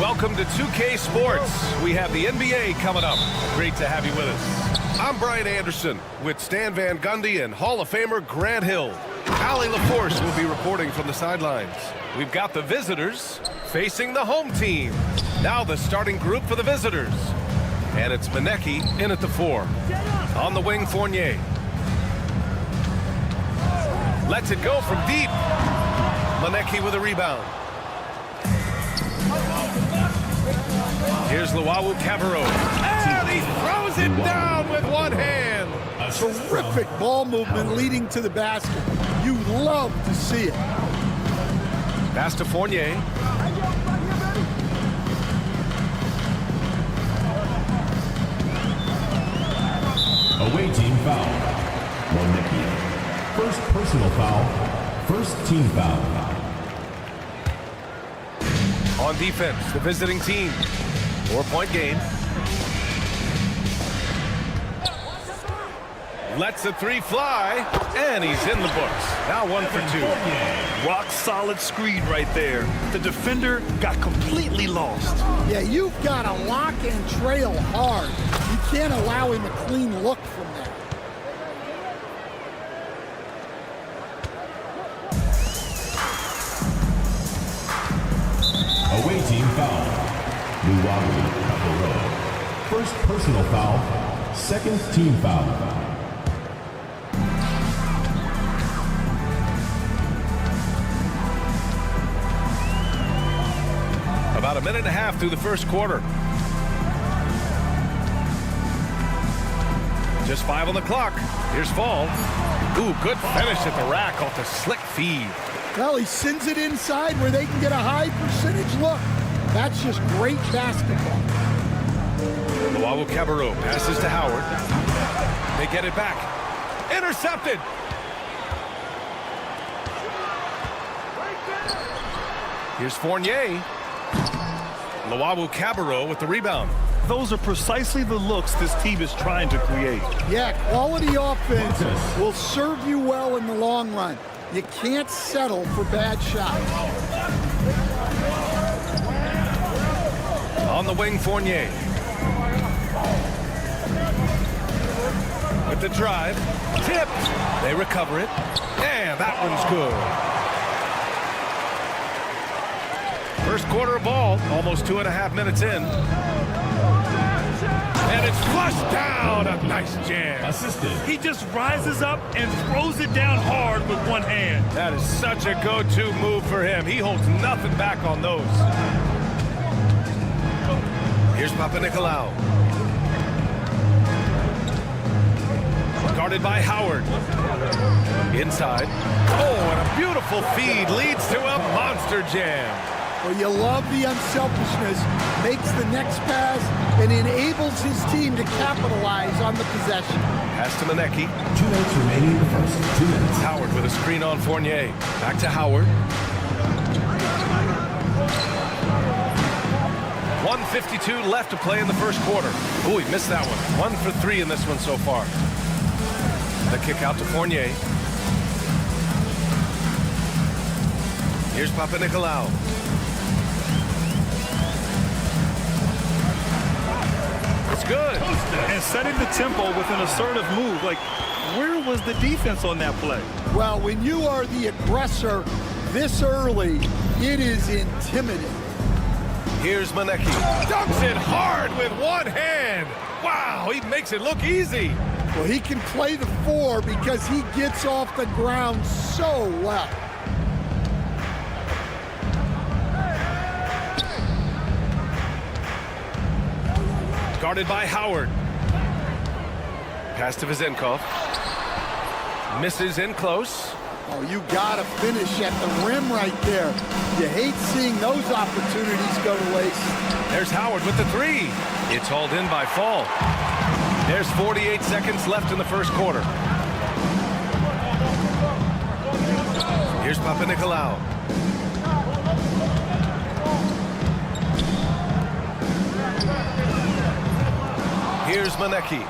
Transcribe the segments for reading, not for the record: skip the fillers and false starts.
Welcome to 2K Sports. We have the NBA coming up. Great to have you with us. I'm Brian Anderson with Stan Van Gundy and Hall of Famer Grant Hill. Allie LaForce will be reporting from the sidelines. We've got the visitors facing the home team. Now the starting group for the visitors. And it's Manecki in at the 4. On the wing, Fournier. Lets it go from deep. Manecki with a rebound. Here's Luau Cabarro. And he throws it down with one hand. Terrific ball movement leading to the basket. You love to see it. Pass to Fournier. Away team foul. Manecki. First personal foul. First team foul. On defense, the visiting team. 4-point game. Lets the 3 fly, and he's in the books. Now 1 for 2. Rock solid screen right there. The defender got completely lost. Yeah, you've got to lock and trail hard. You can't allow him a clean look from that. Away team foul. Luau Cabarro. First personal foul. Second team foul. About a minute and a half through the first quarter. Just 5 on the clock. Here's Fall. Ooh, good finish at the rack off the slick feed. Well, he sends it inside where they can get a high percentage look. That's just great basketball. Luau Cabarro passes to Howard. They get it back. Intercepted. Here's Fournier. Luau Cabarro with the rebound. Those are precisely the looks this team is trying to create. Yeah, quality offense will serve you well in the long run. You can't settle for bad shots. On the wing, Fournier. With the drive. Tipped. They recover it. And that one's good. First quarter of ball. Almost 2.5 minutes in. And it's flushed down. A nice jam. Assisted. He just rises up and throws it down hard with one hand. That is such a go-to move for him. He holds nothing back on those. Here's Papanikolaou. Guarded by Howard. Inside. Oh, and a beautiful feed leads to a monster jam. Well, you love the unselfishness, makes the next pass, and enables his team to capitalize on the possession. Pass to Manecki. 2 minutes remaining in the first 2 minutes. Howard with a screen on Fournier. Back to Howard. 1:52 left to play in the first quarter. Ooh, he missed that one. 1 for 3 in this one so far. The kick out to Fournier. Here's Papanikolaou. It's good. And setting the tempo with an assertive move. Like, where was the defense on that play? Well, when you are the aggressor this early, it is intimidating. Here's Manecki. Dunks it hard with one hand. Wow, he makes it look easy. Well, he can play the 4 because he gets off the ground so well. Guarded by Howard. Pass to Vezenkov. Misses in close. Oh, you gotta finish at the rim right there. You hate seeing those opportunities go to waste. There's Howard with the 3. It's hauled in by Fall. There's 48 seconds left in the first quarter. Here's Papanikolaou. Here's Manecki.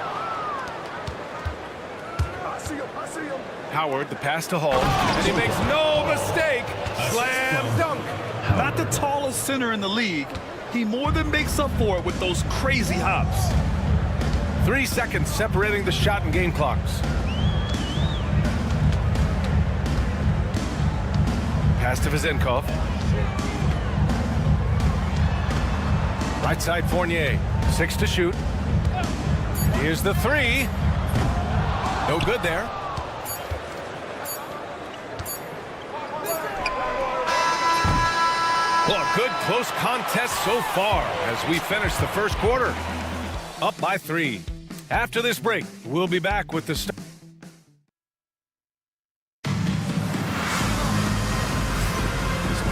Howard, the pass to Hall, and he makes no mistake. Slam dunk. Not the tallest center in the league, he more than makes up for it with those crazy hops. 3 seconds separating the shot and game clocks. Pass to Vizenkov. Right side Fournier. 6 to shoot. Here's the 3. No good there. Well, a good close contest so far as we finish the first quarter. Up by 3. After this break, we'll be back with the start.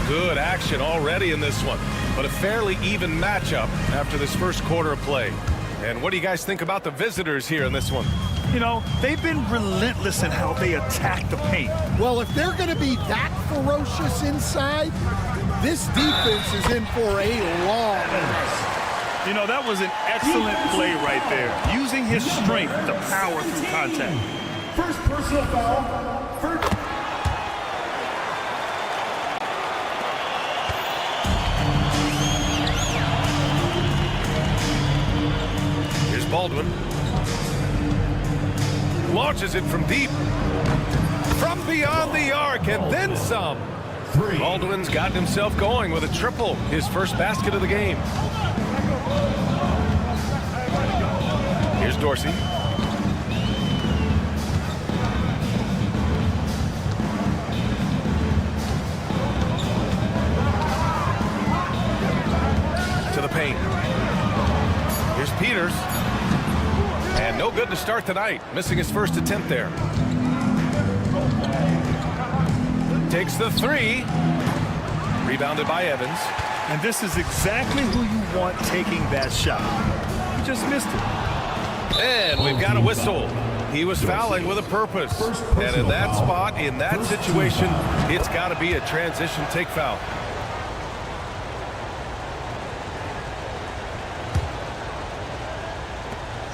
Good action already in this one, but a fairly even matchup after this first quarter of play. And what do you guys think about the visitors here in this one? You know, they've been relentless in how they attack the paint. Well, if they're going to be that ferocious inside, this defense is in for a long race. You know, that was an excellent play right there, using his strength to power through contact. First personal foul. Here's Baldwin. Launches it from deep. From beyond the arc and then some. Baldwin's gotten himself going with a triple, his first basket of the game. Here's Dorsey. To the paint. Here's Peters. And no good to start tonight, missing his first attempt there. Takes the 3. Rebounded by Evans. And this is exactly who you want taking that shot. He just missed it. And we've got a whistle. He was fouling with a purpose. And in that spot, in that situation, it's got to be a transition take foul.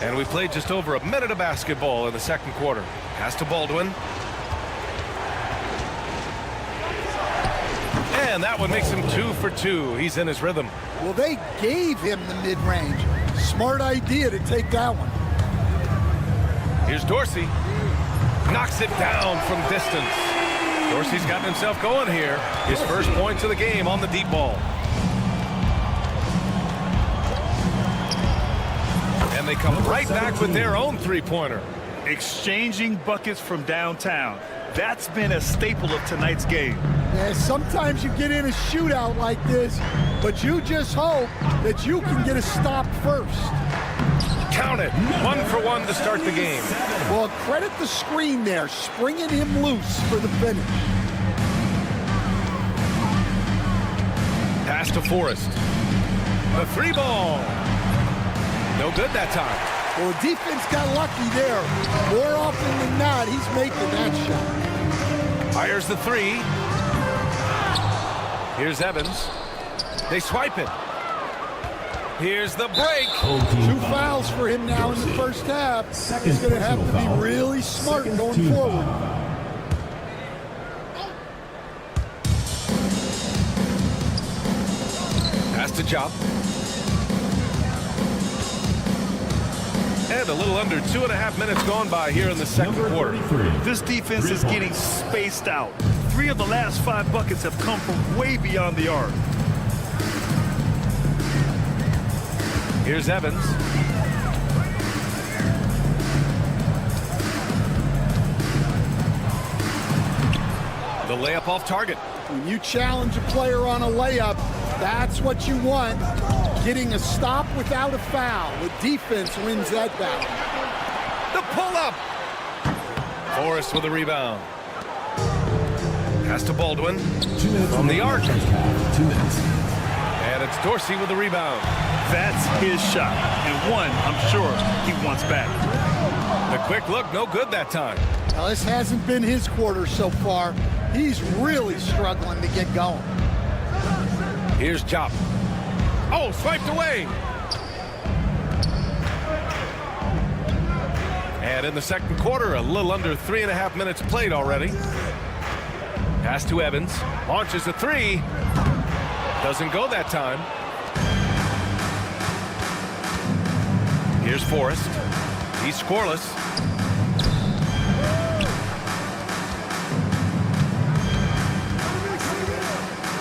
And we played just over a minute of basketball in the second quarter. Pass to Baldwin. And that one makes him 2 for 2. He's in his rhythm. Well, they gave him the mid-range. Smart idea to take that one. Here's Dorsey. Knocks it down from distance. Dorsey's gotten himself going here. His first points of the game on the deep ball. And they come right back with their own three-pointer. Exchanging buckets from downtown. That's been a staple of tonight's game. Yeah, sometimes you get in a shootout like this, but you just hope that you can get a stop first. Count it. 1 for 1 to start the game. Well, credit the screen there, springing him loose for the finish. Pass to Forrest. The 3-ball. No good that time. Well, the defense got lucky there. More often than not, he's making that shot. Fires the 3. Here's Evans. They swipe it. Here's the break. 2 fouls for him now in the first half. He's going to have to be really smart going forward. Pass to Chop. And a little under 2.5 minutes gone by here in the second quarter. This defense is getting spaced out. 3 of the last 5 buckets have come from way beyond the arc. Here's Evans. The layup off target. When you challenge a player on a layup, that's what you want. Getting a stop without a foul. The defense wins that battle. The pull-up. Forrest with the rebound. Pass to Baldwin. From the arc. 2 minutes. And it's Dorsey with the rebound. That's his shot, and one I'm sure he wants back. The quick look, no good that time. Now, this hasn't been his quarter so far. He's really struggling to get going. Here's Chop. Oh, swiped away. And in the second quarter, a little under 3.5 minutes played already. Pass to Evans. Launches a 3. Doesn't go that time. Here's Forrest. He's scoreless.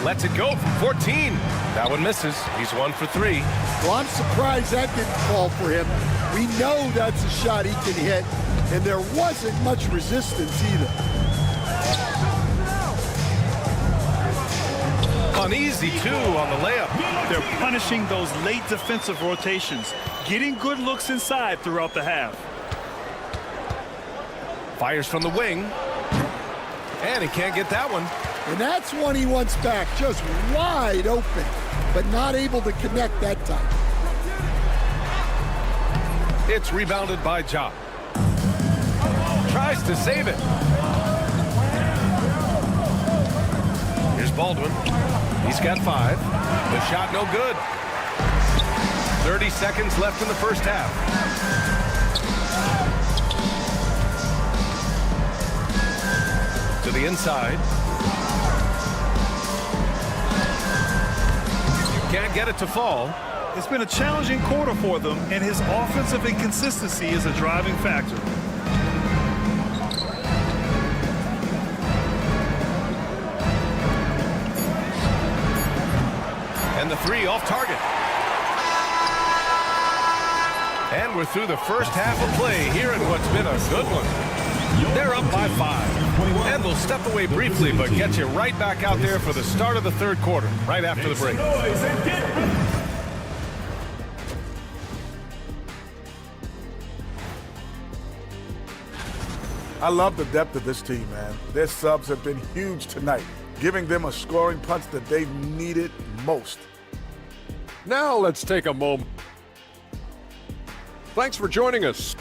Lets it go from 14. That one misses. He's 1 for 3. Well, I'm surprised that didn't fall for him. We know that's a shot he can hit, and there wasn't much resistance either. Uneasy, too, on the layup. They're punishing those late defensive rotations, getting good looks inside throughout the half. Fires from the wing. And he can't get that one. And that's one he wants back, just wide open, but not able to connect that time. It's rebounded by Ja. Tries to save it. Here's Baldwin. He's got 5. The shot no good. 30 seconds left in the first half. To the inside. Can't get it to fall. It's been a challenging quarter for them, and his offensive inconsistency is a driving factor. And the 3 off target. And we're through the first half of play here in what's been a good one. They're up by 5. And we'll step away briefly, but get you right back out there for the start of the third quarter, right after the break. I love the depth of this team, man. Their subs have been huge tonight, giving them a scoring punch that they've needed most. Now let's take a moment. Thanks for joining us.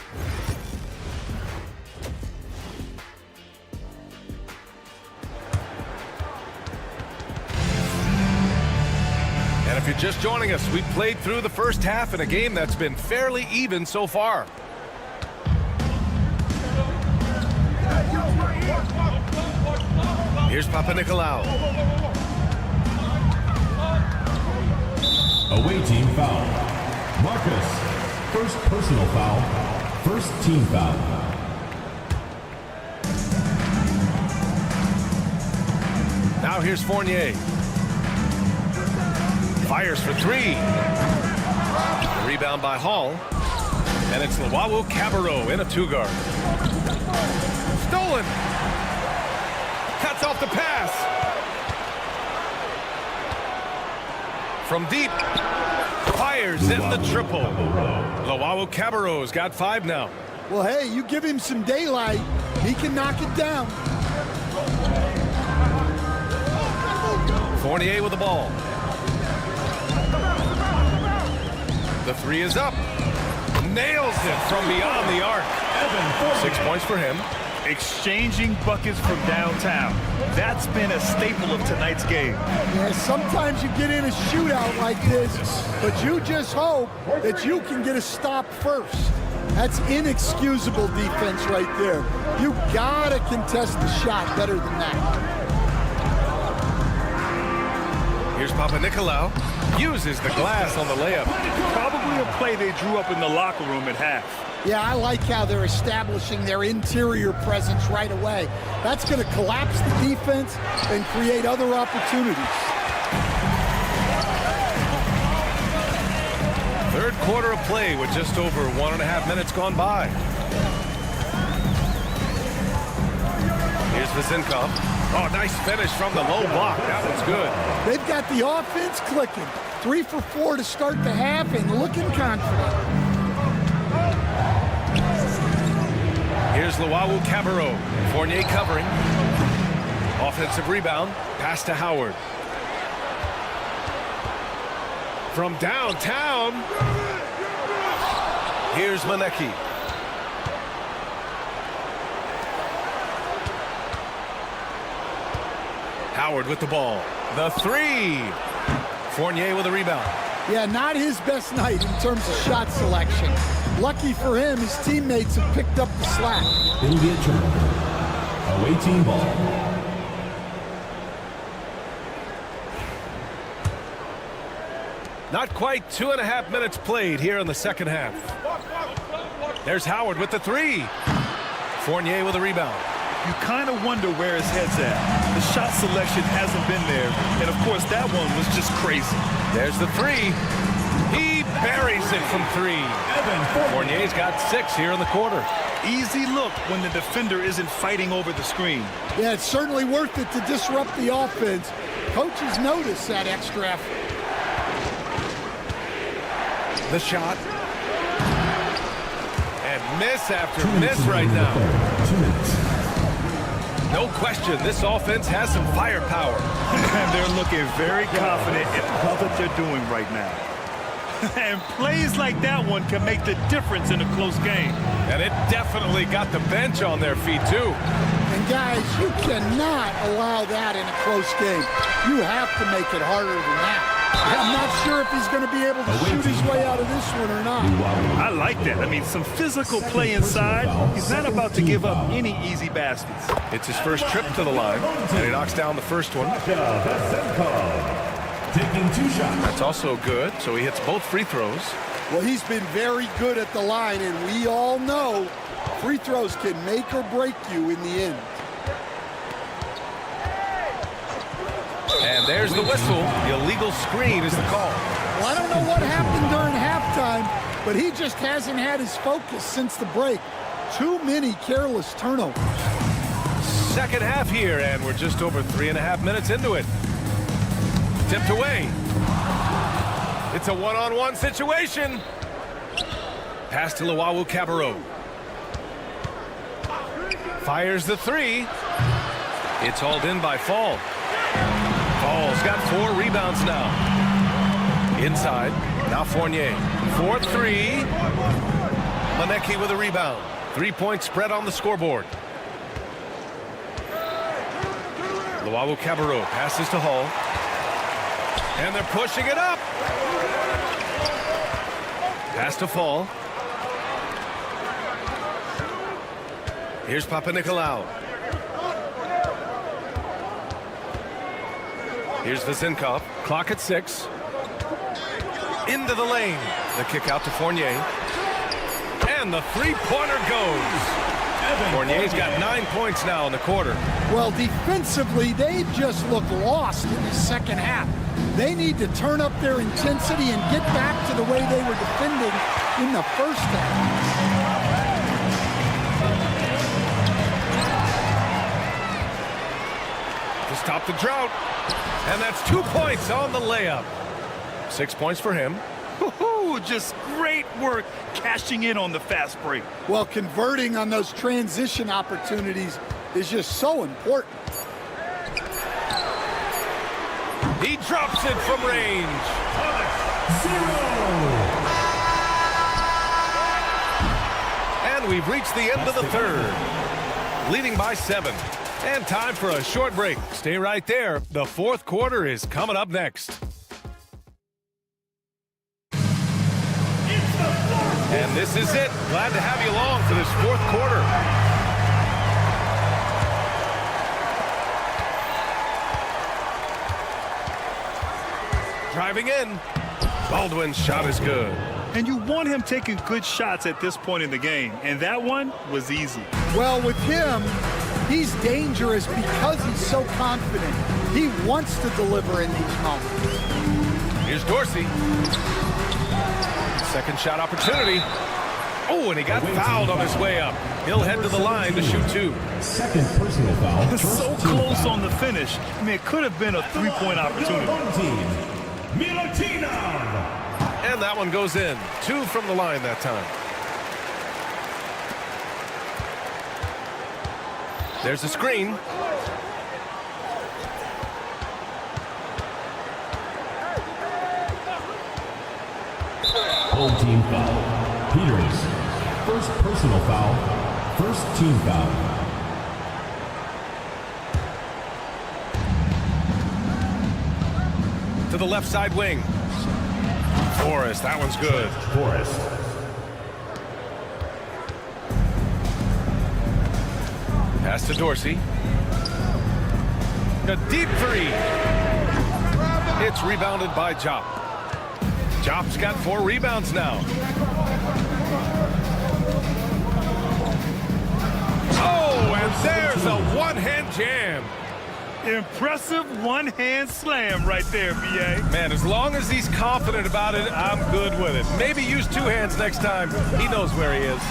And if you're just joining us, we've played through the first half in a game that's been fairly even so far. Here's Papanikolaou. Away team foul. Marcus. First personal foul. First team foul. Now here's Fournier. Fires for 3. Rebound by Hall. And it's Luwawu Cabarrot in a 2-guard. Stolen. Cuts off the pass. From deep. Fires in the triple. Luwawu Cabarrot's got 5 now. Well, hey, you give him some daylight, he can knock it down. Fournier with the ball. The 3 is up. Nails it from beyond the arc. 6 points for him. Exchanging buckets from downtown. That's been a staple of tonight's game. Yeah, sometimes you get in a shootout like this, but you just hope that you can get a stop first. That's inexcusable defense right there. You gotta contest the shot better than that. Here's Papanikolaou. Uses the glass on the layup. Probably a play they drew up in the locker room at half. Yeah, I like how they're establishing their interior presence right away. That's going to collapse the defense and create other opportunities. Third quarter of play with just over 1.5 minutes gone by. Here's Vasenkov. Oh, nice finish from the low block. That one's good. They've got the offense clicking. 3 for 4 to start the half and looking confident. Here's Luwawu Cabarrot. Fournier covering. Offensive rebound. Pass to Howard. From downtown. Here's Manecki. Howard with the ball. The 3. Fournier with a rebound. Yeah, not his best night in terms of shot selection. Lucky for him, his teammates have picked up the slack. It'll be a turnover. Away team ball. Not quite 2.5 minutes played here in the second half. There's Howard with the three. Fournier with a rebound. You kind of wonder where his head's at. The shot selection hasn't been there. And, of course, that one was just crazy. There's the three. He buries it from three. Fournier's got 6 here in the quarter. Easy look when the defender isn't fighting over the screen. Yeah, it's certainly worth it to disrupt the offense. Coaches notice that extra effort. The shot. And miss after miss right now. 2 minutes. No question, this offense has some firepower. And they're looking very confident in all that they're doing right now. And plays like that one can make the difference in a close game. And it definitely got the bench on their feet, too. And guys, you cannot allow that in a close game. You have to make it harder than that. I'm not sure if he's going to be able to shoot his way out of this one or not. I like that. I mean, some physical play inside. He's not about to give up any easy baskets. It's his first trip to the line, and he knocks down the first one. Taking 2 shots. That's also good, so he hits both free throws. Well, he's been very good at the line, and we all know free throws can make or break you in the end. And there's the whistle. The illegal screen is the call. Well, I don't know what happened during halftime, but he just hasn't had his focus since the break. Too many careless turnovers. Second half here, and we're just over 3.5 minutes into it. Tipped away. It's a one-on-one situation. Pass to Luwawu Cabarrot. Fires the three. It's hauled in by Fall. Fall's got 4 rebounds now. Inside. Now Fournier. 4-3. Manecki with a rebound. 3-point spread on the scoreboard. Luwawu Cabarrot passes to Hall. And they're pushing it up. Pass to Fall. Here's Papanikolaou. Here's Vezinkov. Clock at 6. Into the lane. The kick out to Fournier. And the three-pointer goes. Fournier's got 9 points now in the quarter. Well, defensively, they just look lost in the second half. They need to turn up their intensity and get back to the way they were defending in the first half. To stop the drought. And that's 2 points on the layup. 6 points for him. Woo-hoo, just great work cashing in on the fast break. Well, converting on those transition opportunities is just so important. He drops it from range. 0. And we've reached the end of the third. Leading by 7. And time for a short break. Stay right there. The fourth quarter is coming up next. And this is it. Glad to have you along for this fourth quarter. Driving in. Baldwin's shot is good. And you want him taking good shots at this point in the game. And that one was easy. Well, with him, he's dangerous because he's so confident. He wants to deliver in these moments. Here's Dorsey. Second shot opportunity. Oh, and he got fouled on his way up. He'll head to the line to shoot 2. Second personal foul. So close on the finish. I mean, it could have been a 3-point opportunity. And that one goes in. 2 from the line that time. There's a screen. Home team foul. Peters. First personal foul. First team foul. To the left side wing. Forrest, that one's good. Forrest. Pass to Dorsey. A deep 3. It's rebounded by Jop. Jop's got 4 rebounds now. Oh, and there's a one-hand jam. Impressive one-hand slam right there, B.A. Man, as long as he's confident about it, I'm good with it. Maybe use 2 hands next time. He knows where he is.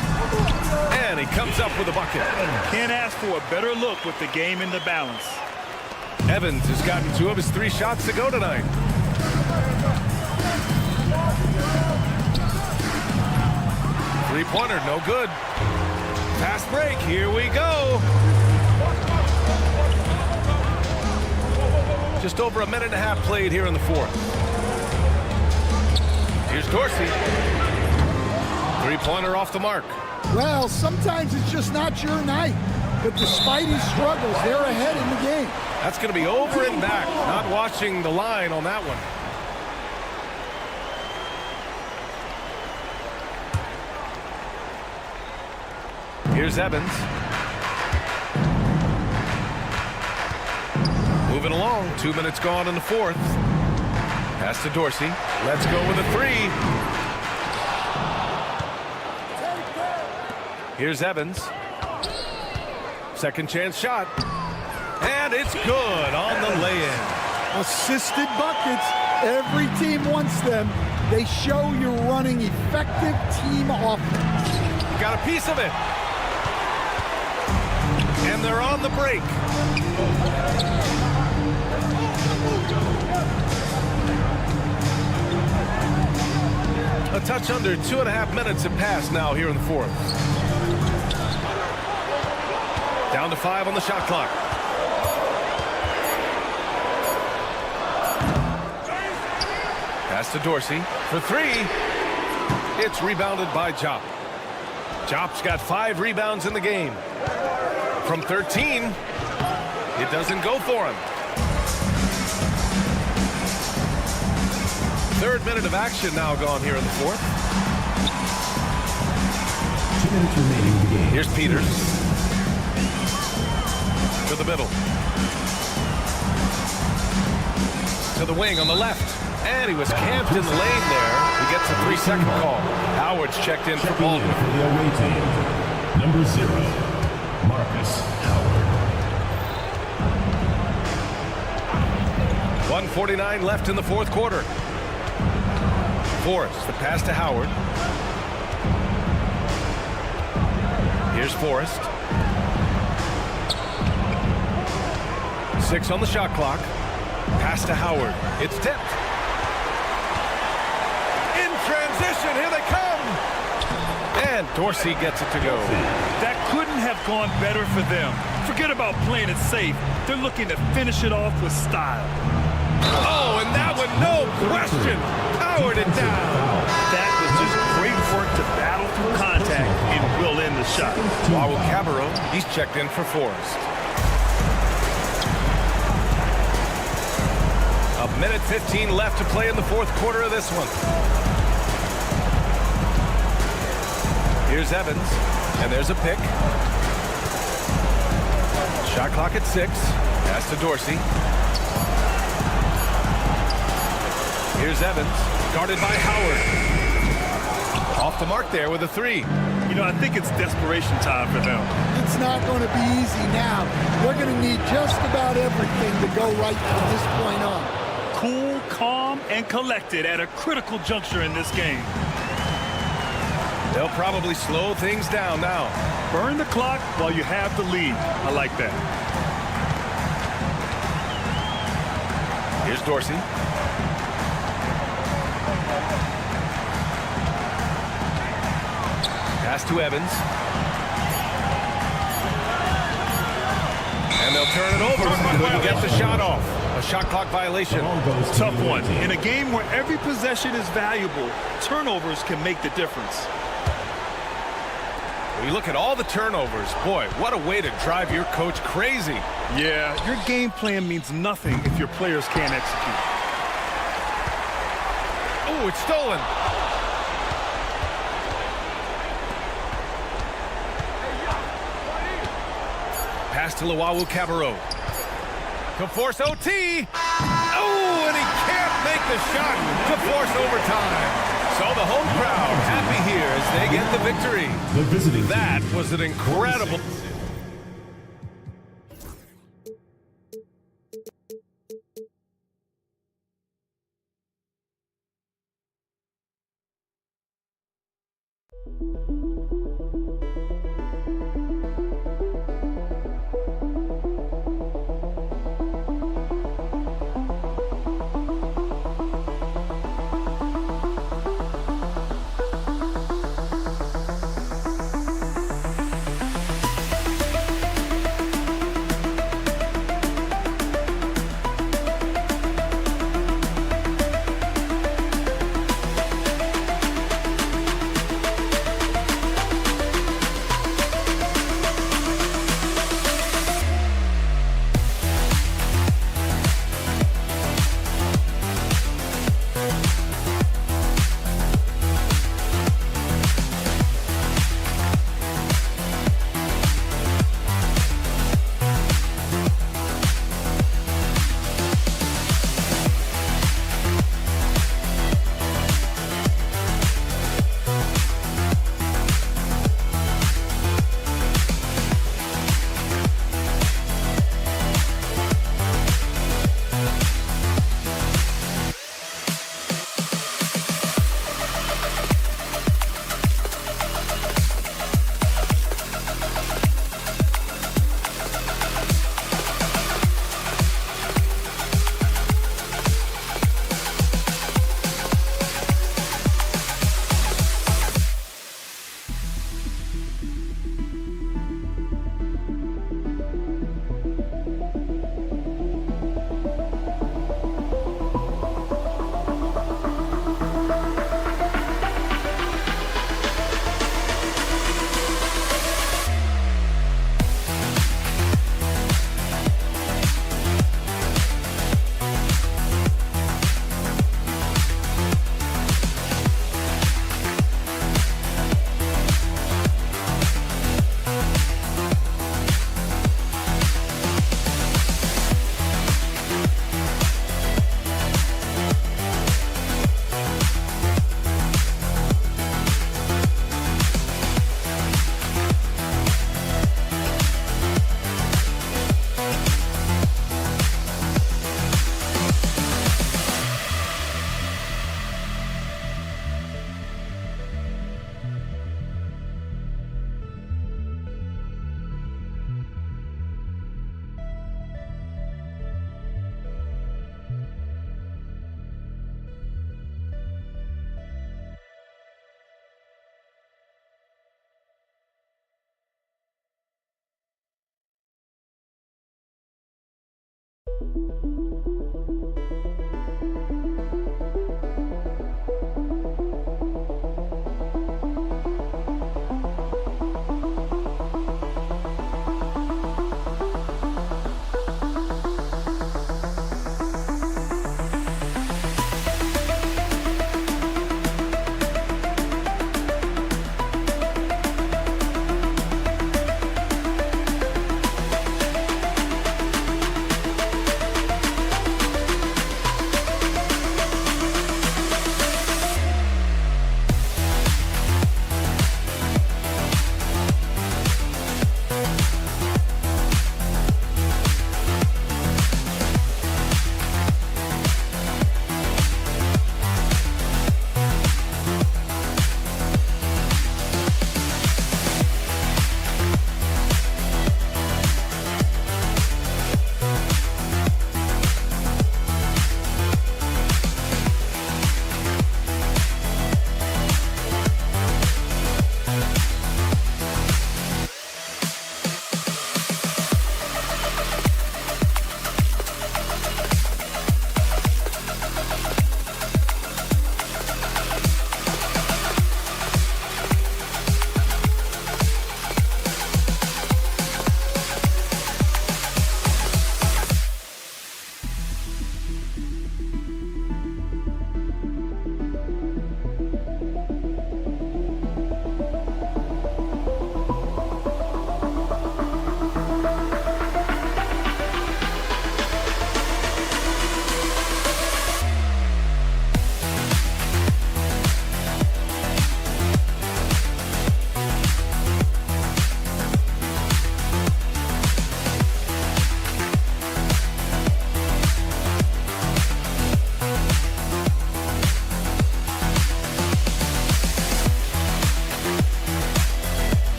And he comes up with a bucket. Can't ask for a better look with the game in the balance. Evans has gotten 2 of his 3 shots to go tonight. Three-pointer, no good. Fast break, here we go. Just over a minute and a half played here in the 4th. Here's Dorsey. Three-pointer off the mark. Well, sometimes it's just not your night. But despite his struggles, they're ahead in the game. That's going to be over and back. Not watching the line on that one. Here's Evans. Moving along, 2 minutes gone in the 4th. Pass to Dorsey. Let's go with a 3. Here's Evans. Second chance shot. And it's good on the lay-in. Assisted buckets. Every team wants them. They show you're running effective team offense. Got a piece of it. And they're on the break. A touch under 2.5 minutes have passed now here in the 4th. Down to 5 on the shot clock. Pass to Dorsey for 3. It's rebounded by Jop. Jop's got 5 rebounds in the game. From 13, it doesn't go for him. 3rd minute of action now gone here in the 4th. 2 minutes remaining in the game. Here's Peters. To the middle. To the wing on the left. And he was camped in the lane there. He gets a 3-second call. Howard's checked in for Baldwin. For the away team, number 0, Marcus Howard. 1:49 left in the 4th quarter. Forrest, the pass to Howard. Here's Forrest. 6 on the shot clock. Pass to Howard. It's tipped. In transition, here they come. And Dorsey gets it to go. That couldn't have gone better for them. Forget about playing it safe. They're looking to finish it off with style. Oh, and that one, no question, powered it down. That was just great work to battle through contact and will end the shot. Raul Cabarro, he's checked in for Forrest. A minute 15 left to play in the 4th quarter of this one. Here's Evans, and there's a pick. Shot clock at 6. Pass to Dorsey. Here's Evans, guarded by Howard. Off the mark there with a 3. You know, I think it's desperation time for them. It's not going to be easy now. They're going to need just about everything to go right from this point on. Cool, calm, and collected at a critical juncture in this game. They'll probably slow things down now. Burn the clock while you have the lead. I like that. Here's Dorsey. Pass to Evans. And they'll turn it over. Couldn't get the shot off. A shot clock violation. Tough one. In a game where every possession is valuable, turnovers can make the difference. When you look at all the turnovers, boy, what a way to drive your coach crazy. Yeah, your game plan means nothing if your players can't execute. Oh, it's stolen. Pass to Luau Cabarro. To force OT. Oh, and he can't make the shot to force overtime. So the home crowd happy here as they get the victory. The visiting That was an incredible...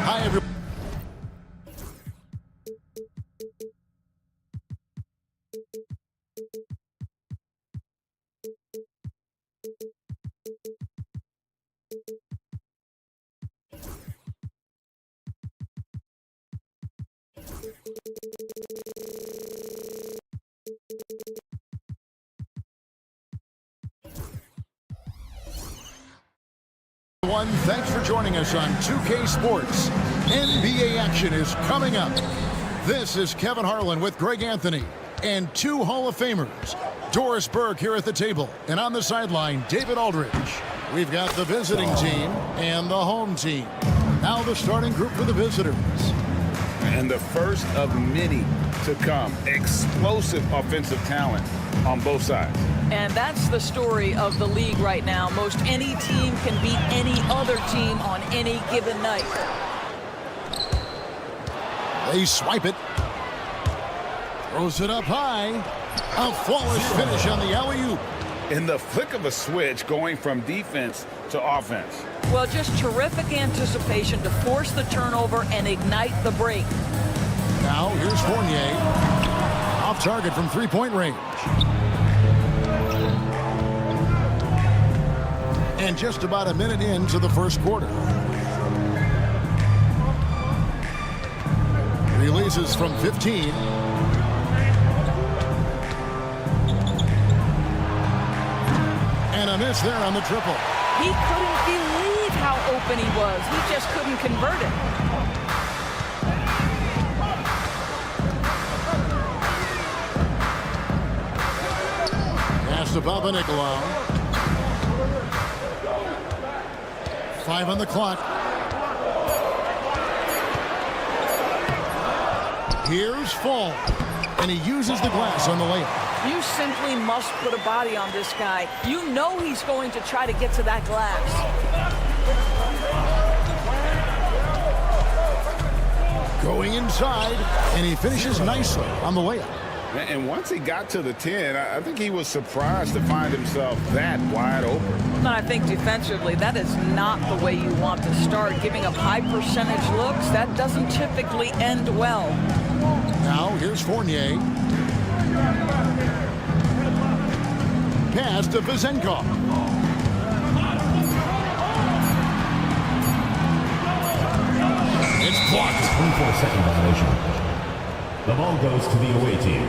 Hi, everyone. Thanks for joining us on 2K Sports. NBA action is coming up. This is Kevin Harlan with Greg Anthony and two Hall of Famers. Doris Burke here at the table, and on the sideline, David Aldridge. We've got the visiting team and the home team. Now the starting group for the visitors. And the first of many to come. Explosive offensive talent on both sides. And that's the story of the league right now. Most any team can beat any other team on any given night. They swipe it. Throws it up high. A flawless finish on the alley-oop. In the flick of a switch, going from defense to offense. Well, just terrific anticipation to force the turnover and ignite the break. Now here's Fournier. Off target from three-point range. And just about a minute into the first quarter. Releases from 15. And a miss there on the triple. He couldn't believe how open he was. He just couldn't convert it. Pass to Papanikolaou. 5 on the clock. Here's Fall. And he uses the glass on the layup. You simply must put a body on this guy. You know he's going to try to get to that glass. Going inside, and he finishes nicely on the layup. And once he got to the 10, I think he was surprised to find himself that wide open. And I think defensively, that is not the way you want to start. Giving up high percentage looks, that doesn't typically end well. Now here's Fournier. Pass to Vezenkov. It's blocked. 24-second violation. The ball goes to the away team.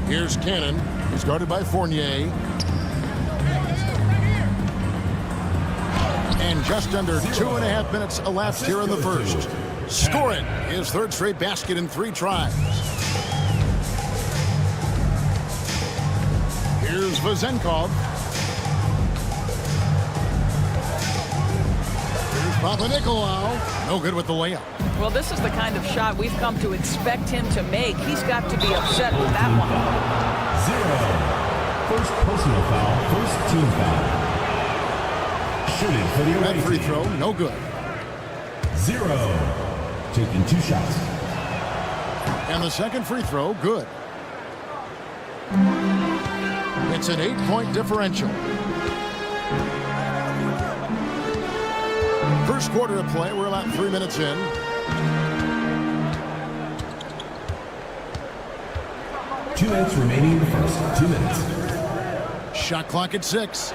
Here's Cannon. He's guarded by Fournier. And just under 2.5 minutes elapsed here in the first. Scoring his third straight basket in 3 tries. Here's Vezenkov. Here's Papanikolaou. No good with the layup. Well, this is the kind of shot we've come to expect him to make. He's got to be upset with that one. 0. First personal foul, first team foul. Shooting for the away That free team. throw, no good. 0. taking 2 shots. And the second free throw, good. It's an 8-point differential. First quarter of play, we're about 3 minutes in. Two minutes remaining in the first. 2 minutes. Shot clock at 6.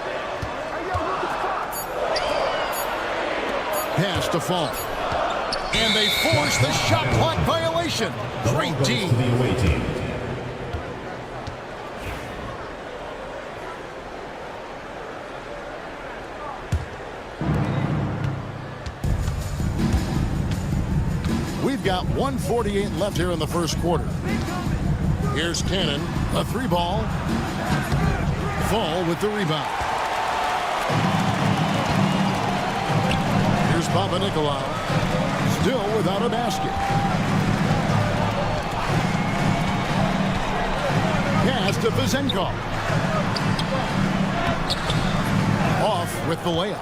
Pass to Fall. And they force the shot clock violation. Great D. To the away team. We've got 1:48 left here in the first quarter. Here's Cannon, a 3-ball. Fall with the rebound. Here's Papa Nicolau, still without a basket. Pass to Vizenko. Off with the layup.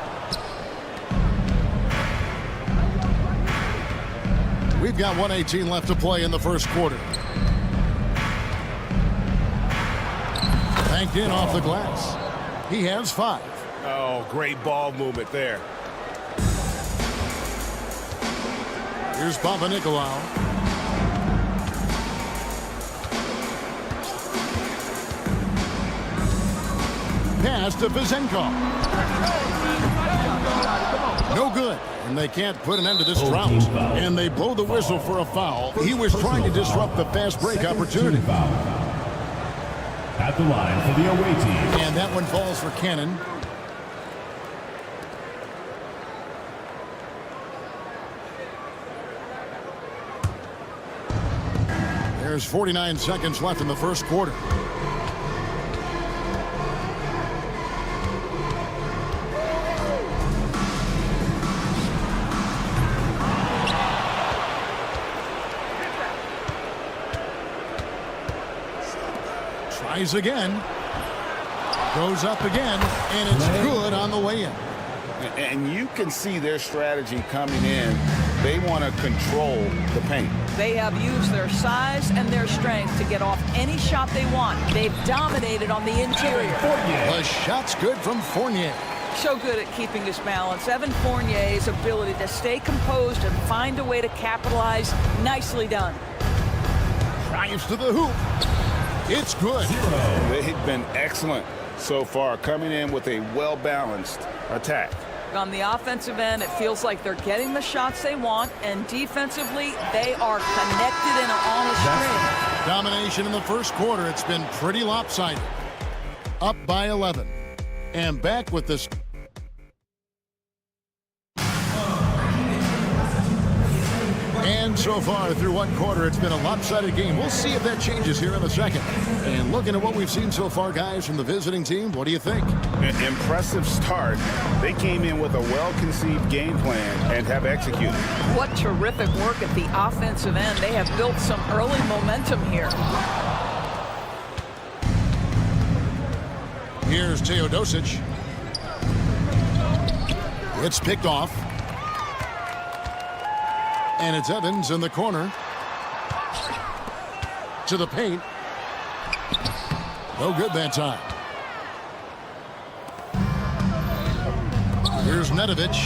We've got 1:18 left to play in the first quarter. Banked in off the glass. He has 5. Oh, great ball movement there. Here's Papa Nicolau. Pass to Vizenko. No good. And they can't put an end to this drought. And they blow the whistle for a foul. He was trying to disrupt the fast break opportunity. At the line for the away team. And that one falls for Cannon. There's 49 seconds left in the first quarter. Tries again. Goes up again, and it's good on the way in. And you can see their strategy coming in. They want to control the paint. They have used their size and their strength to get off any shot they want. They've dominated on the interior. The shot's good from Fournier. So good at keeping his balance. Evan Fournier's ability to stay composed and find a way to capitalize. Nicely done. Drives to the hoop. It's good. They've been excellent so far, coming in with a well-balanced attack. On the offensive end, it feels like they're getting the shots they want, and defensively, they are connected and on a string. Domination in the first quarter. It's been pretty lopsided. Up by 11. And back with this. And so far through one quarter, it's been a lopsided game. We'll see if that changes here in a second. And looking at what we've seen so far, guys, from the visiting team, what do you think? An impressive start. They came in with a well-conceived game plan and have executed. What terrific work at the offensive end. They have built some early momentum here. Here's Teodosic. It's picked off. And it's Evans in the corner. To the paint. No good that time. Here's Nedovic.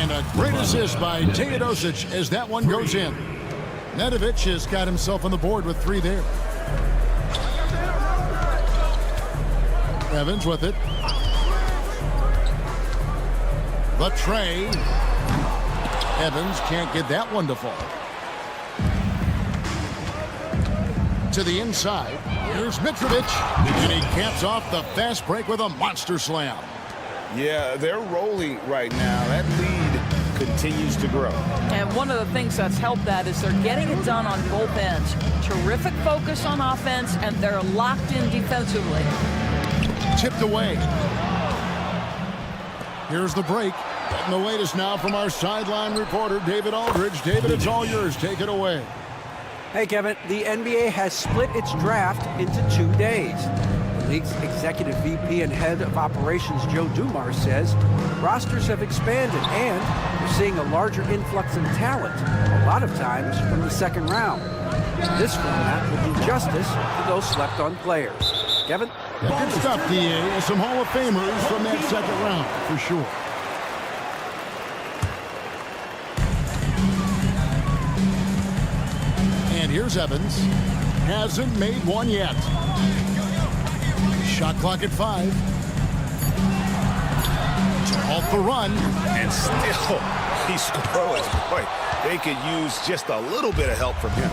And a great assist by Teodosic as that one goes in. Nedovic has got himself on the board with 3 there. Evans with it. The tray. Evans can't get that one to fall. To the inside. Here's Mitrovic. And he caps off the fast break with a monster slam. Yeah, they're rolling right now. That lead continues to grow. And one of the things that's helped that is they're getting it done on both ends. Terrific focus on offense, and they're locked in defensively. Tipped away. Here's the break. Getting the latest now from our sideline reporter, David Aldridge. David, it's all yours. Take it away. Hey, Kevin. The NBA has split its draft into 2 days. Euroleague's executive VP and head of operations Joe Dumars says rosters have expanded and we're seeing a larger influx in talent, a lot of times from the second round. This format will do justice to those slept-on players. Kevin? Good stuff, DA. Some Hall of Famers from that second round, for sure. And here's Evans. Hasn't made one yet. Shot clock at 5. To halt the run. And still, he's scoreless. Boy, they could use just a little bit of help from him.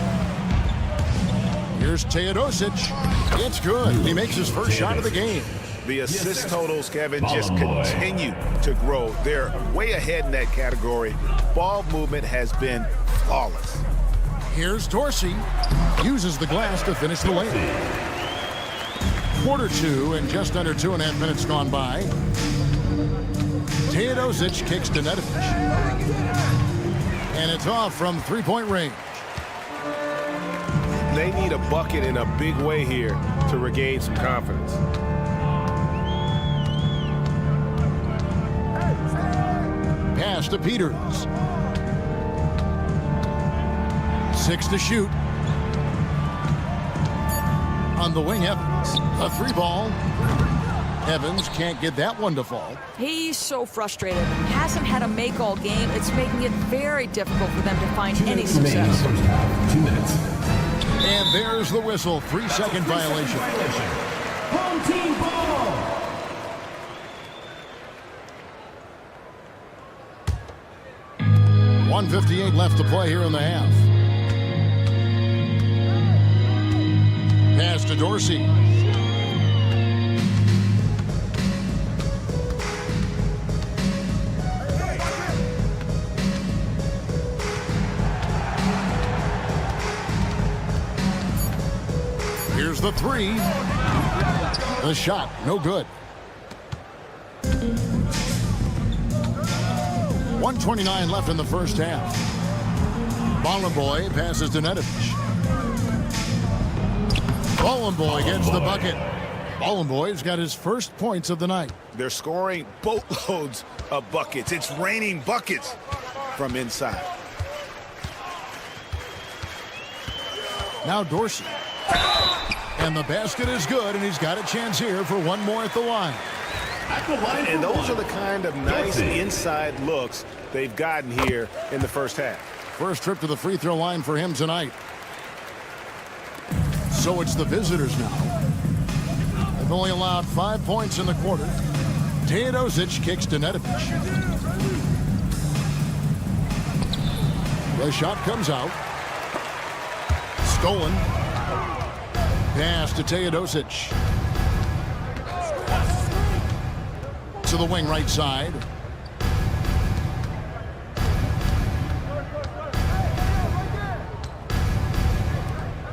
Here's Teodosic. It's good. He makes his first shot of the game. The assist totals, Kevin, just continue to grow. They're way ahead in that category. Ball movement has been flawless. Here's Dorsey. Uses the glass to finish the lane. Quarter 2 and just under 2.5 minutes gone by. Teodosic kicks to Nedovic. And it's off from three-point range. They need a bucket in a big way here to regain some confidence. Pass to Peters. 6 to shoot. On the wing, Evans. A 3-ball. Evans can't get that one to fall. He's so frustrated. Hasn't had a make all game. It's making it very difficult for them to find any success. 2 minutes. And there's the whistle. 3-second violation. Home team ball. .158 left to play here in the half. Pass to Dorsey. Here's the 3. The shot, no good. 1:29 left in the first half. Bollenboy passes to Nedovic. Bollenboy gets the bucket. Bollenboy's got his first points of the night. They're scoring boatloads of buckets. It's raining buckets from inside. Now Dorsey. And the basket is good, and he's got a chance here for one more at the line. And those are the kind of nice inside looks they've gotten here in the first half. First trip to the free throw line for him tonight. So it's the visitors now. They've only allowed 5 points in the quarter. Teodosic kicks to Nedovic. The shot comes out. Stolen. Pass to Teodosic. To the wing right side.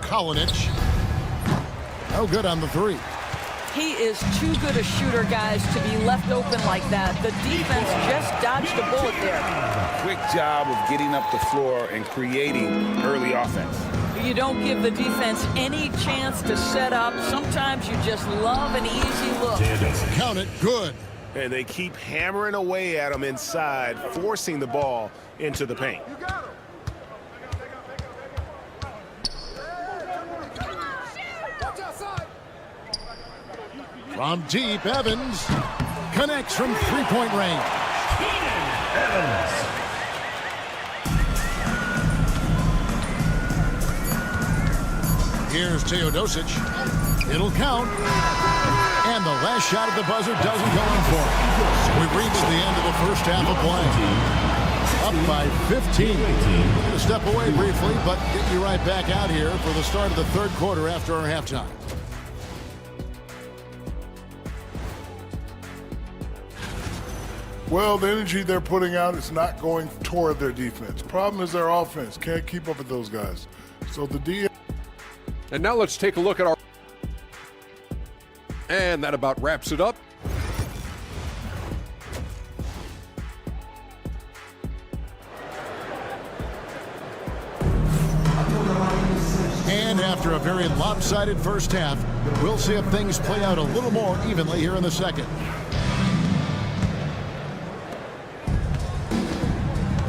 Kalinic. No good on the 3. He is too good a shooter, guys, to be left open like that. The defense just dodged a bullet there. Quick job of getting up the floor and creating early offense. You don't give the defense any chance to set up. Sometimes you just love an easy look. Count it. Good. And they keep hammering away at him inside, forcing the ball into the paint. From deep, Evans connects from three-point range. Evans. Here's Teodosic. It'll count. And the last shot at the buzzer doesn't go in for it. We've reached the end of the first half of play. Up by 15. We'll step away briefly, but get you right back out here for the start of the third quarter after our halftime. Well, the energy they're putting out is not going toward their defense. Problem is their offense. Can't keep up with those guys. So the D. And now let's take a look at our... And that about wraps it up. And half After a very lopsided first half, we'll see if things play out a little more evenly here in the second.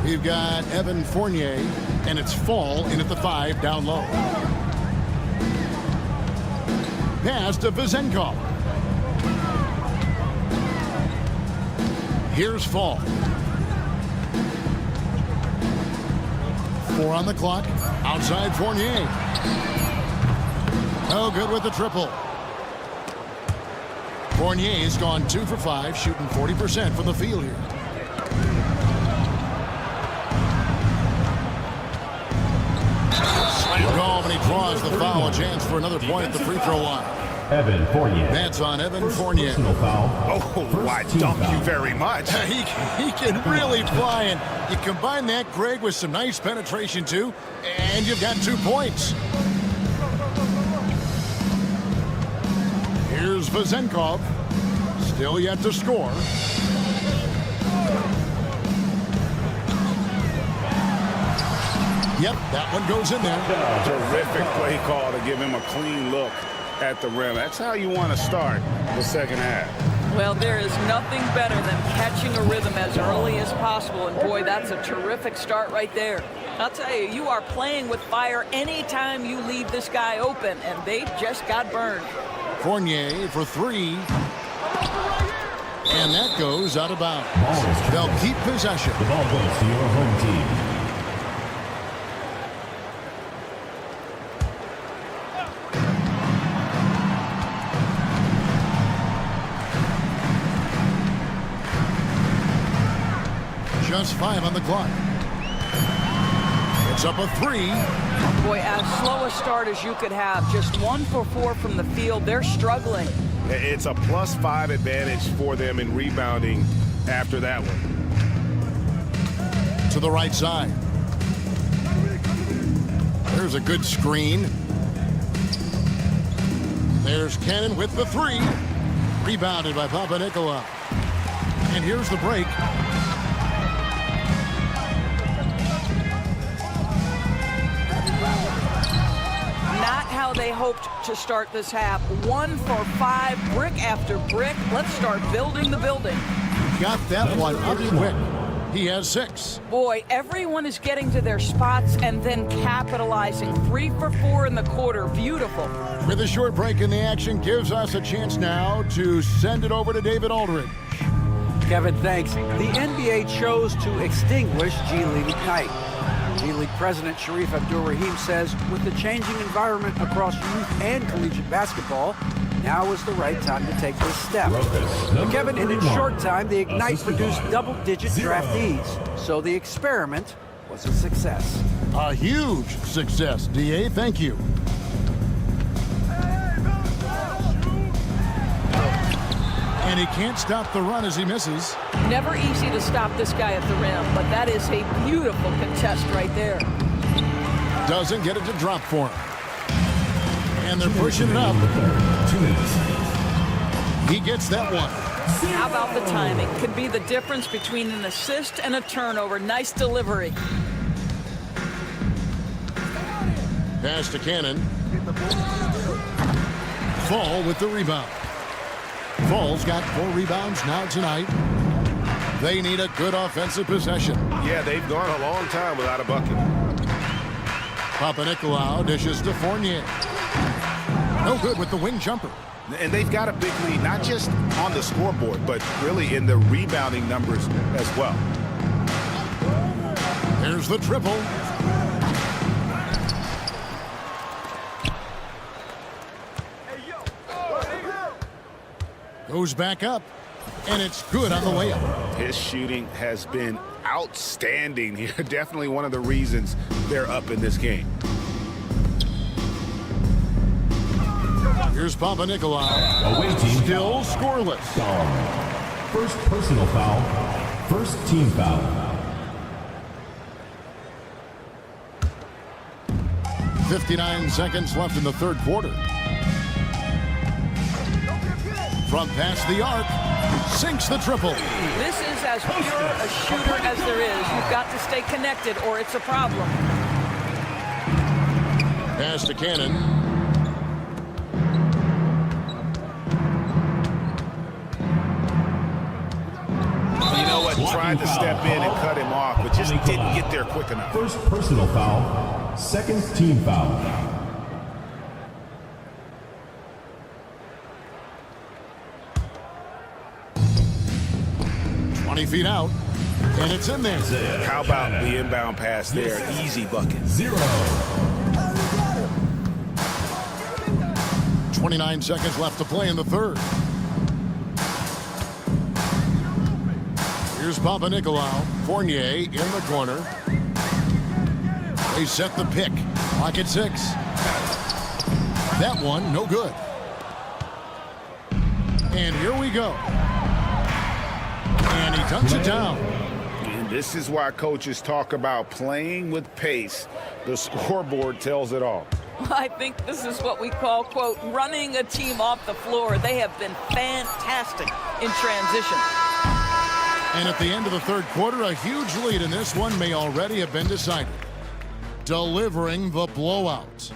We've got Evan Fournier, and it's Fall in at the 5 down low. Pass to Vezenkov. Here's Fall. 4 on the clock. Outside Fournier. No good with the triple. Fournier's gone 2 for 5, shooting 40% from the field here. Slam call, and he draws the foul. A chance for another point at the free throw line. Evan Fournier. That's on Evan Fournier. Personal foul. Oh, I dunk you very much. He can really fly, and you combine that, Greg, with some nice penetration too, and you've got 2 points. Here's Vezenkov, still yet to score. Yep, that one goes in there. Terrific play call to give him a clean look at the rim. That's how you want to start the second half. Well, there is nothing better than catching a rhythm as early as possible. And boy, that's a terrific start right there. I'll tell you, you are playing with fire anytime you leave this guy open, and they just got burned. Fournier for 3. And that goes out of bounds. They'll keep possession. The ball goes to your home team. Just 5 on the clock. It's up a 3. Boy, as slow a start as you could have. Just 1 for 4 from the field. They're struggling. It's a +5 advantage for them in rebounding after that one. To the right side. There's a good screen. There's Cannon with the 3. Rebounded by Papanikolaou. And here's the break. Not how they hoped to start this half. 1 for 5, brick after brick. Let's start building the building. Got that one up quick. He has 6. Boy, everyone is getting to their spots and then capitalizing. 3 for 4 in the quarter. Beautiful. With a short break in the action, gives us a chance now to send it over to David Aldridge. Kevin, thanks. The NBA chose to extinguish G League Ignite. G League President Sharif Abdur-Rahim says with the changing environment across youth and collegiate basketball, now is the right time to take this step. But Kevin, in a short time, the Ignite produced double-digit draftees, so the experiment was a success. A huge success, DA. Thank you. And he can't stop the run as he misses. Never easy to stop this guy at the rim, but that is a beautiful contest right there. Doesn't get it to drop for him. And they're pushing it up. 2 minutes. He gets that one. How about the timing? Could be the difference between an assist and a turnover. Nice delivery. Pass to Cannon. Fall with the rebound. Fall's got 4 rebounds now tonight. They need a good offensive possession. Yeah, they've gone a long time without a bucket. Papanikolaou dishes to Fournier. No good with the wing jumper. And they've got a big lead, not just on the scoreboard, but really in the rebounding numbers as well. Here's the triple. Goes back up, and it's good on the way up. His shooting has been outstanding here. Definitely one of the reasons they're up in this game. Here's Papanikolaou. Away team Still scoreless. foul. First personal foul. First team foul. .59 seconds left in the third quarter. From past the arc, sinks the triple. This is as pure a shooter as there is. You've got to stay connected or it's a problem. Pass to Cannon. tried to step in and cut him off, but just didn't get there quick enough. First personal foul, second team foul. Feet out, and it's in there. How about the inbound pass there? Easy bucket. 29 seconds left to play in the third. Here's Papa Nicolau. Fournier in the corner. They set the pick. Clock at 6. That one, no good. And here we go. And he dunks it down. And this is why coaches talk about playing with pace. The scoreboard tells it all. I think this is what we call, quote, running a team off the floor. They have been fantastic in transition. And at the end of the third quarter, a huge lead in this one may already have been decided. Delivering the blowout.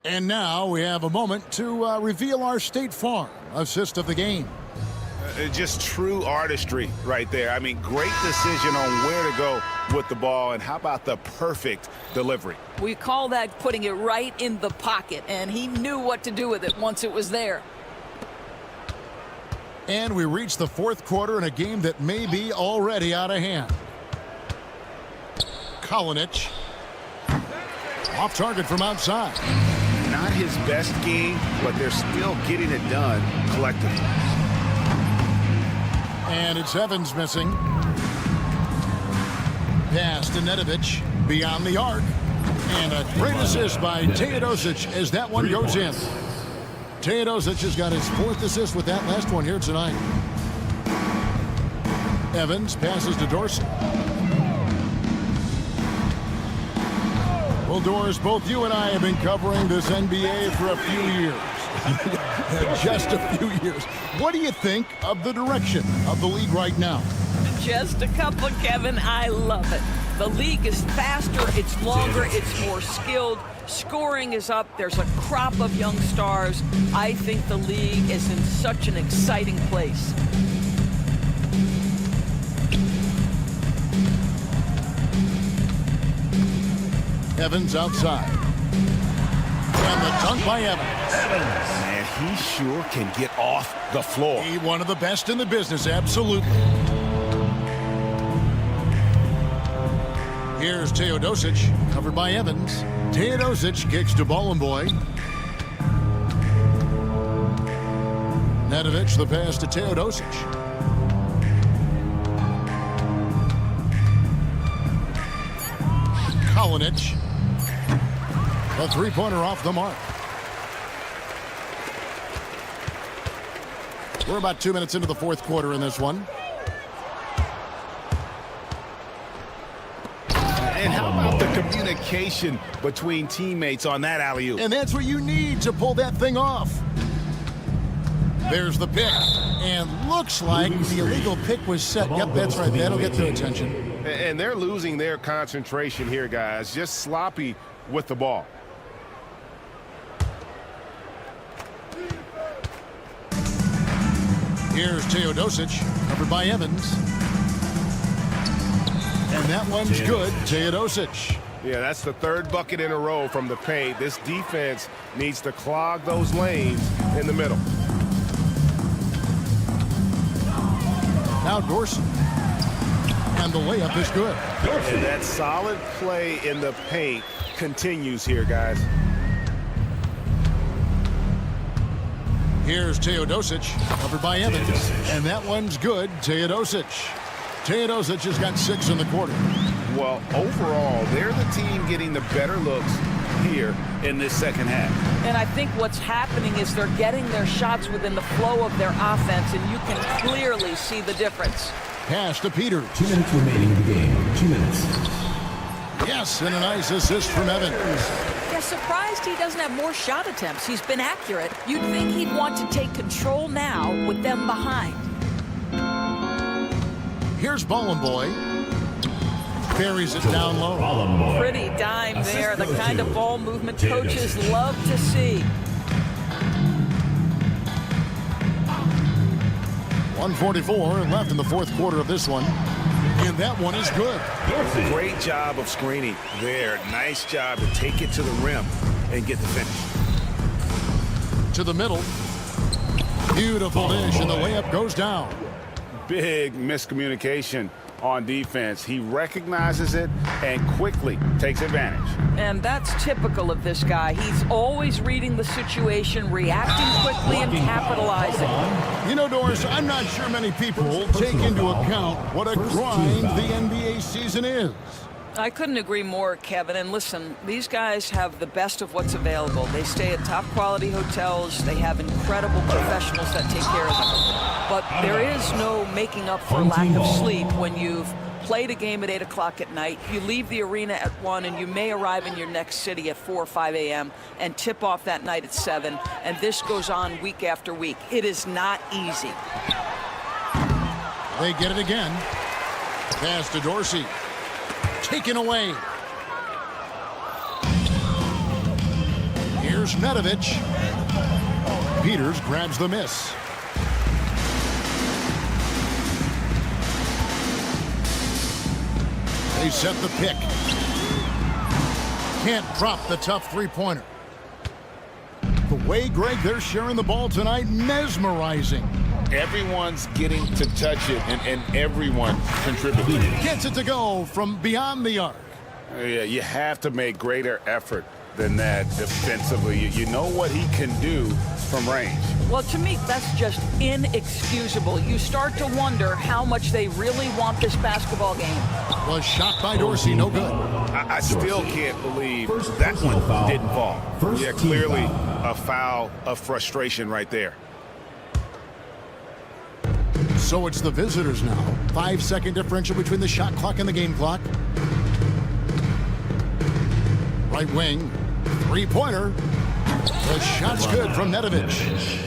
And now we have a moment to reveal our State Farm assist of the game. Just true artistry right there. I mean, great decision on where to go with the ball, and how about the perfect delivery? We call that putting it right in the pocket, and he knew what to do with it once it was there. And we reach the fourth quarter in a game that may be already out of hand. Kalinic. Off target from outside. Not his best game, but they're still getting it done collectively. And it's Evans missing. Pass to Nedovic beyond the arc. And a great assist by Teodosic as that one goes in. Teodosic has got his fourth assist with that last one here tonight. Evans passes to Dorsey. Well, Doris, both you and I have been covering this NBA for a few years. Just a few years. What do you think of the direction of the league right now? Just a couple, Kevin. I love it. The league is faster, it's longer, it's more skilled. Scoring is up. There's a crop of young stars. I think the league is in such an exciting place. Evans outside. And the dunk by Evans. Man, he sure can get off the floor. He's one of the best in the business, absolutely. Here's Teodosic, covered by Evans. Teodosic kicks to Bollenboy. Nedovic, the pass to Teodosic. Kalinic. A three-pointer off the mark. We're about 2 minutes into the fourth quarter in this one. And how about the communication between teammates on that alley-oop? And that's what you need to pull that thing off. There's the pick. And looks like the illegal pick was set. Yep, that's right. That'll get their attention. And they're losing their concentration here, guys. Just sloppy with the ball. Here's Teodosic, covered by Evans. And that one's good. Teodosic. Yeah, that's the third bucket in a row from the paint. This defense needs to clog those lanes in the middle. Now Dorsey. And the layup is good. And that solid play in the paint continues here, guys. Here's Teodosic, covered by Evans. And that one's good. Teodosic. Teodosic has got 6 in the quarter. Well, overall, they're the team getting the better looks here in this second half. And I think what's happening is they're getting their shots within the flow of their offense, and you can clearly see the difference. Pass to Peters. 2 minutes remaining in the game. 2 minutes. Yes, and a nice assist from Evans. Yeah, surprised he doesn't have more shot attempts. He's been accurate. You'd think he'd want to take control now with them behind. Here's Bollenboy. Buries it down low. Pretty dime there. The kind of ball movement coaches love to see. 1:44 left in the fourth quarter of this one. And that one is good. Great job of screening there. Nice job to take it to the rim and get the finish. To the middle. Beautiful dish, and the layup goes down. Big miscommunication on defense. He recognizes it and quickly takes advantage. And that's typical of this guy. He's always reading the situation, reacting quickly, and capitalizing. You know, Doris, I'm not sure many people take into account what a grind the NBA season is. I couldn't agree more, Kevin. And listen, these guys have the best of what's available. They stay at top quality hotels. They have incredible professionals that take care of them. But there is no making up for lack of sleep when you've played a game at 8 o'clock at night. You leave the arena at 1, and you may arrive in your next city at 4 or 5 a.m. and tip off that night at 7. And this goes on week after week. It is not easy. They get it again. Pass to Dorsey. Taken away. Here's Nedovic. Peters grabs the miss. They set the pick. Can't drop the tough three-pointer. The way, Greg, they're sharing the ball tonight, mesmerizing. Everyone's getting to touch it, and everyone contributing. Gets it to go from beyond the arc. Yeah, you have to make greater effort than that defensively. You know what he can do from range. Well, to me, that's just inexcusable. You start to wonder how much they really want this basketball game. Was shot by Dorsey, no good. I still can't believe that one didn't fall. Yeah, clearly a foul of frustration right there. So it's the visitors now. 5-second differential between the shot clock and the game clock. Right wing, three-pointer. The shot's good from Nedovic.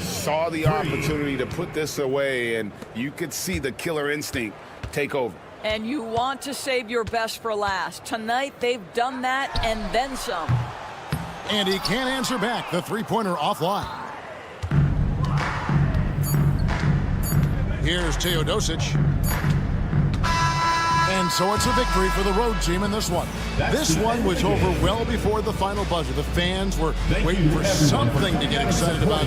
Saw the opportunity to put this away, and you could see the killer instinct take over. And you want to save your best for last. Tonight, they've done that and then some. And he can't answer back. The three-pointer offline. Here's Teodosic. And so it's a victory for the road team in this one. This one was over well before the final buzzer. The fans were waiting for something to get excited about.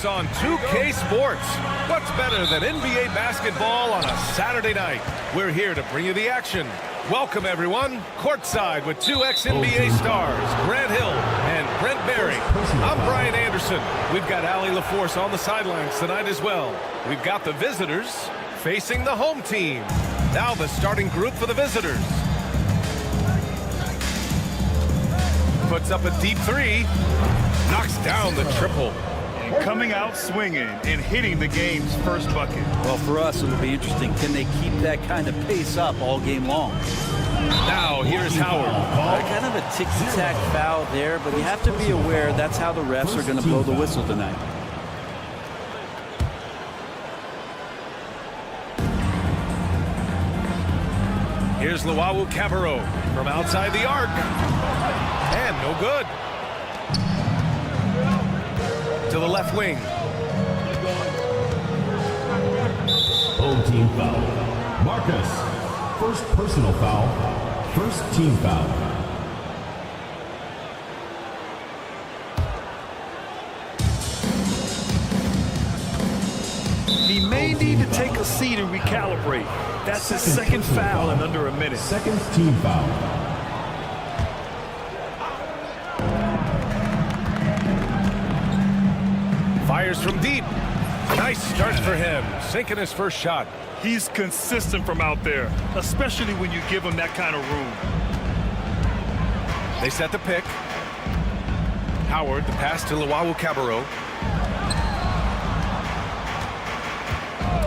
On 2K Sports. What's better than NBA basketball on a Saturday night? We're here to bring you the action. Welcome, everyone. Courtside with two ex-NBA stars, Grant Hill and Brent Berry. I'm Brian Anderson. We've got Allie LaForce on the sidelines tonight as well. We've got the visitors facing the home team. Now the starting group for the visitors. Puts up a deep three. Knocks down the triple. Coming out swinging and hitting the game's first bucket. Well, for us, it'll be interesting. Can they keep that kind of pace up all game long? Now, here's Howard. Kind of a ticky-tack foul there, but you have to be aware that's how the refs are going to blow the whistle tonight. Here's Luau Cabarro from outside the arc. And no good. To the left wing. Home team foul. Marcus. First personal foul. First team foul. He may need to take a seat and recalibrate. That's his second foul in under a minute. Second team foul. Fires from deep. Nice start for him. Sinking his first shot. He's consistent from out there, especially when you give him that kind of room. They set the pick. Howard, the pass to Luau Cabarro.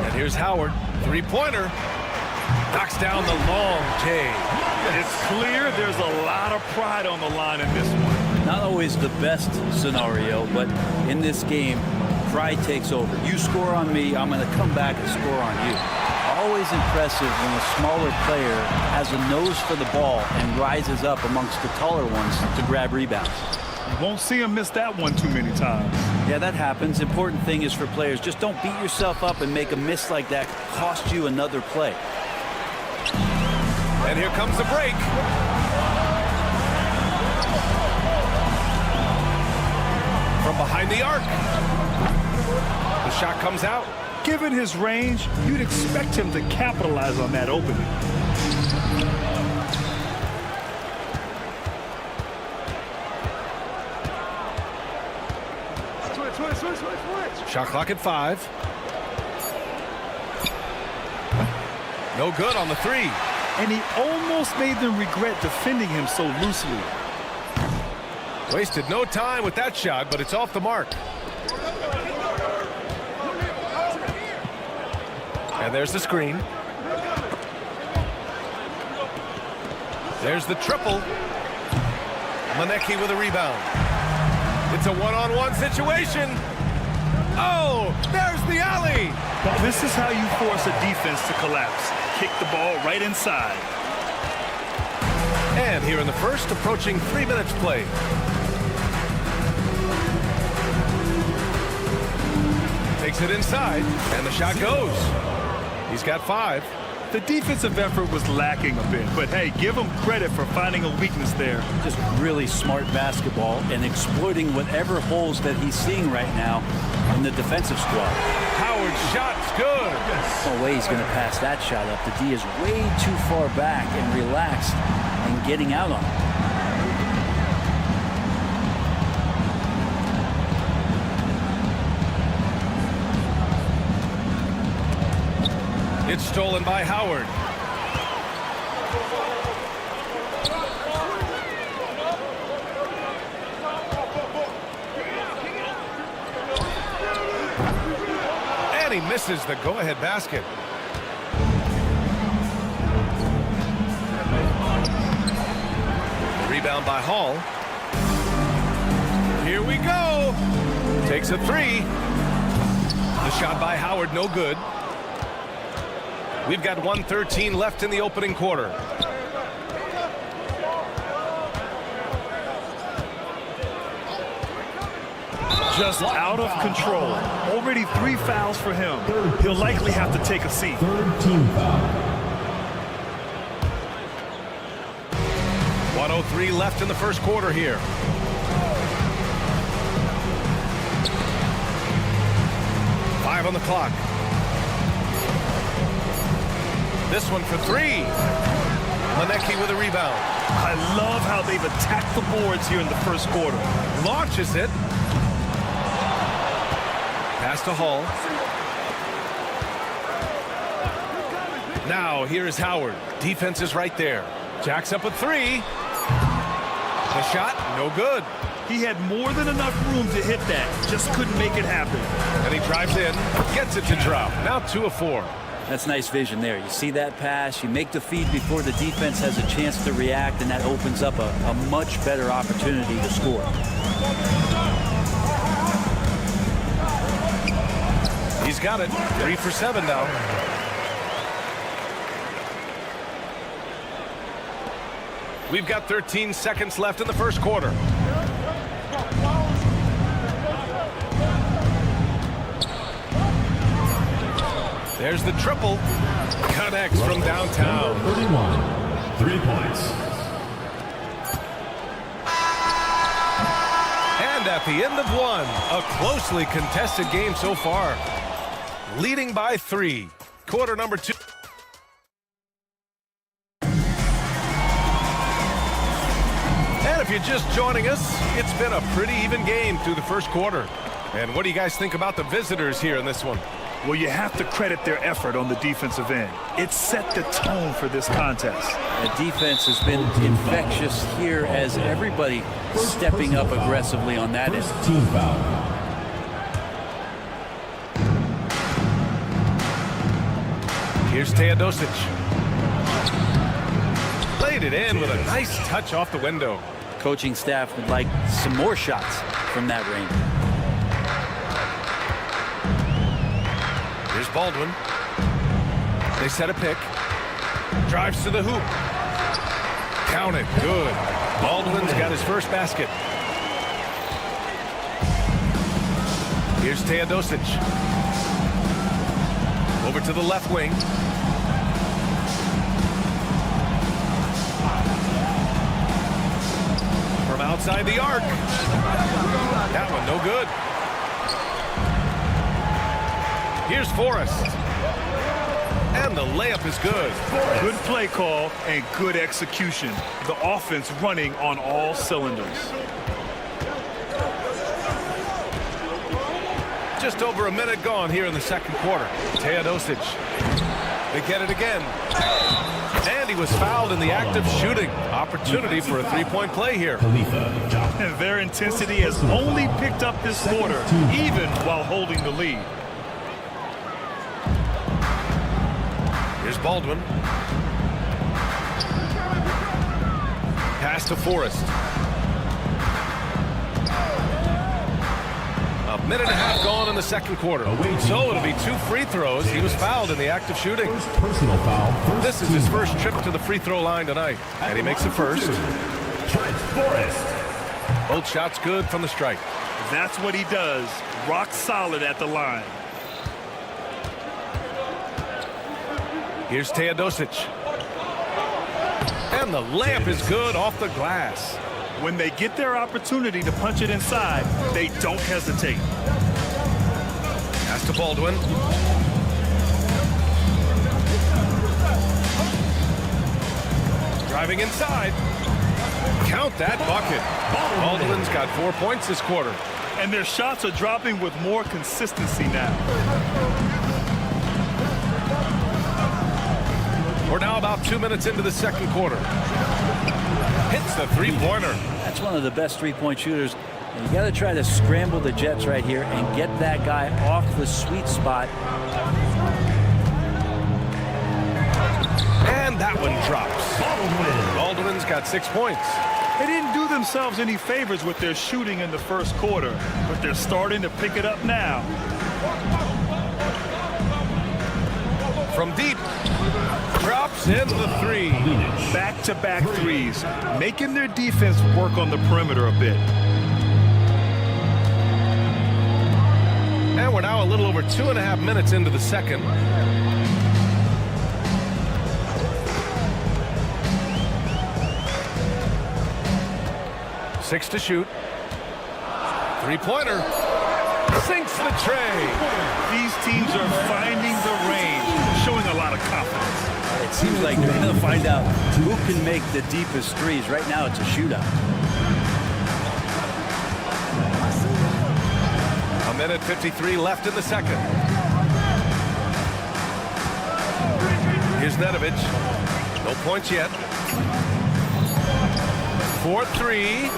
And here's Howard. Three-pointer. Knocks down the long J. It's clear there's a lot of pride on the line in this one. Not always the best scenario, but in this game, pride takes over. You score on me, I'm going to come back and score on you. Always impressive when a smaller player has a nose for the ball and rises up amongst the taller ones to grab rebounds. You won't see him miss that one too many times. Yeah, that happens. Important thing is for players, just don't beat yourself up and make a miss like that cost you another play. And here comes the break. From behind the arc. The shot comes out. Given his range, you'd expect him to capitalize on that opening. Shot clock at 5. No good on the three. And he almost made them regret defending him so loosely. Wasted no time with that shot, but it's off the mark. And there's the screen. There's the triple. Maneki with a rebound. It's a one-on-one situation. Oh, there's the alley. This is how you force a defense to collapse. Kick the ball right inside. And here in the first, approaching 3 minutes played. Takes it inside, and the shot goes. He's got 5. The defensive effort was lacking a bit, but hey, give him credit for finding a weakness there. Just really smart basketball and exploiting whatever holes that he's seeing right now in the defensive squad. Howard's shot's good. No way he's going to pass that shot up. The D is way too far back and relaxed and getting out on it. It's stolen by Howard. And he misses the go-ahead basket. Rebound rebound by Hall. Here we go. Takes a three. The shot by Howard, no good. We've got 1:13 left in the opening quarter. Just out of control. Already 3 fouls for him. He'll likely have to take a seat. Third team foul. 1:03 left in the first quarter here. Five on the clock. This one for three. Lenecki with a rebound. I love how they've attacked the boards here in the first quarter. Launches it. Pass to Hall. Now here is Howard. Defense is right there. Jacks up a three. The shot, no good. He had more than enough room to hit that. Just couldn't make it happen. And he drives in. Gets it to drop. Now 2 of 4. That's nice vision there. You see that pass, you make the feed before the defense has a chance to react, and that opens up a much better opportunity to score. He's got it. 3 for 7 now. We've got 13 seconds left in the first quarter. There's the triple. Connects from downtown. 31. 3 points. And at the end of one, a closely contested game so far. Leading by 3. Quarter number 2. And if you're just joining us, it's been a pretty even game through the first quarter. And what do you guys think about the visitors here in this one? Well, you have to credit their effort on the defensive end. It set the tone for this contest. The defense has been infectious here as everybody stepping up aggressively on that end. First team foul. Here's Teodosic. Played it in with a nice touch off the window. Coaching staff would like some more shots from that range. Here's Baldwin. They set a pick. Drives to the hoop. Count it. Good. Baldwin's got his first basket. Here's Teodosic. Over to the left wing. From outside the arc. That one no good. Here's Forrest. And the layup is good. Good play call and good execution. The offense running on all cylinders. Just over a minute gone here in the second quarter. Teodosic. They get it again. And he was fouled in the act of shooting. Opportunity for a three-point play here. And their intensity has only picked up this quarter, even while holding the lead. Here's Baldwin. Pass to Forrest. A minute and a half gone in the second quarter. So it'll be 2 free throws. He was fouled in the act of shooting. Personal foul. This is his first trip to the free throw line tonight. And he makes the first. Forrest. Both shots good from the strike. That's what he does. Rock solid at the line. Here's Teodosic. And the layup is good off the glass. When they get their opportunity to punch it inside, they don't hesitate. Pass to Baldwin. Driving inside. Count that bucket. Baldwin's got 4 points this quarter. And their shots are dropping with more consistency now. We're now about 2 minutes into the second quarter. Hits the three-pointer. That's one of the best three-point shooters. And you got to try to scramble the Jets right here and get that guy off the sweet spot. And that one drops. Baldwin's got 6 points. They didn't do themselves any favors with their shooting in the first quarter, but they're starting to pick it up now. From deep, drops in the three. Back-to-back threes, making their defense work on the perimeter a bit. And we're now a little over 2.5 minutes into the second. Six to shoot. Three-pointer. Sinks the tray. These teams are finding the range, showing a lot of confidence. It seems like they're going to find out who can make the deepest threes. Right now, it's a shootout. A minute 53 left in the second. Here's Nedovic. No points yet. 4-3.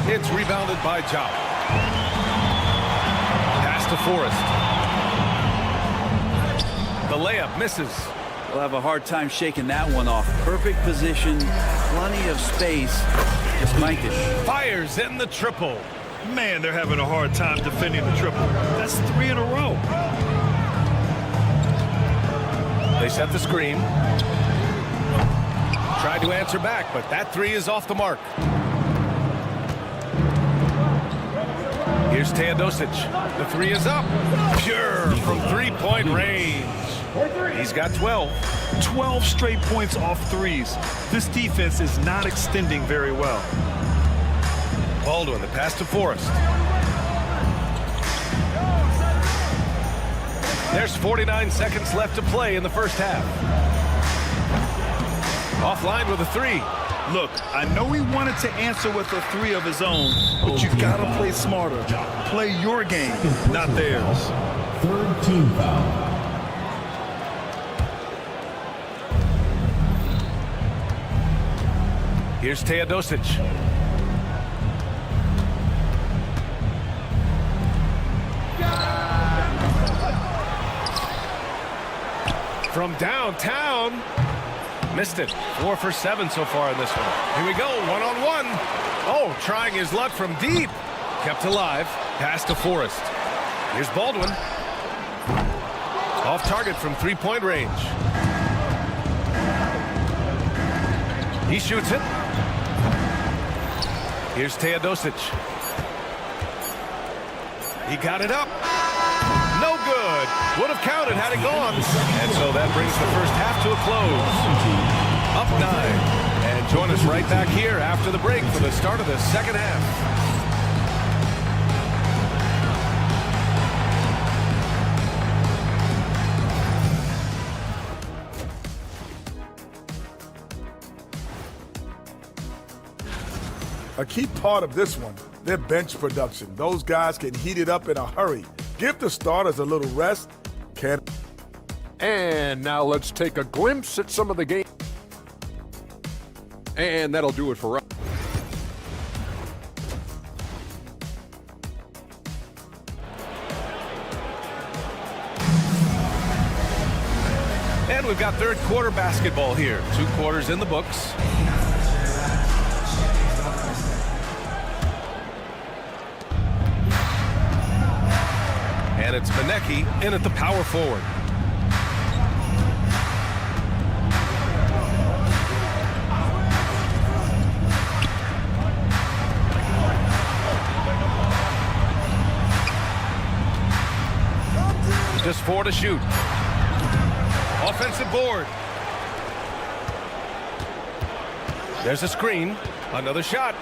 It's rebounded by Job. Pass to Forrest. The layup misses. We'll have a hard time shaking that one off. Perfect position, plenty of space. Just might it. Fires in the triple. Man, they're having a hard time defending the triple. That's 3 in a row. They set the screen. Tried to answer back, but that three is off the mark. Here's Teodosic. The three is up. Pure from three-point range. He's got 12. 12 straight points off threes. This defense is not extending very well. Baldwin, the pass to Forrest. There's 49 seconds left to play in the first half. Offline with a three. Look, I know he wanted to answer with a three of his own, but you gotta play smarter. Play your game, not theirs. Third team foul. Here's Teodosic. From downtown. Missed it. 4 for 7 so far in this one. Here we go. One-on-one. Oh, trying his luck from deep. Kept alive. Pass to Forrest. Here's Baldwin. Off target from three-point range. He shoots it. Here's Teodosic. He got it up. No good. Would have counted had it gone. And so that brings the first half to a close. Up 9. And join us right back here after the break for the start of the second half. A key part of this one, their bench production. Those guys can heat it up in a hurry. Give the starters a little rest. And now let's take a glimpse at some of the game. And that'll do it for us. And we've got third quarter basketball here. 2 quarters in the books. And it's Manecki in at the power forward. Just 4 to shoot. Offensive board. There's a screen. Another shot.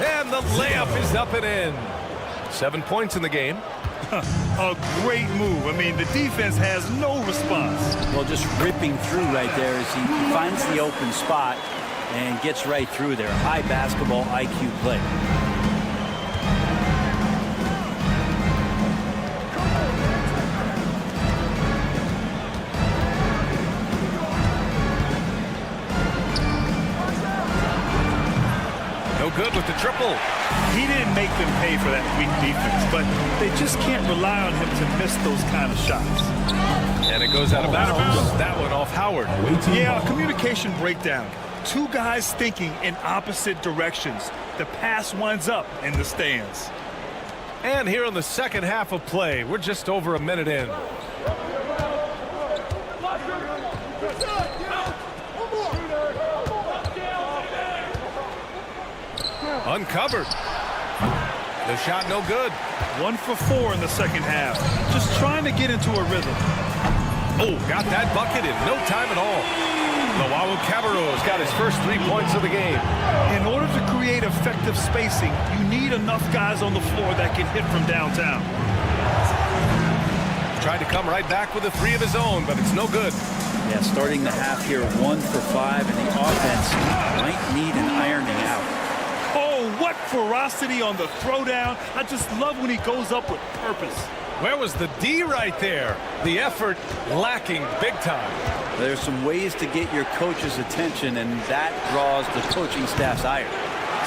And the layup is up and in. 7 points in the game. A great move. I mean, the defense has no response. Well, just ripping through right there as he finds the open spot and gets right through there. High basketball IQ play. No good with the triple. He didn't make them pay for that weak defense, but they just can't rely on him to miss those kind of shots. And it goes out of bounds. That one off Howard. Yeah, a communication breakdown. Two guys thinking in opposite directions. The pass winds up in the stands. And here in the second half of play, we're just over a minute in. Uncovered. The shot no good. 1 for 4 in the second half. Just trying to get into a rhythm. Oh, got that bucket in no time at all. Loawu Cabarros's got his first 3 points of the game. In order to create effective spacing, you need enough guys on the floor that can hit from downtown. Tried to come right back with a 3 of his own, but it's no good. Yeah, starting the half here 1 for 5, and the offense might need an ironing out. Oh, what ferocity on the throwdown. I just love when he goes up with purpose. Where was the D right there? The effort lacking big time. There's some ways to get your coach's attention, and that draws the coaching staff's ire.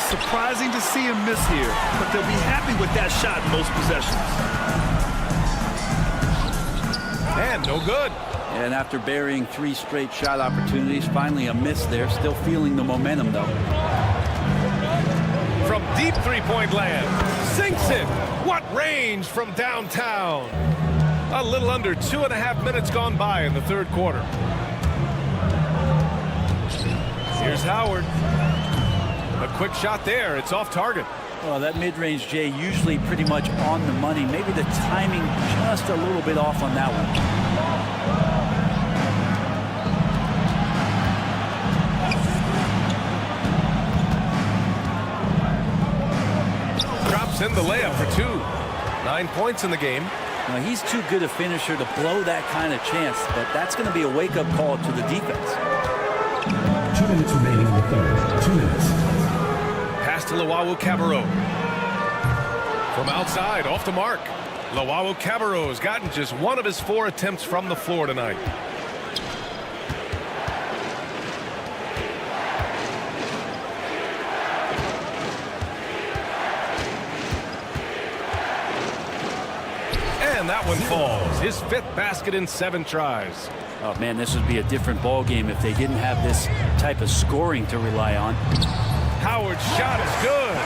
Surprising to see him miss here, but they'll be happy with that shot in most possessions. And no good. And after burying 3 straight shot opportunities, finally a miss there. Still feeling the momentum, though. From deep three-point land. Sinks it. What range from downtown. A little under 2.5 minutes gone by in the third quarter. Here's Howard. A quick shot there. It's off target. Well, that mid-range, Jay, usually pretty much on the money. Maybe the timing just a little bit off on that one. In the layup for 2. 9 points in the game. Now, he's too good a finisher to blow that kind of chance, but that's going to be a wake-up call to the defense. 2 minutes remaining in the third. 2 minutes. Pass to Loawu Cabarro. From outside, off the mark. Loawu Cabarro has gotten just 1 of his 4 attempts from the floor tonight. And that one falls. His 5th basket in 7 tries. Oh, man, this would be a different ball game if they didn't have this type of scoring to rely on. Howard's shot is good.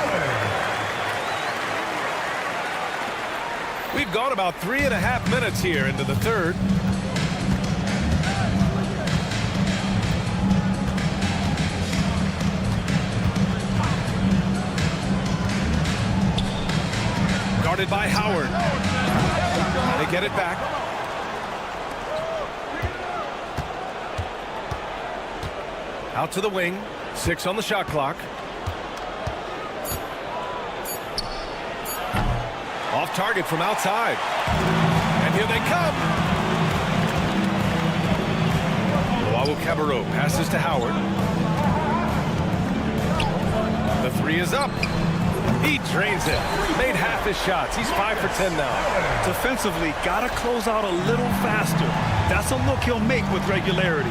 We've gone about 3.5 minutes here into the third. Guarded by Howard. They get it back. Out to the wing. 6 on the shot clock. Off target from outside. And here they come. Loawu Cabarro passes to Howard. The 3 is up. He drains it. Made half his shots. He's 5 for 10 now. Defensively, got to close out a little faster. That's a look he'll make with regularity.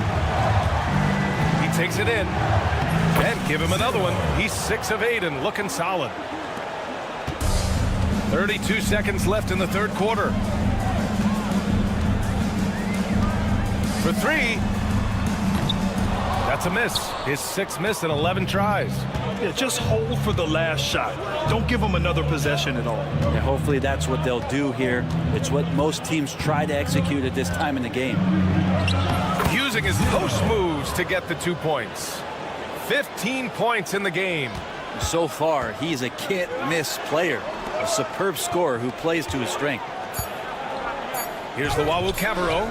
He takes it in. And give him another one. He's 6 of 8 and looking solid. 32 seconds left in the third quarter. For 3. That's a miss. His 6th miss in 11 tries. Yeah, just hold for the last shot. Don't give him another possession at all. Yeah, hopefully that's what they'll do here. It's what most teams try to execute at this time in the game. Using his post moves to get the 2 points. 15 points in the game. So far, he's a can't-miss player. A superb scorer who plays to his strength. Here's Loawu Cabarro.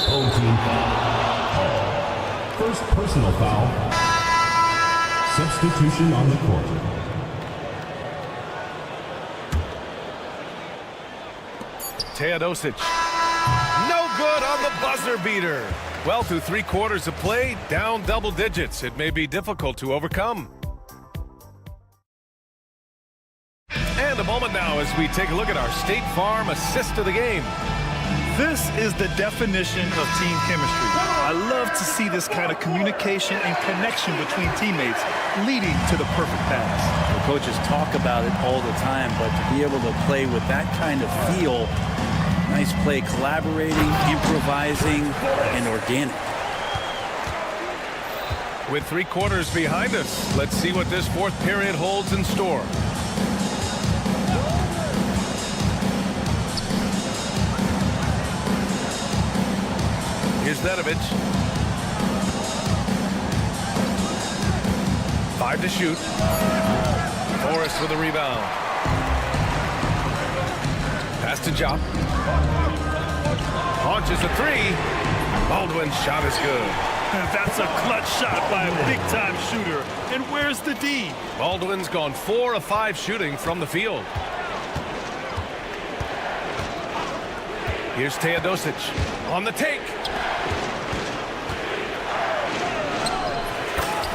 Home team foul. First personal foul. Substitution on the court. Teodosic. No good on the buzzer beater. Well, through 3 quarters of play, down double digits. It may be difficult to overcome. And a moment now as we take a look at our State Farm assist of the game. This is the definition of team chemistry. I love to see this kind of communication and connection between teammates leading to the perfect pass. The coaches talk about it all the time, but to be able to play with that kind of feel, nice play, collaborating, improvising, and organic. With 3 quarters behind us, let's see what this fourth period holds in store. Here's Nedovic. 5 to shoot. Forrest with a rebound. Pass to Jop. Launches a 3. Baldwin's shot is good. And that's a clutch shot by a big-time shooter. And where's the D? Baldwin's gone 4 of 5 shooting from the field. Here's Teodosic on the take.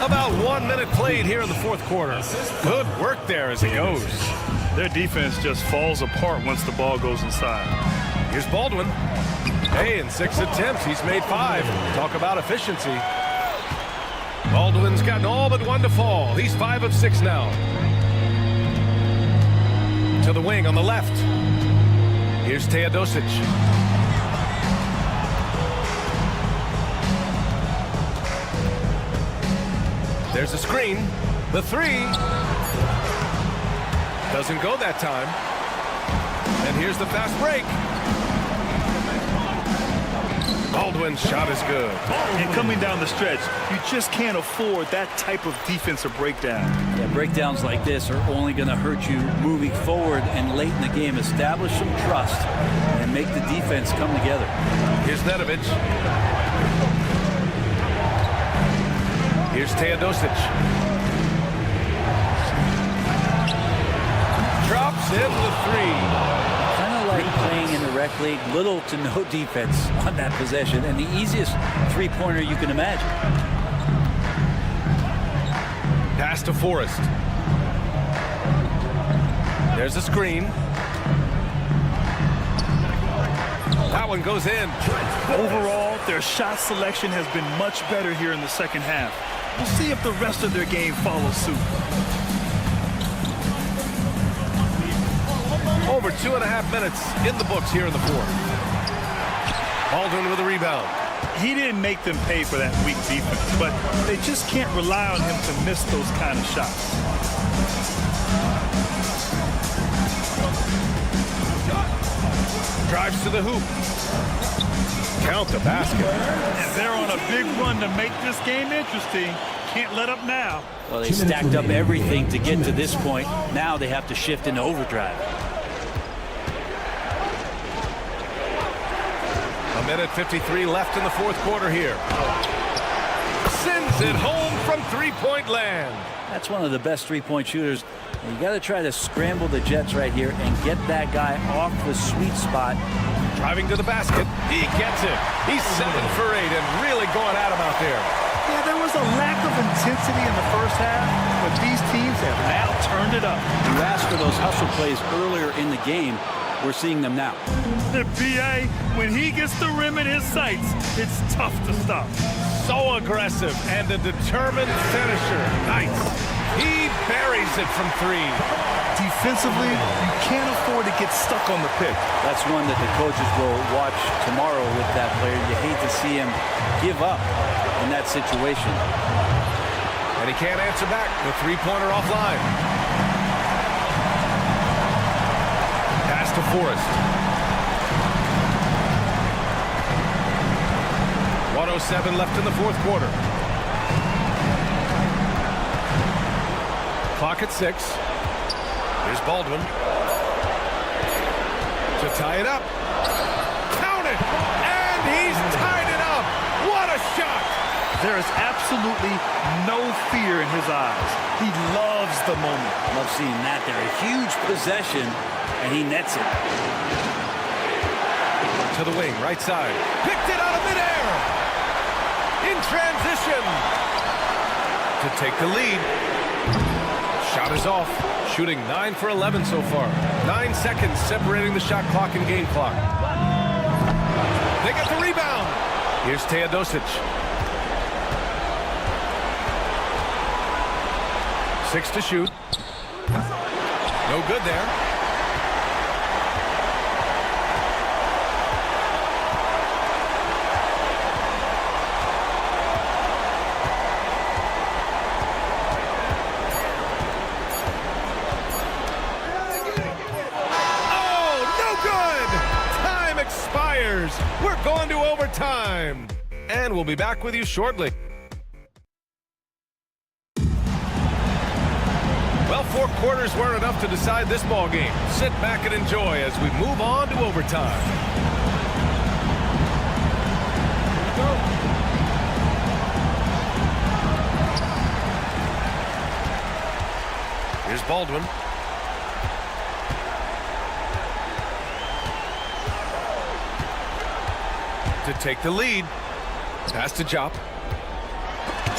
About 1 minute played here in the fourth quarter. Good work there as it goes. Their defense just falls apart once the ball goes inside. Here's Baldwin. Hey, in 6 attempts, he's made 5. Talk about efficiency. Baldwin's gotten all but 1 to fall. He's 5 of 6 now. To the wing on the left. Here's Teodosic. There's a screen. The 3. Doesn't go that time. And here's the fast break. Baldwin's shot is good. And coming down the stretch, you just can't afford that type of defensive breakdown. Yeah, breakdowns like this are only going to hurt you moving forward and late in the game. Establish some trust and make the defense come together. Here's Nedovic. Here's Teodosic. Drops in the 3. Kind of like playing in the rec league, little to no defense on that possession, and the easiest three-pointer you can imagine. Pass to Forrest. There's a screen. That one goes in. Overall, their shot selection has been much better here in the second half. We'll see if the rest of their game follows suit. Over 2.5 minutes in the books here in the fourth. Baldwin with a rebound. He didn't make them pay for that weak defense, but they just can't rely on him to miss those kind of shots. Drives to the hoop. Count the basket. And they're on a big run to make this game interesting. Can't let up now. Well, they stacked up everything to get to this point. Now they have to shift into overdrive. A minute 53 left in the fourth quarter here. Sends it home from three-point land. That's one of the best three-point shooters. And you got to try to scramble the Jets right here and get that guy off the sweet spot. Driving to the basket. He gets it. He's 7 for 8 and really going at him out there. Yeah, there was a lack of intensity in the first half, but these teams have now turned it up. You asked for those hustle plays earlier in the game. We're seeing them now. The PA, when he gets the rim in his sights, it's tough to stop. So aggressive and a determined finisher. Nice. He buries it from 3. Defensively, you can't afford to get stuck on the pick. That's one that the coaches will watch tomorrow with that player. You hate to see him give up in that situation. And he can't answer back. The three-pointer offline. Pass to Forrest. 1:07 left in the fourth quarter. Clock at 6. Here's Baldwin. To tie it up. Count it! And he's tied it up! What a shot! There is absolutely no fear in his eyes. He loves the moment. Love seeing that there. A huge possession, and he nets it. To the wing, right side. Picked it out of midair! In transition! To take the lead. Shot is off. Shooting 9 for 11 so far. 9 seconds separating the shot clock and game clock. They got the rebound. Here's Teodosic. 6 to shoot. No good there. We're going to overtime. And we'll be back with you shortly. Well, 4 quarters weren't enough to decide this ball game. Sit back and enjoy as we move on to overtime. Here's Baldwin. To take the lead. Pass to Jop.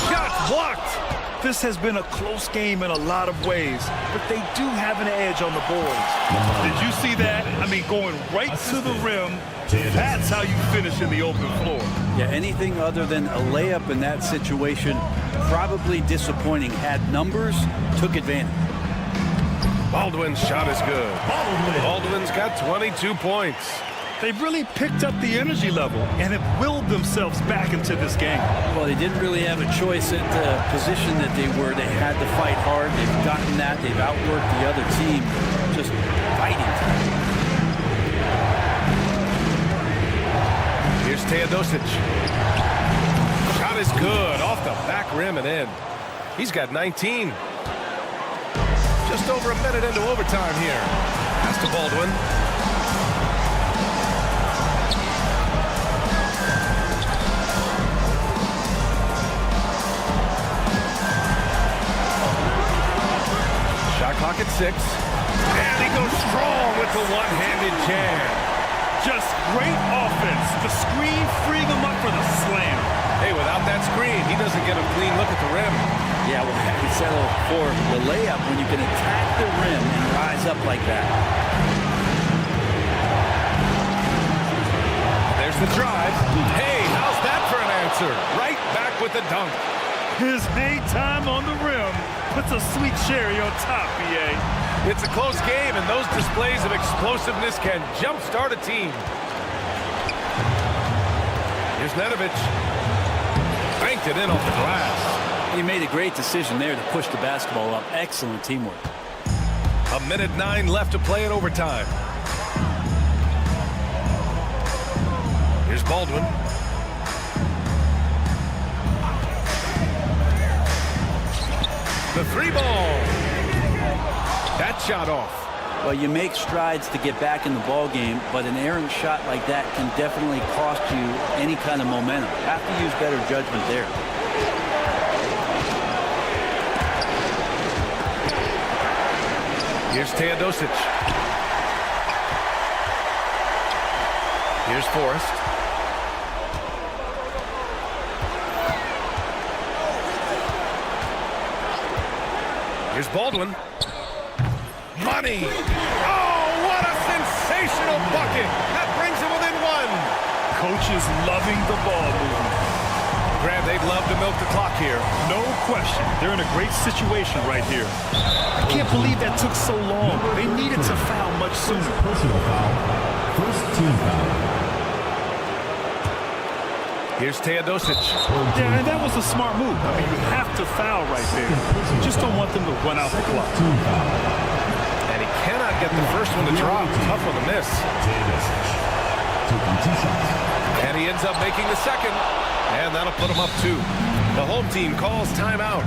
Shot blocked. This has been a close game in a lot of ways, but they do have an edge on the boards. Did you see that? I mean, going right to the rim, that's how you finish in the open floor. Yeah, anything other than a layup in that situation, probably disappointing. Had numbers, took advantage. Baldwin's shot is good. Baldwin's got 22 points. They've really picked up the energy level and have willed themselves back into this game. Well, they didn't really have a choice at the position that they were. They had to fight hard. They've gotten that. They've outworked the other team. Just fighting. Here's Teodosic. Shot is good. Off the back rim and in. He's got 19. Just over a minute into overtime here. Pass to Baldwin. Clock at 6. And he goes strong with the one-handed jam. Just great offense. The screen freeing him up for the slam. Hey, without that screen, he doesn't get a clean look at the rim. Yeah, well, he settled for the layup when you can attack the rim and rise up like that. There's the drive. Hey, how's that for an answer? Right back with the dunk. His hang time on the rim puts a sweet cherry on top, BA. It's a close game, and those displays of explosiveness can jumpstart a team. Here's Nedovic. Banked it in off the glass. He made a great decision there to push the basketball up. Excellent teamwork. 1:09 left to play in overtime. Here's Baldwin. The 3 ball. That shot off. Well, you make strides to get back in the ball game, but an errant shot like that can definitely cost you any kind of momentum. Have to use better judgment there. Here's Teodosic. Here's Forrest. Here's Baldwin. Money. Oh, what a sensational bucket. That brings him within 1. Coach is loving the ball movement. Grant, they'd love to milk the clock here. No question. They're in a great situation right here. I can't believe that took so long. They needed to foul much sooner. Personal foul. First team foul. Here's Teodosic. Yeah, and that was a smart move. I mean, you have to foul right there. You just don't want them to run out the clock. And he cannot get the first one to drop. Tough one to miss. And he ends up making the second. And that'll put him up 2. The home team calls timeout.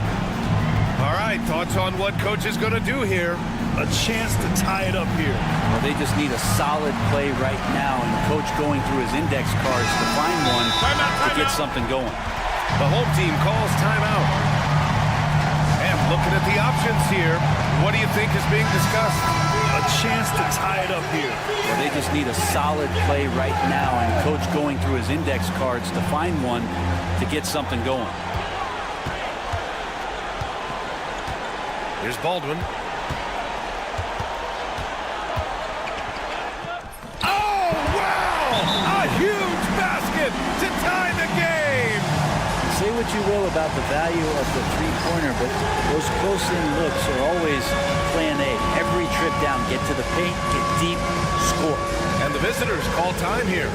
All right, thoughts on what coach is going to do here? A chance to tie it up here. Well, they just need a solid play right now, and the coach going through his index cards to find one to get something going. The home team calls timeout. And looking at the options here, what do you think is being discussed? A chance to tie it up here. Well, they just need a solid play right now, and coach going through his index cards to find one to get something going. Here's Baldwin. Oh, wow! A huge basket to tie the game! Say what you will about the value of the three-pointer, but those close-in looks are always plan A. Every trip down, get to the paint, get deep, score. And the visitors call time here.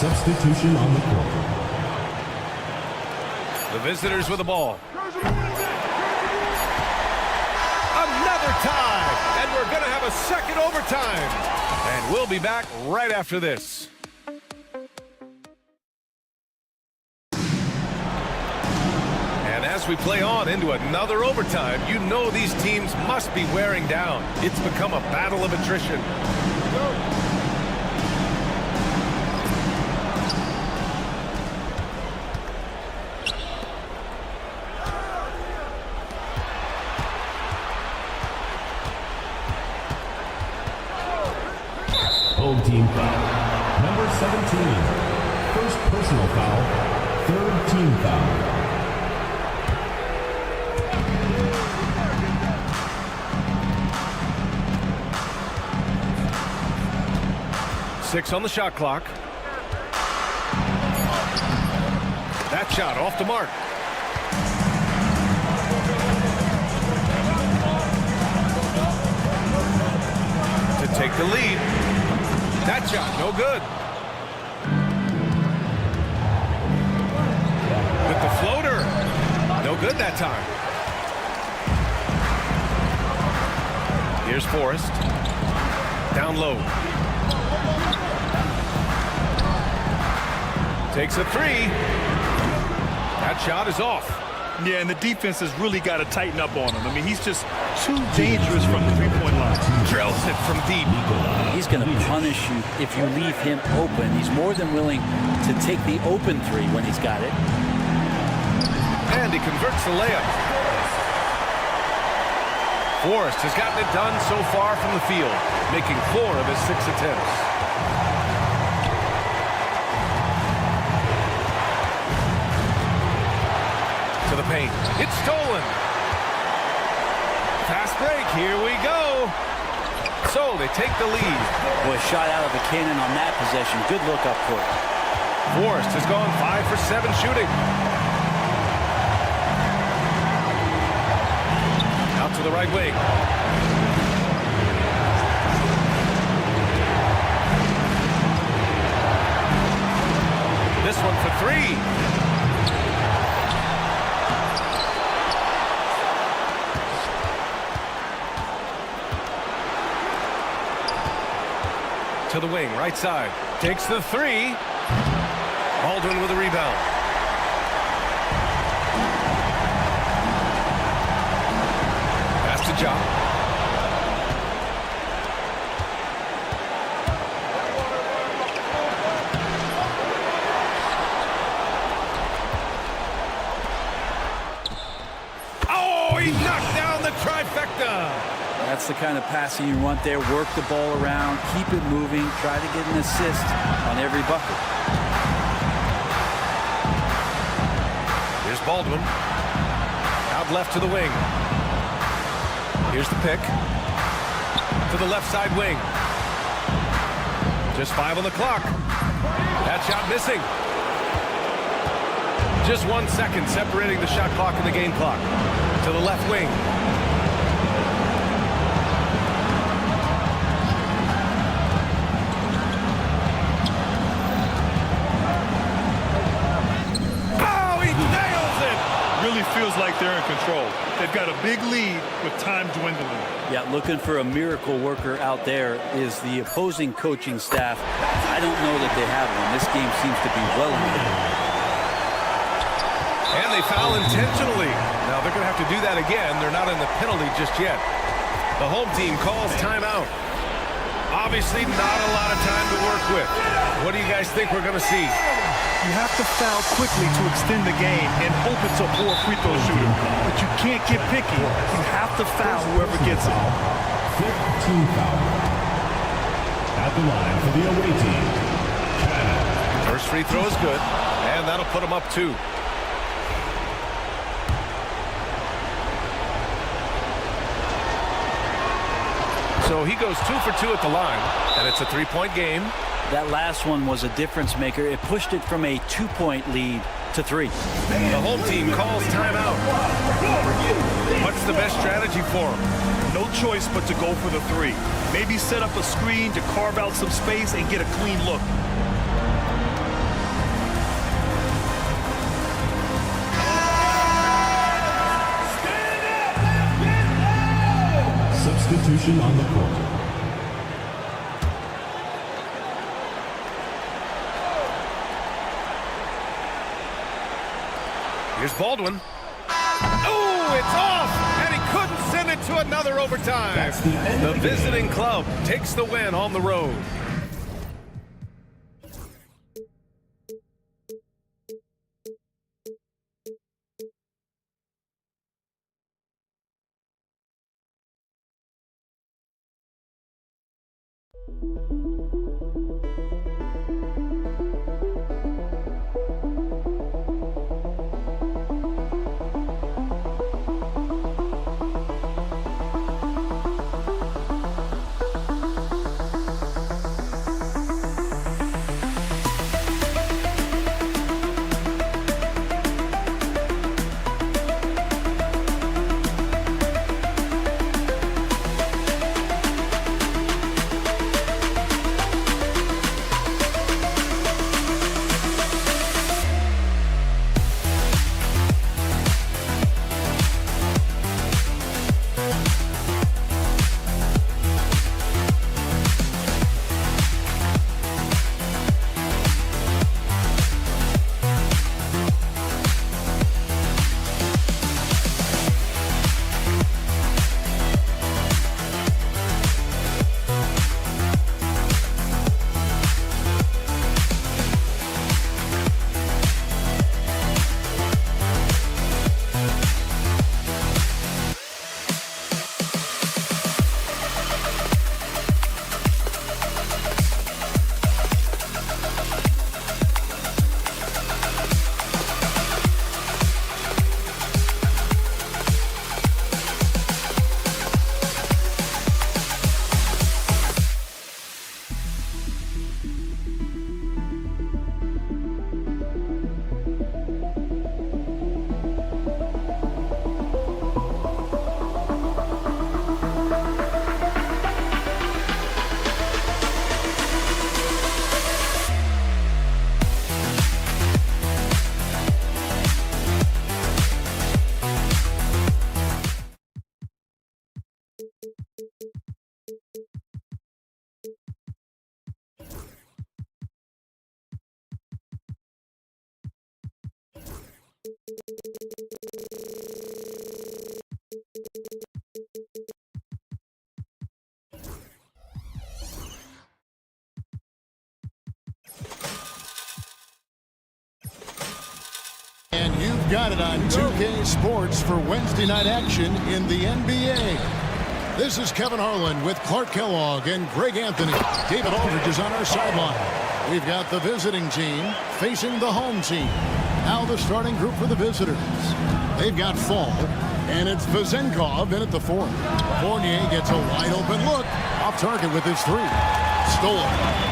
Substitution on the court. The visitors with the ball. another tie, and we're going to have a second overtime. And we'll be back right after this. And as we play on into another overtime, you know these teams must be wearing down. It's become a battle of attrition. Home team foul. Number 17. First personal foul. Third team foul. Six on the shot clock. That shot off the mark. To take the lead. That shot, no good. With the floater. No good that time. Here's Forrest. Down low. Takes a three. That shot is off. Yeah, and the defense has really got to tighten up on him. I mean, he's just too dangerous from the three-point line. Drills it from deep. He's going to punish you if you leave him open. He's more than willing to take the open three when he's got it. And he converts the layup. Forrest has gotten it done so far from the field, making 4 of his 6 attempts. To the paint. It's stolen. Fast break. Here we go. So they take the lead. Boy, shot out of the cannon on that possession. Good look up court. Forrest has gone 5 for 7 shooting. Out to the right wing. This one for 3. To the wing, right side. Takes the 3. Baldwin with a rebound. Pass to Ja. Oh, he knocked down the trifecta. That's the kind of passing you want there. Work the ball around, keep it moving, try to get an assist on every bucket. Here's Baldwin. Out left to the wing. Here's the pick. To the left side wing. Just 5 on the clock. That shot missing. Just 1 second separating the shot clock and the game clock. To the left wing. Feels like they're in control. They've got a big lead with time dwindling. Yeah, looking for a miracle worker out there is the opposing coaching staff. I don't know that they have one. This game seems to be well in hand. And they foul intentionally. Now they're going to have to do that again. They're not in the penalty just yet. The home team calls timeout. Obviously not a lot of time to work with. What do you guys think we're going to see? You have to foul quickly to extend the game and hope it's a poor free throw shooter. But you can't get picky. You have to foul whoever gets it. 15 foul. At the line for the away team. First free throw is good, and that'll put him up 2. So he goes 2 for 2 at the line, and it's a 3-point game. That last one was a difference maker. It pushed it from a 2-point lead to 3. The home team calls timeout. What's the best strategy for them? No choice but to go for the 3. Maybe set up a screen to carve out some space and get a clean look. substitution on the court. Here's Baldwin. Oh, it's off! And he couldn't send it to another overtime. That's the end of the visiting club takes the win on the road. And you've got it on 2K Sports for Wednesday night action in the NBA. This is Kevin Harlan with Clark Kellogg and Greg Anthony. David Aldridge is on our sideline. We've got the visiting team facing the home team. Now the starting group for the visitors. They've got Fall, and it's Vezenkov in at the 4. Fournier gets a wide open look. Off target with his 3. Stolen.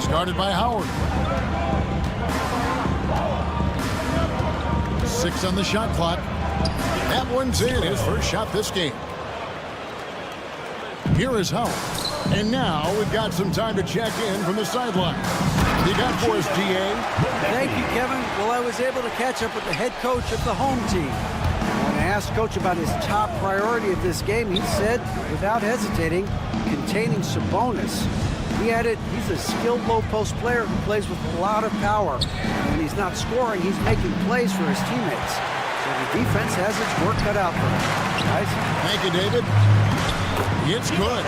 Started by Howard. 6 on the shot clock. That one's in. His first shot this game. Here is Howard. And now we've got some time to check in from the sideline. You got for us, GA? Thank you, Kevin. Well, I was able to catch up with the head coach of the home team. When I asked Coach about his top priority of this game, he said, without hesitating, containing Sabonis. He added, he's a skilled low-post player who plays with a lot of power. And when he's not scoring, he's making plays for his teammates. So the defense has its work cut out for him. Guys? Thank you, David. It's good.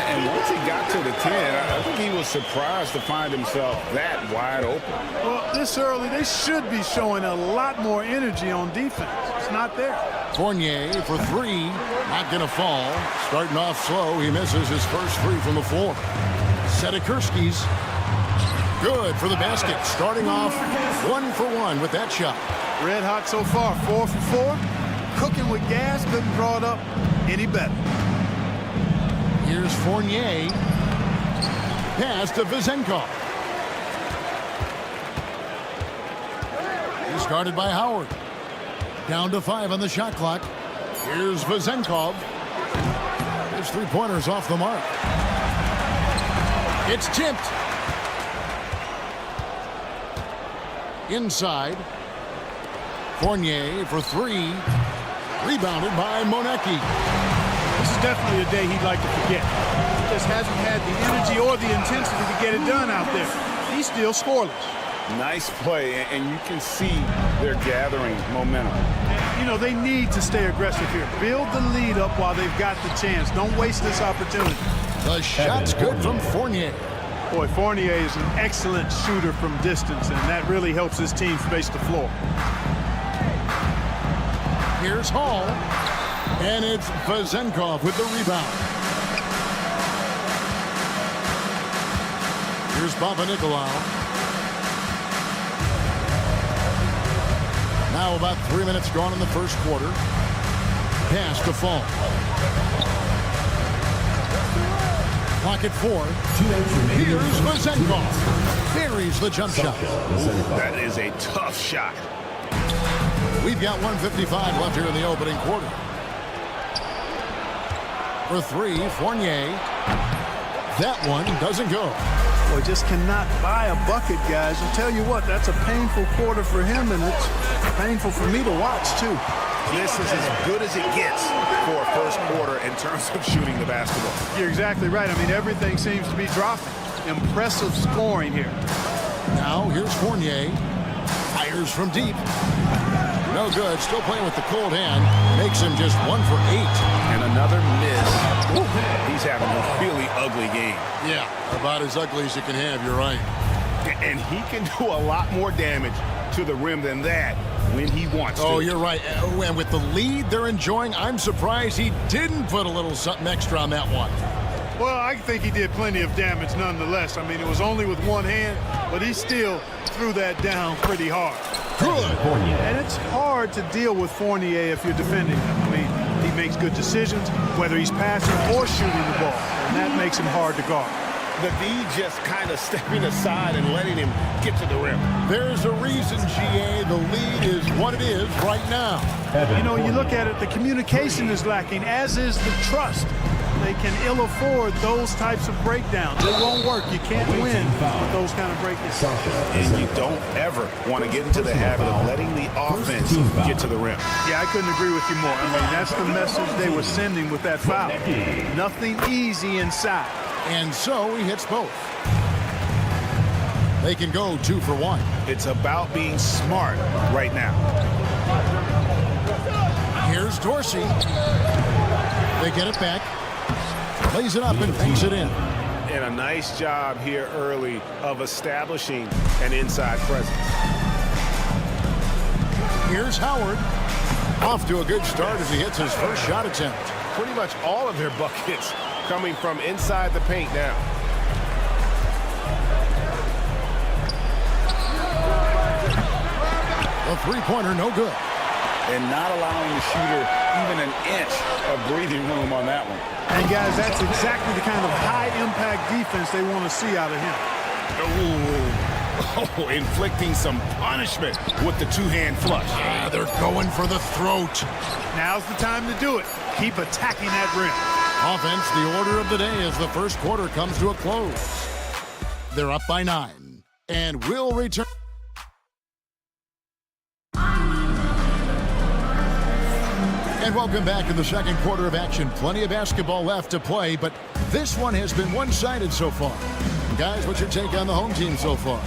And once he got to the 10, I think he was surprised to find himself that wide open. Well, this early, they should be showing a lot more energy on defense. It's not there. Fournier for three. Not going to fall. Starting off slow. He misses his first three from the floor. Sedikurski's good for the basket. Starting off 1 for 1 with that shot. Red hot so far. 4 for 4. Cooking with gas. Couldn't draw it up any better. Here's Fournier. Pass to Vezenkov. He's guarded by Howard. Down to 5 on the shot clock. Here's Vezenkov. His three-pointers off the mark. It's tipped. Inside. Fournier for three. Rebounded by Monecki. This is definitely a day he'd like to forget. He just hasn't had the energy or the intensity to get it done out there. He's still scoreless. Nice play, and you can see they're gathering momentum. You know, they need to stay aggressive here. Build the lead up while they've got the chance. Don't waste this opportunity. The shot's good from Fournier. Boy, Fournier is an excellent shooter from distance, and that really helps his team space the floor. Here's Hall. And it's Vezenkov with the rebound. Here's Papanikolaou. Now about 3 minutes gone in the first quarter. Pass to Fall. Clock at 4. Here's Vezenkov. Buries the jump shot. That is a tough shot. We've got 1:55 left here in the opening quarter. For three, Fournier. That one doesn't go. Boy, just cannot buy a bucket, guys. I'll tell you what, that's a painful quarter for him, and it's painful for me to watch, too. This is as good as it gets for a first quarter in terms of shooting the basketball. You're exactly right. I mean, everything seems to be dropping. Impressive scoring here. Now, here's Fournier. Fires from deep. No good. Still playing with the cold hand. Makes him just 1 for 8. And another miss. Ooh, he's having a really ugly game. Yeah, about as ugly as you can have. You're right. And he can do a lot more damage to the rim than that when he wants to. Oh, you're right. And with the lead they're enjoying, I'm surprised he didn't put a little something extra on that one. Well, I think he did plenty of damage nonetheless. I mean, it was only with one hand, but he still threw that down pretty hard. Good. And it's hard to deal with Fournier if you're defending him. I mean, he makes good decisions, whether he's passing or shooting the ball, and that makes him hard to guard. The D just kind of stepping aside and letting him get to the rim. There's a reason, GA, the lead is what it is right now. You know, you look at it, the communication is lacking, as is the trust. They can ill afford those types of breakdowns. It won't work. You can't win with those kind of breakdowns. And you don't ever want to get into the habit of letting the offense get to the rim. Yeah, I couldn't agree with you more. I mean, that's the message they were sending with that foul. Nothing easy inside. And so he hits both. They can go 2 for 1. It's about being smart right now. Here's Dorsey. They get it back. Plays it up and banks it in. And a nice job here early of establishing an inside presence. Here's Howard. Off to a good start as he hits his first shot attempt. Pretty much all of their buckets coming from inside the paint now. A three-pointer, no good. And not allowing the shooter even an inch of breathing room on that one. And guys, that's exactly the kind of high-impact defense they want to see out of him. Ooh. Oh, inflicting some punishment with the two-hand flush. They're going for the throat. Now's the time to do it. Keep attacking that rim. Offense, the order of the day as the first quarter comes to a close. They're up by 9. And will return. And welcome back to the second quarter of action. Plenty of basketball left to play, but this one has been one-sided so far. Guys, what's your take on the home team so far?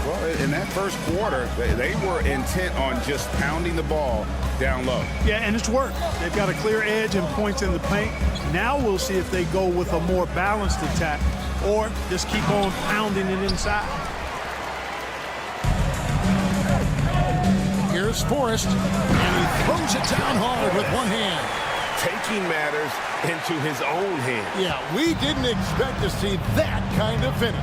Well, in that first quarter, they were intent on just pounding the ball down low. Yeah, and it's worked. They've got a clear edge and points in the paint. Now we'll see if they go with a more balanced attack or just keep on pounding it inside. Here's Forrest, and he throws it down hard with one hand. Taking matters into his own hand. Yeah, we didn't expect to see that kind of finish.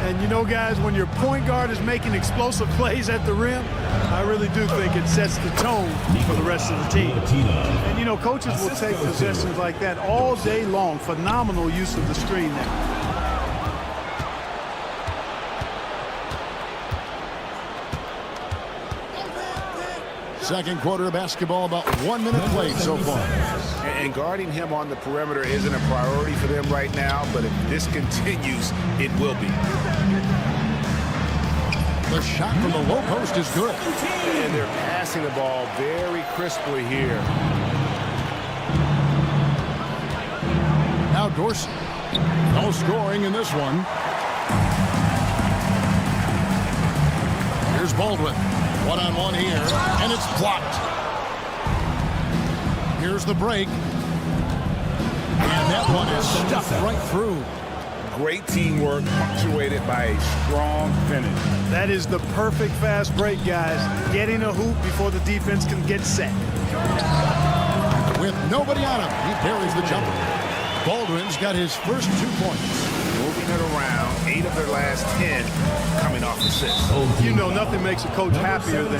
And you know, guys, when your point guard is making explosive plays at the rim, I really do think it sets the tone for the rest of the team. And, you know, coaches will take possessions like that all day long. Phenomenal use of the screen there. Second quarter of basketball, about 1 minute played so far. And guarding him on the perimeter isn't a priority for them right now, but if this continues, it will be. The shot from the low post is good. And they're passing the ball very crisply here. Now Dorsey. No scoring in this one. Here's Baldwin. One-on-one here, and it's blocked. Here's the break. And that one is stuffed right through. Great teamwork punctuated by a strong finish. That is the perfect fast break, guys. Getting a hoop before the defense can get set. With nobody on him, he parries the jumper. Baldwin's got his first 2 points. Moving it around, 8 of their last 10 coming off assists. You know, nothing makes a coach happier than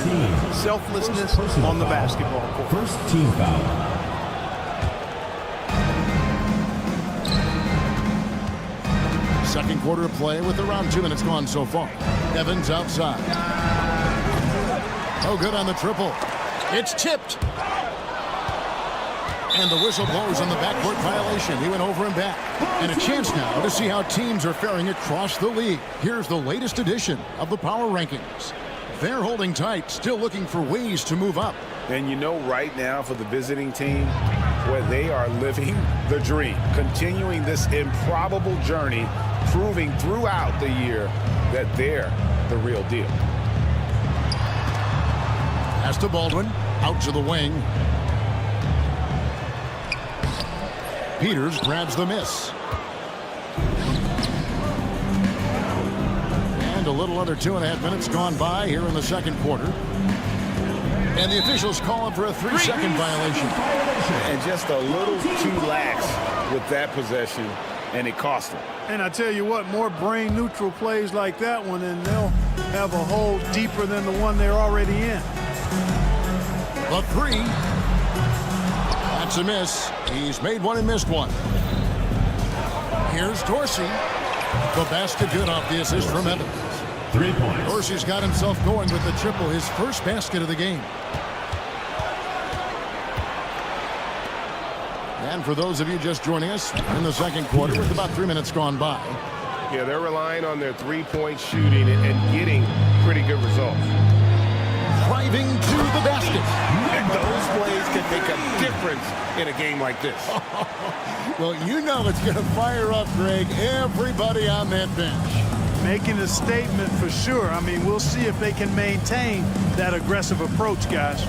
selflessness on the basketball court. First team foul. Second quarter of play with around 2 minutes gone so far. Evans outside. Oh, good on the triple. It's tipped. And the whistle blows on the backcourt violation. He went over and back. And a chance now to see how teams are faring across the league. Here's the latest edition of the power rankings. They're holding tight, still looking for ways to move up. And you know, right now for the visiting team, where they are living the dream, continuing this improbable journey, proving throughout the year that they're the real deal. Pass to Baldwin, out to the wing. Peters grabs the miss. And a little under 2.5 minutes gone by here in the second quarter. And the officials call him for a 3-second violation. And just a little too lax with that possession, and it cost them. And I tell you what, more brain-neutral plays like that one, and they'll have a hole deeper than the one they're already in. The 3. That's a miss. He's made one and missed one. Here's Dorsey. The basket good off the assist from Evans. 3 points. Dorsey's got himself going with the triple, his first basket of the game. And for those of you just joining us in the second quarter, with about 3 minutes gone by. Yeah, they're relying on their three-point shooting and getting pretty good results. Driving to the basket. And those plays can make a difference in a game like this. Well, you know it's going to fire up, Greg, everybody on that bench. Making a statement for sure. I mean, we'll see if they can maintain that aggressive approach, guys.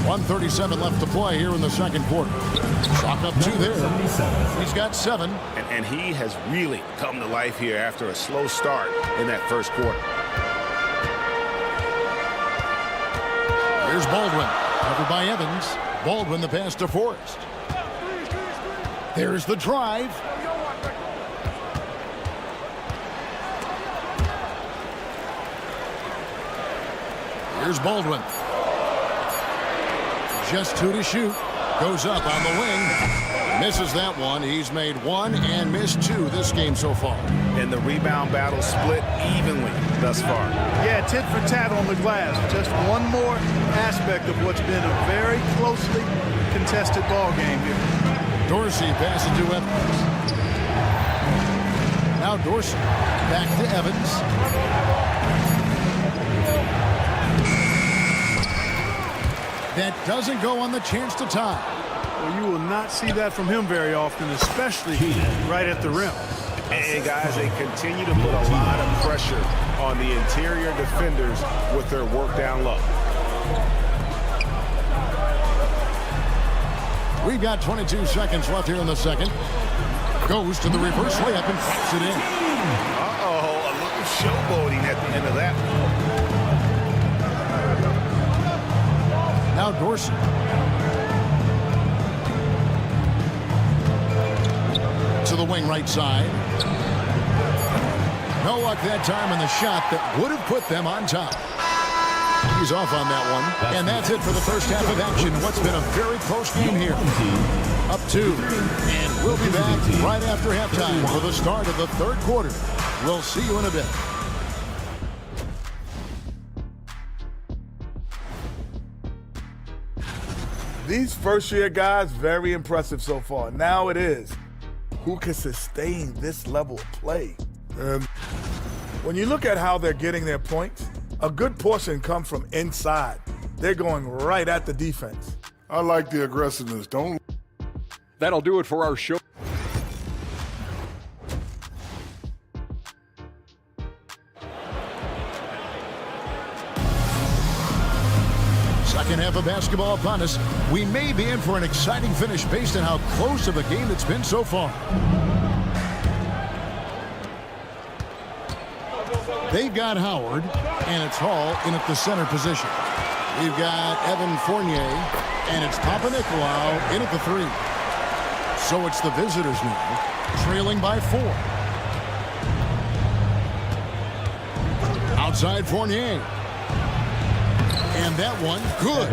1:37 left to play here in the second quarter. Chalk up 2 there. He's got 7. And he has really come to life here after a slow start in that first quarter. Here's Baldwin. Covered by Evans. Baldwin the pass to Forrest. There's the drive. Here's Baldwin. Just 2 to shoot. Goes up on the wing. Misses that one. He's made 1 and missed 2 this game so far. And the rebound battle split evenly thus far. Yeah, tit for tat on the glass. Just one more aspect of what's been a very closely contested ball game here. Dorsey passes to Evans. Now Dorsey back to Evans. That doesn't go on the chance to tie. Well, you will not see that from him very often, especially right at the rim. And guys, they continue to put a lot of pressure on the interior defenders with their work down low. We've got 22 seconds left here in the second. Goes to the reverse layup and pops it in. Uh-oh, a little showboating at the end of that. Now Dorsey. To the wing right side. No luck that time in the shot that would have put them on top. He's off on that one. And that's it for the first half of action. What's been a very close game here. Up 2. And we'll be back right after halftime for the start of the third quarter. We'll see you in a bit. These first-year guys, very impressive so far. Now it is, who can sustain this level of play? And when you look at how they're getting their points, a good portion comes from inside. They're going right at the defense. I like the aggressiveness. Don't. That'll do it for our show. Second half of basketball upon us. We may be in for an exciting finish based on how close of a game it's been so far. They've got Howard, and it's Hall in at the center position. We've got Evan Fournier, and it's Papanikolaou in at the 3. So it's the visitors now, trailing by 4. Outside Fournier. And that one, good.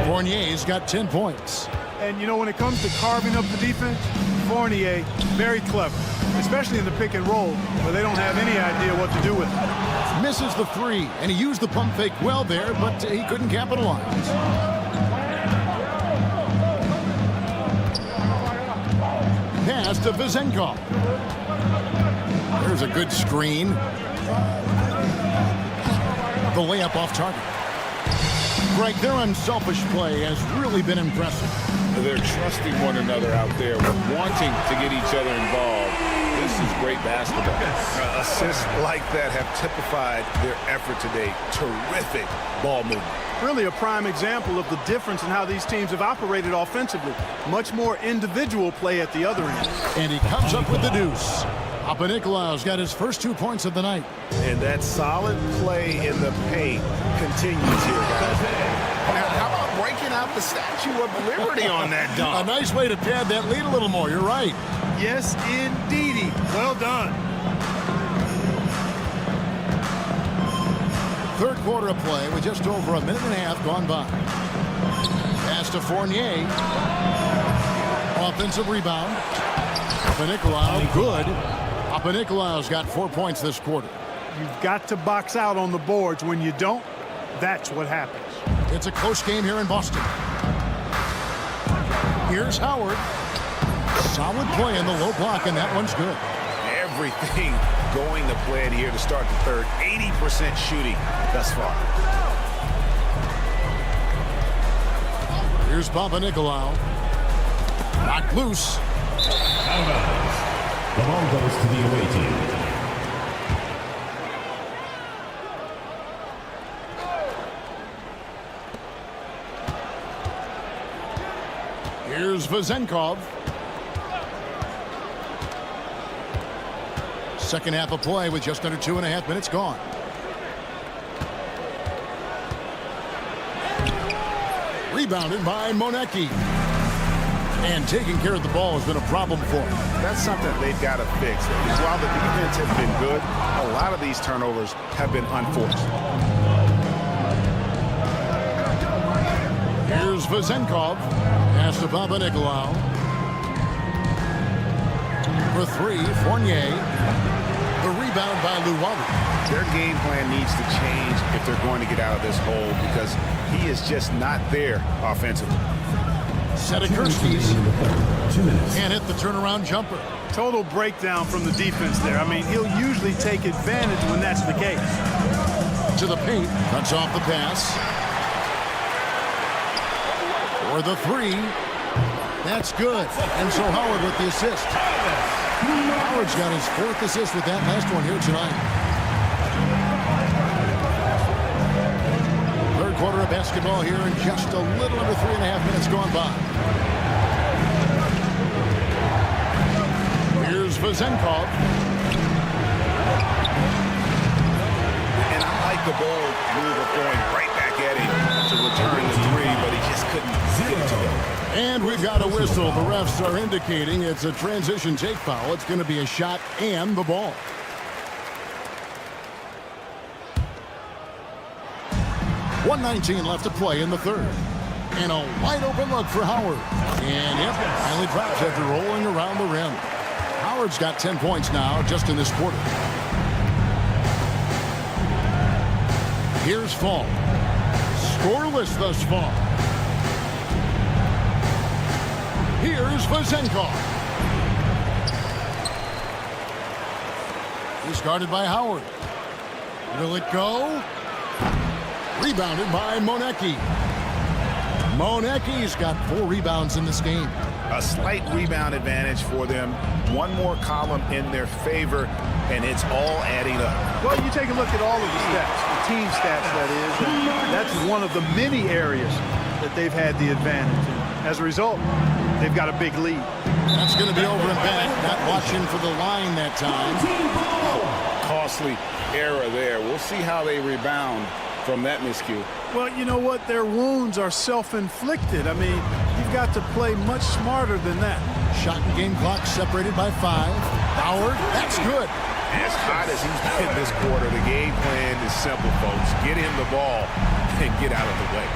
Fournier's got 10 points. And, you know, when it comes to carving up the defense, Fournier, very clever, especially in the pick and roll, where they don't have any idea what to do with it. Misses the 3, and he used the pump fake well there, but he couldn't capitalize. Pass to Vezenkov. There's a good screen. The layup off target. Greg, their unselfish play has really been impressive. They're trusting one another out there, wanting to get each other involved. This is great basketball. Assists like that have typified their effort today. Terrific ball movement. Really a prime example of the difference in how these teams have operated offensively. Much more individual play at the other end. And he comes up with the deuce. Papanikolaou's got his first 2 points of the night. And that solid play in the paint continues here, guys. Now, how about breaking out the Statue of Liberty on that dunk? A nice way to pad that lead a little more. You're right. Yes, indeedy. Well done. Third quarter of play with just over a minute and a half gone by. Pass to Fournier. Offensive rebound. Papanikolaou, good. Papanikolaou's got 4 points this quarter. You've got to box out on the boards. When you don't, that's what happens. It's a close game here in Boston. Here's Howard. Solid play in the low block, and that one's good. Everything going to plan here to start the third. 80% shooting thus far. Here's Papanikolaou. Knocked loose. The ball goes to the away team. Here's Vezenkov. Second half of play with just under 2.5 minutes gone. Rebounded by Monecki. And taking care of the ball has been a problem for him. That's something they've got to fix. While the defense has been good, a lot of these turnovers have been unforced. Here's Vezenkov. Pass to Papanikolaou. For 3, Fournier. The rebound by Luwawu. Their game plan needs to change if they're going to get out of this hole because he is just not there offensively. Setakurski's can't hit the turnaround jumper. Total breakdown from the defense there. I mean, he'll usually take advantage when that's the case. To the paint, cuts off the pass. For the 3. That's good. And so Howard with the assist. Howard's got his 4th assist with that last one here tonight. Third quarter of basketball here in just a little under 3.5 minutes gone by. Here's Vazenkov. And I like the bold move of going right back at him to return the 3, but he just couldn't get it to him. And we've got a whistle. The refs are indicating it's a transition take foul. It's going to be a shot and the ball. .119 left to play in the third. And a wide open look for Howard. And yep, finally drops after rolling around the rim. Howard's got 10 points now just in this quarter. Here's Fall. Scoreless thus far. Here's Vazenkov. He's guarded by Howard. Will it go? Rebounded by Monecki. Monecki's got 4 rebounds in this game. A slight rebound advantage for them. One more column in their favor, and it's all adding up. Well, you take a look at all of the stats, the team stats, that is, and that's one of the many areas that they've had the advantage. As a result, they've got a big lead. That's going to be over and back. Not watching for the line that time. Costly error there. We'll see how they rebound from that miscue. Well, you know what? Their wounds are self-inflicted. I mean, you've got to play much smarter than that. Shot and game clock separated by 5. Howard, that's good. As hot as he's been this quarter, the game plan is simple, folks. Get him the ball and get out of the way.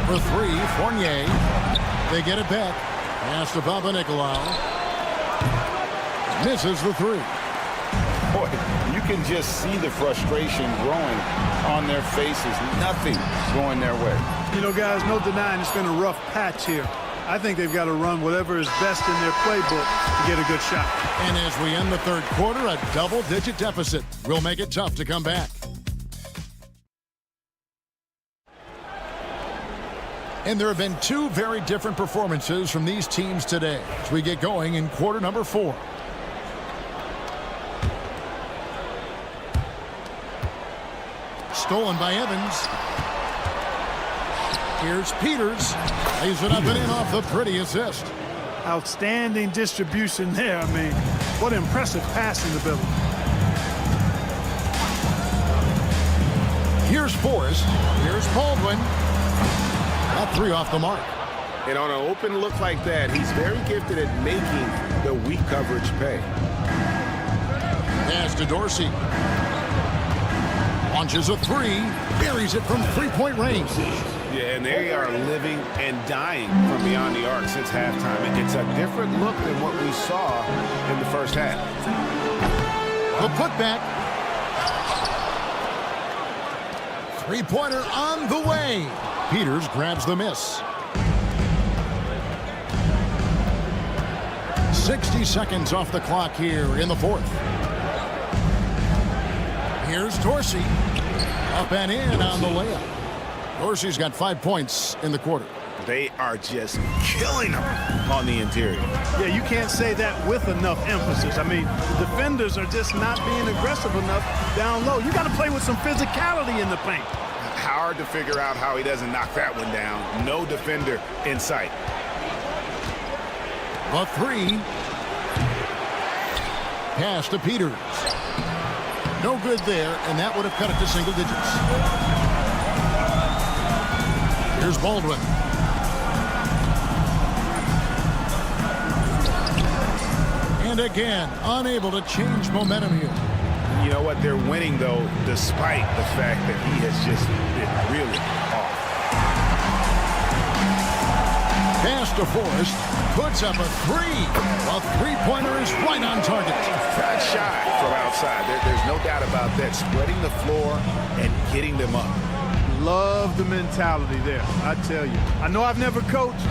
For 3, Fournier. They get it back. Pass to Papanikolaou. Misses the 3. Boy, you can just see the frustration growing on their faces. Nothing going their way. You know, guys, no denying it's been a rough patch here. I think they've got to run whatever is best in their playbook to get a good shot. And as we end the third quarter, a double-digit deficit will make it tough to come back. And there have been 2 very different performances from these teams today as we get going in quarter number 4. Stolen by Evans. Here's Peters. Lays it up and in off the pretty assist. Outstanding distribution there. I mean, what impressive passing ability. Here's Forrest. Here's Baldwin. That 3 off the mark. And on an open look like that, he's very gifted at making the weak coverage pay. Pass to Dorsey. Launches a 3. Buries it from 3-point range. Yeah, and they are living and dying from beyond the arc since halftime. It's a different look than what we saw in the first half. The putback. 3-pointer on the way. Peters grabs the miss. 60 seconds off the clock here in the fourth. Here's Dorsey. Up and in on the layup. Dorsey's got 5 points in the quarter. They are just killing them on the interior. Yeah, you can't say that with enough emphasis. I mean, the defenders are just not being aggressive enough down low. You got to play with some physicality in the paint. Hard to figure out how he doesn't knock that one down. No defender in sight. A 3. Pass to Peters. No good there, and that would have cut it to single digits. Here's Baldwin. And again, unable to change momentum here. You know what? They're winning, though, despite the fact that he has just been really off. Pass to Forrest. Puts up a 3. A 3-pointer is right on target. Got shot from outside. There's no doubt about that. Spreading the floor and getting them up. Love the mentality there, I tell you. I know I've never coached,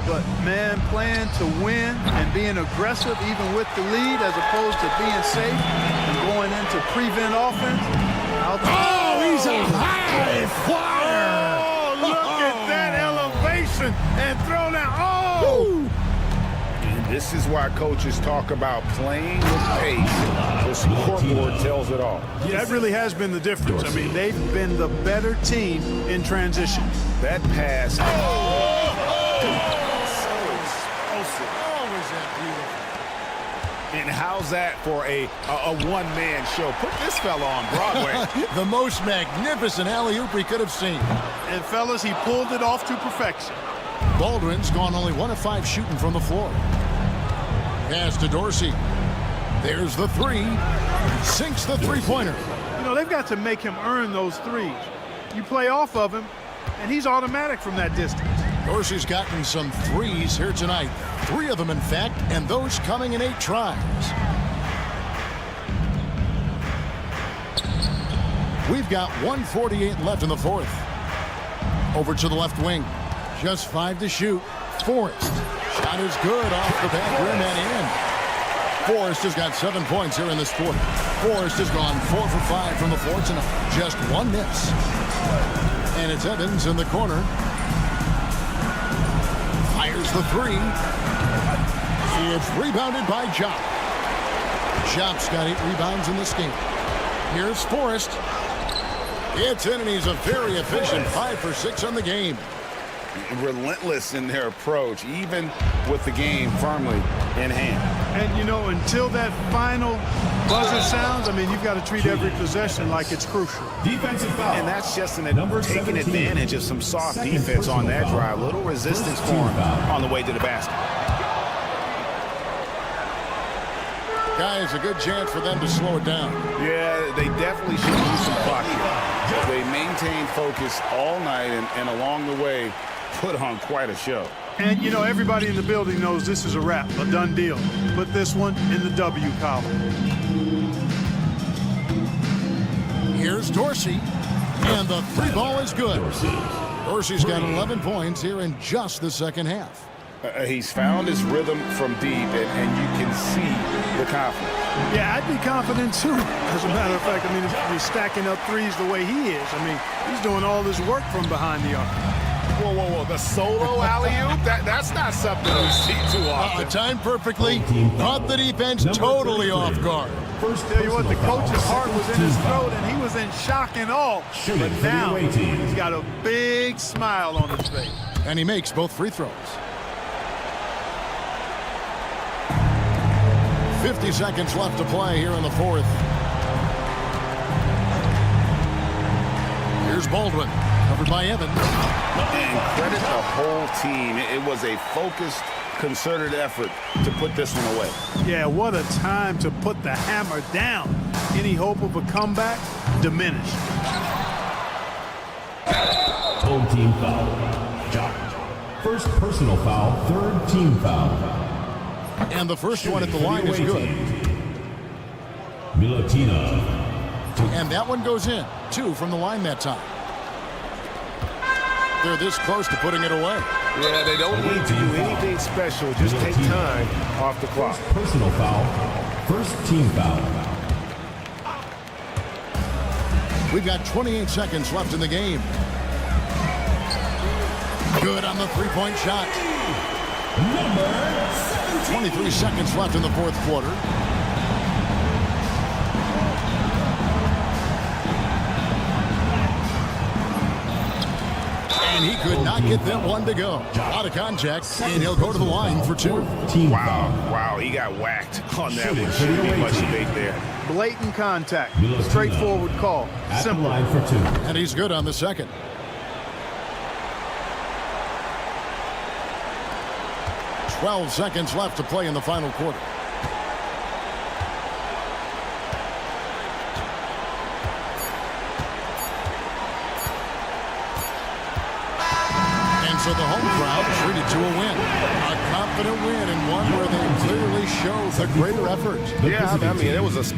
but, man, playing to win and being aggressive even with the lead as opposed to being safe and going into prevent offense. He's a high flyer! Oh, look at that elevation and throw down. And This is why coaches talk about playing with pace. The scoreboard tells it all. Yeah, that really has been the difference. I mean, they've been the better team in transition. That pass. So explosive. Oh, is that beautiful. And how's that for a one-man show? Put this fella on Broadway. The most magnificent alley-oop we could have seen. And, fellas, he pulled it off to perfection. Baldwin's gone only 1 of 5 shooting from the floor. Pass to Dorsey. There's the three. Sinks the three-pointer. You know, they've got to make him earn those threes. You play off of him, and he's automatic from that distance. Dorsey's gotten some threes here tonight. 3 of them, in fact, and those coming in 8 tries. We've got 1:48 left in the fourth. Over to the left wing. Just 5 to shoot. Forrest. Shot is good off the back rim and in. Forrest has got 7 points here in this quarter. Forrest has gone 4 for 5 from the floor tonight. Just 1 miss. And it's Evans in the corner. Fires the three. It's rebounded by Jop. Jop's got 8 rebounds in this game. Here's Forrest. It's in, and he's a very efficient 5 for 6 on the game. Relentless in their approach, even with the game firmly in hand. And, you know, until that final buzzer sounds, I mean, you've got to treat every possession like it's crucial. Defensive foul. And that's just taking advantage of some soft defense on that drive. Little resistance for him on the way to the basket. Guys, a good chance for them to slow it down. Yeah, they definitely should use some clock here. They maintained focus all night and along the way put on quite a show. And, you know, everybody in the building knows this is a wrap, a done deal. Put this one in the W column. Here's Dorsey, and the 3 ball is good. Dorsey's got 11 points here in just the second half. He's found his rhythm from deep, and you can see the confidence. Yeah, I'd be confident, too. As a matter of fact, I mean, if he's stacking up threes the way he is, I mean, he's doing all this work from behind the arc. Whoa, whoa, whoa, the solo alley-oop? That's not something we see too often. Timed perfectly, caught the defense totally off guard. Tell you what, the coach's heart was in his throat, and he was in shock and awe. But now, he's got a big smile on his face. And he makes both free throws. 50 seconds left to play here in the fourth. Here's Baldwin, covered by Evans. And credit the whole team. It was a focused, concerted effort to put this one away. Yeah, what a time to put the hammer down. Any hope of a comeback diminished. Home team foul. Jock. First personal foul, 3rd team foul. And the first one at the line is good. Milutina. And that one goes in. 2 from the line that time. They're this close to putting it away. Yeah, they don't need to do anything special. Just take time off the clock. First personal foul. First team foul. We've got 28 seconds left in the game. Good on the three-point shot. Number 23 seconds left in the fourth quarter. And he could not get that one to go. Out of contact, and he'll go to the line for 2. Wow, he got whacked on that one. Shouldn't be much debate there. Blatant contact. Straightforward call. Simple. line for 2. And he's good on the second. Twelve seconds left to play in the final quarter. And so the home crowd treated to a win. A confident win, and one where they clearly show the greater effort. Yeah, I mean, it was a...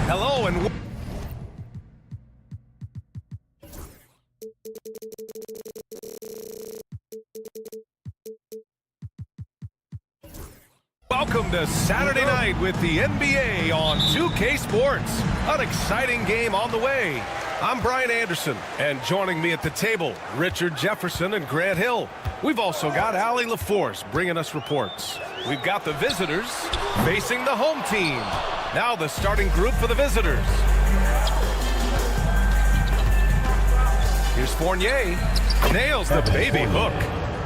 Hello and welcome to Saturday night with the NBA on 2K Sports. An exciting game on the way. I'm Brian Anderson, and joining me at the table, Richard Jefferson and Grant Hill. We've also got Allie LaForce bringing us reports. We've got the visitors facing the home team. Now the starting group for the visitors. Here's Fournier. Nails the baby hook.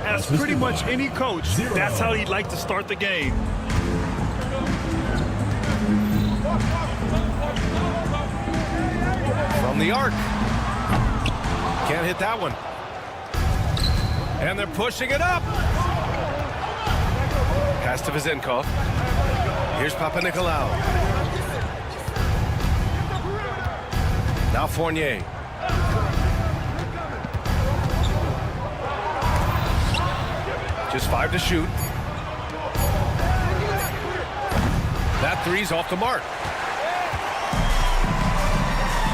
As pretty much any coach, that's how he'd like to start the game. From the arc. Can't hit that one. And they're pushing it up. Pass to Vezenkov. Here's Papanikolaou. Now Fournier. Just 5 to shoot. That three's off the mark.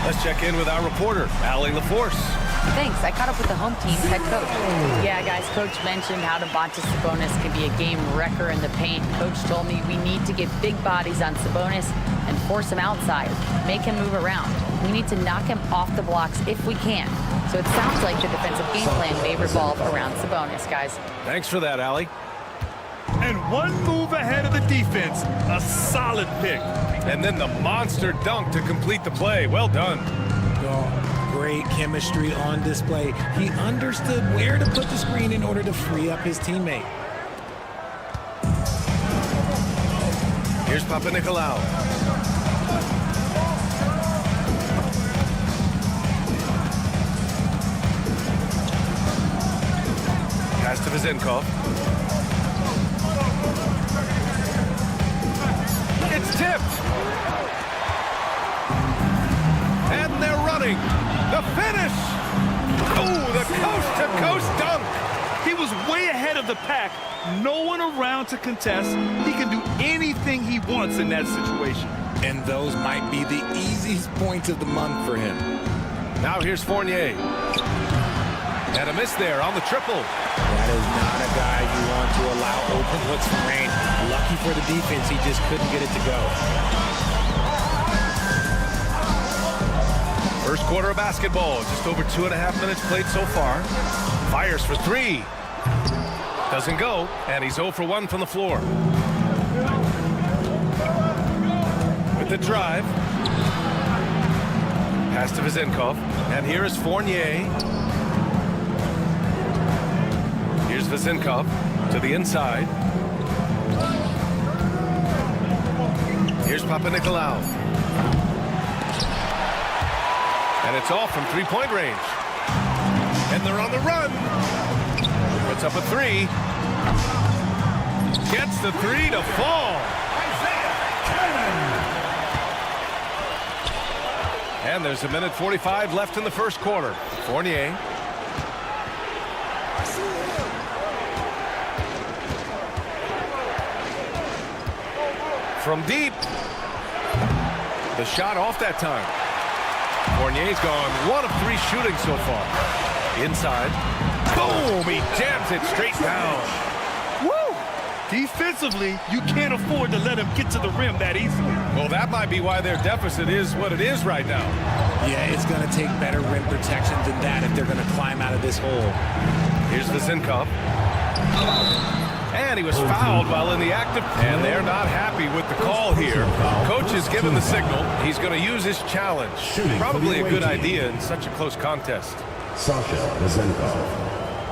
Let's check in with our reporter, Allie LaForce. Thanks. I caught up with the home team's head coach. Yeah, guys, Coach mentioned how Domantas Sabonis can be a game wrecker in the paint. Coach told me we need to get big bodies on Sabonis and force him outside, make him move around. We need to knock him off the blocks if we can. So it sounds like the defensive game plan may revolve around Sabonis, guys. Thanks for that, Allie. And one move ahead of the defense. A solid pick. And then the monster dunk to complete the play. Well done. Oh, great chemistry on display. He understood where to put the screen in order to free up his teammate. Here's Papanikolaou. Pass to Vezenkov. It's tipped. And they're running. The finish. Oh, the coast-to-coast dunk. He was way ahead of the pack. No one around to contest. He can do anything he wants in that situation. And those might be the easiest points of the month for him. Now here's Fournier. And a miss there on the triple. That is not a guy you want to allow open looks from range. Lucky for the defense, he just couldn't get it to go. First quarter of basketball, just over 2.5 minutes played so far. Fires for three. Doesn't go, and he's 0 for 1 from the floor. With the drive. Pass to Vezenkov, and here is Fournier. Here's Vezenkov to the inside. Here's Papanikolaou. And it's off from three-point range. And they're on the run. Puts up a three. Gets the three to fall. And there's 1:45 left in the first quarter. Fournier. From deep. The shot off that time. Fournier's gone 1 of 3 shooting so far. Inside. Boom! He jams it straight down. Woo! Defensively, you can't afford to let him get to the rim that easily. Well, that might be why their deficit is what it is right now. Yeah, it's going to take better rim protection than that if they're going to climb out of this hole. Here's Vezenkov. And he was fouled while in the act of... And they're not happy with the call here. Coach has given the signal. He's going to use his challenge. Probably a good idea in such a close contest. Sasha Vezenkov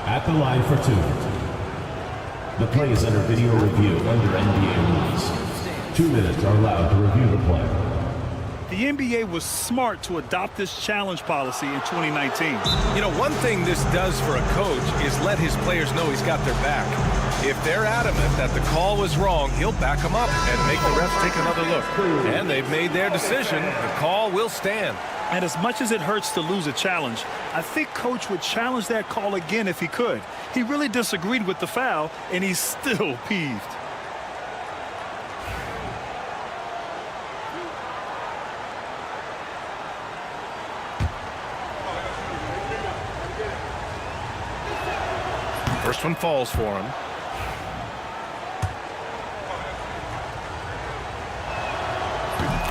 at the line for 2. The play is under video review under NBA rules. 2 minutes are allowed to review the play. The NBA was smart to adopt this challenge policy in 2019. You know, one thing this does for a coach is let his players know he's got their back. If they're adamant that the call was wrong, he'll back them up and make the refs take another look. And they've made their decision. The call will stand. And as much as it hurts to lose a challenge, I think Coach would challenge that call again if he could. He really disagreed with the foul, and he's still peeved. First one falls for him.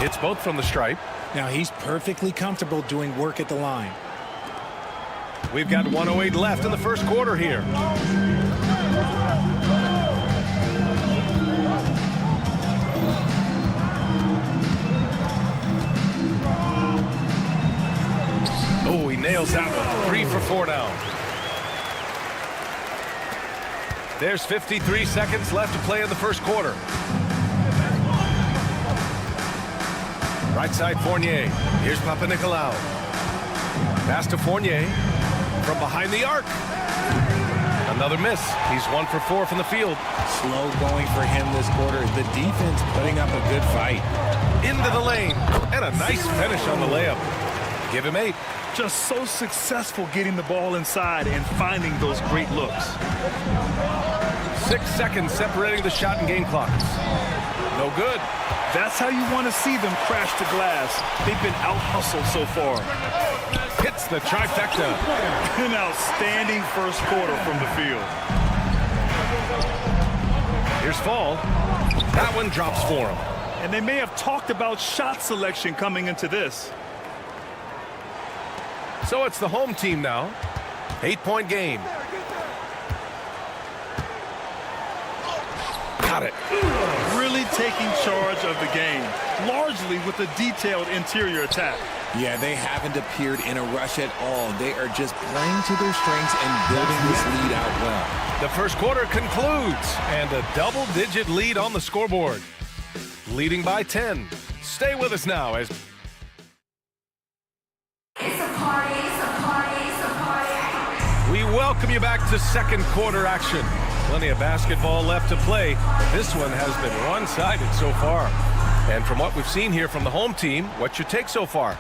Hits both from the stripe. Now he's perfectly comfortable doing work at the line. We've got 1:08 left in the first quarter here. Oh, he nails that one. 3 for 4 now. There's 53 seconds left to play in the first quarter. Right side Fournier. Here's Papanikolaou. Pass to Fournier from behind the arc. Another miss. He's 1 for 4 from the field. Slow going for him this quarter. The defense putting up a good fight. Into the lane. And a nice finish on the layup. Give him 8. Just so successful getting the ball inside and finding those great looks. 6 seconds separating the shot and game clocks. No good. That's how you want to see them crash the glass. They've been out-hustled so far. Hits the trifecta. An outstanding first quarter from the field. Here's Fall. That one drops for him. And they may have talked about shot selection coming into this. So it's the home team now. 8-point game. Got it. Really taking charge of the game, largely with a detailed interior attack. Yeah, they haven't appeared in a rush at all. They are just playing to their strengths and building this lead out well. The first quarter concludes, and a double-digit lead on the scoreboard. Leading by 10. Stay with us now as... It's a party, it's a party, it's a party. We welcome you back to second quarter action. Plenty of basketball left to play. This one has been one-sided so far. And from what we've seen here from the home team, what's your take so far?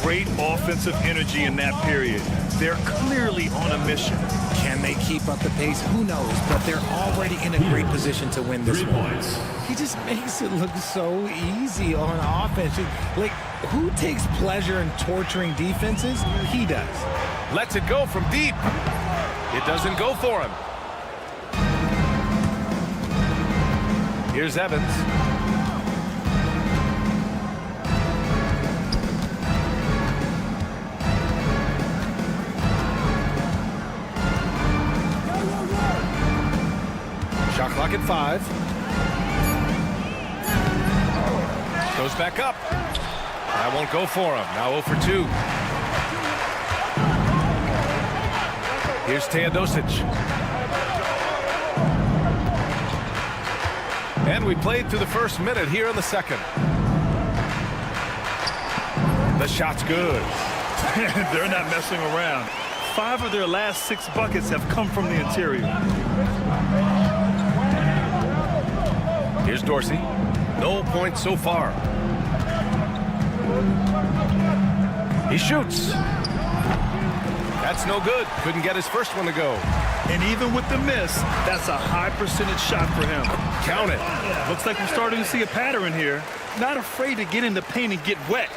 Great offensive energy in that period. They're clearly on a mission. Can they keep up the pace? Who knows? But they're already in a great position to win this one. He just makes it look so easy on offense. Like, who takes pleasure in torturing defenses? He does. Lets it go from deep. It doesn't go for him. Here's Evans. Shot clock at 5. Goes back up. That won't go for him. Now 0 for 2. Here's Teodosic. And we played through the first minute here in the second. The shot's good. They're not messing around. 5 of their last 6 buckets have come from the interior. Here's Dorsey. No points so far. He shoots. That's no good. Couldn't get his first one to go. And even with the miss, that's a high percentage shot for him. Count it. Looks like we're starting to see a pattern here. Not afraid to get in the paint and get wet.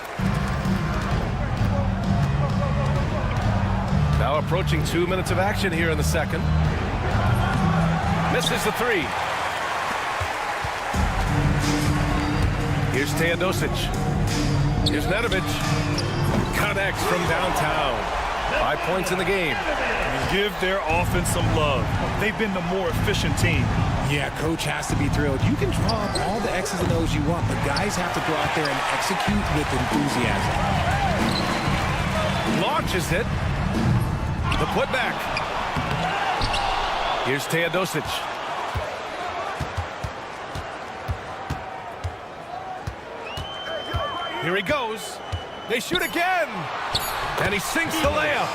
Now approaching 2 minutes of action here in the second. Misses the 3. Here's Teodosic. Here's Nedovic. Connects from downtown. 5 points in the game. And give their offense some love. They've been the more efficient team. Yeah, coach has to be thrilled. You can draw up all the X's and O's you want, but guys have to go out there and execute with enthusiasm. Launches it. The putback. Here's Teodosic. Here he goes. They shoot again. And he sinks the layup.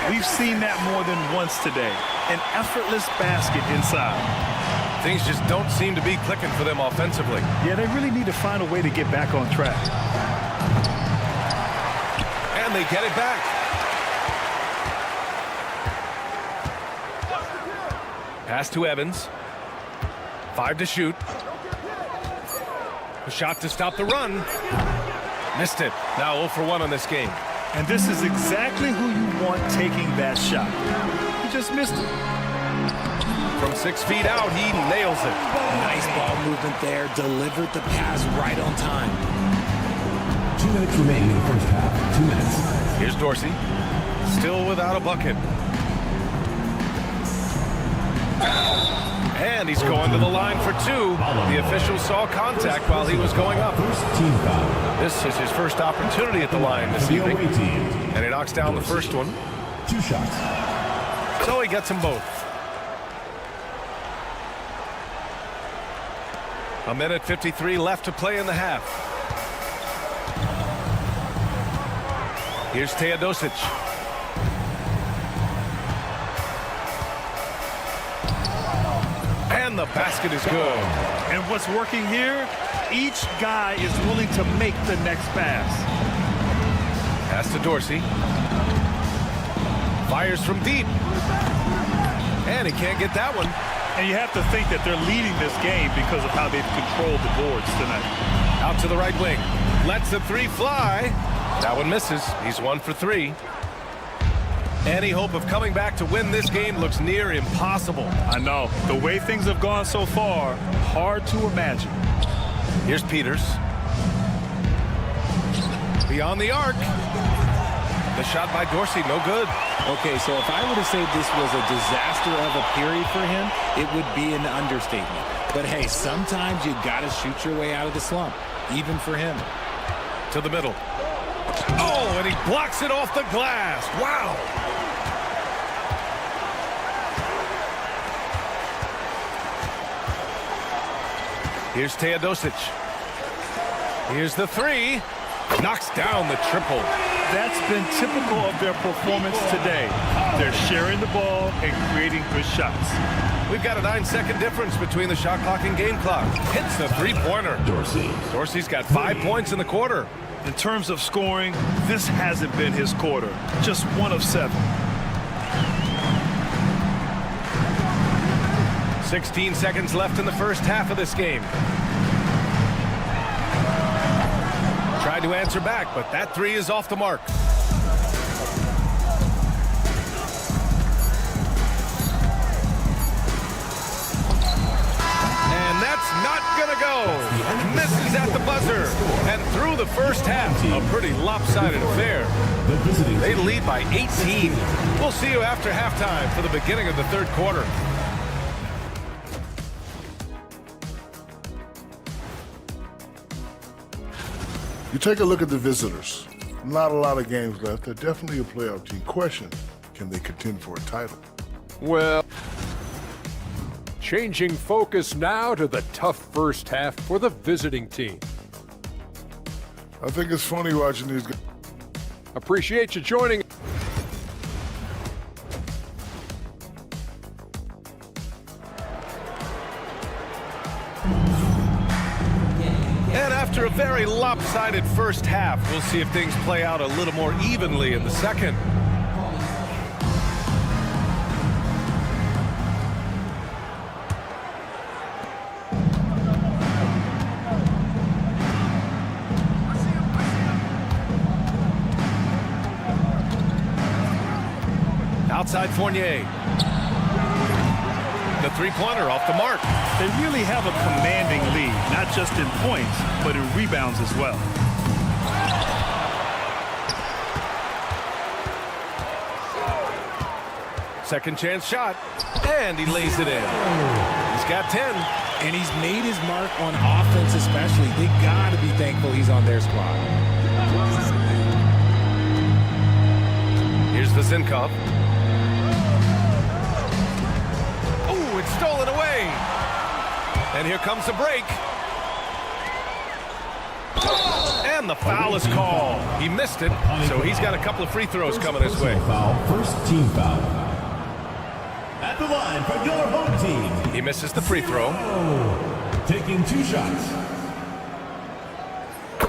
We've seen that more than once today. An effortless basket inside. Things just don't seem to be clicking for them offensively. Yeah, they really need to find a way to get back on track. And they get it back. Pass to Evans. 5 to shoot. A shot to stop the run. Missed it. Now 0 for 1 on this game. And this is exactly who you want taking that shot. He just missed it. From 6 feet out, he nails it. Nice ball movement there. Delivered the pass right on time. 2 minutes remaining in the first half. 2 minutes. Here's Dorsey. Still without a bucket. And he's going to the line for 2. The official saw contact while he was going up. First team foul. This is his first opportunity at the line this evening. And he knocks down the first one. 2 shots. So he gets them both. A minute 53 left to play in the half. Here's Teodosic. And the basket is good. And what's working here, each guy is willing to make the next pass. Pass to Dorsey. Fires from deep. And he can't get that one. And you have to think that they're leading this game because of how they've controlled the boards tonight. Out to the right wing. Lets the 3 fly. That one misses. He's 1 for 3. Any hope of coming back to win this game looks near impossible. I know. The way things have gone so far, hard to imagine. Here's Peters. Beyond the arc. The shot by Dorsey, no good. Okay, so if I were to say this was a disaster of a period for him, it would be an understatement. But hey, sometimes you got to shoot your way out of the slump, even for him. To the middle. Oh, and he blocks it off the glass. Wow. Here's Teodosic. Here's the 3. Knocks down the triple. That's been typical of their performance today. They're sharing the ball and creating good shots. We've got a 9-second difference between the shot clock and game clock. Hits the 3-pointer. Dorsey's got 5 points in the quarter. In terms of scoring, this hasn't been his quarter. Just 1 of 7. 16 seconds left in the first half of this game. Tried to answer back, but that 3 is off the mark. And that's not gonna go. Misses at the buzzer. And through the first half, a pretty lopsided affair. They lead by 18. We'll see you after halftime for the beginning of the third quarter. You take a look at the visitors. Not a lot of games left. They're definitely a playoff team. Question, can they contend for a title? Well, changing focus now to the tough first half for the visiting team. I think it's funny watching these guys. Appreciate you joining. And after a very lopsided first half, we'll see if things play out a little more evenly in the second. Outside Fournier. The 3-pointer off the mark. They really have a commanding lead, not just in points, but in rebounds as well. Second chance shot, and he lays it in. He's got 10. And he's made his mark on offense especially. They got to be thankful he's on their squad. Here's Vazinkov. Oh, it's stolen away. And here comes the break. And the foul is called. He missed it, so he's got a couple of free throws coming his way. First team foul. At the line for your home team. He misses the free throw. Taking 2 shots.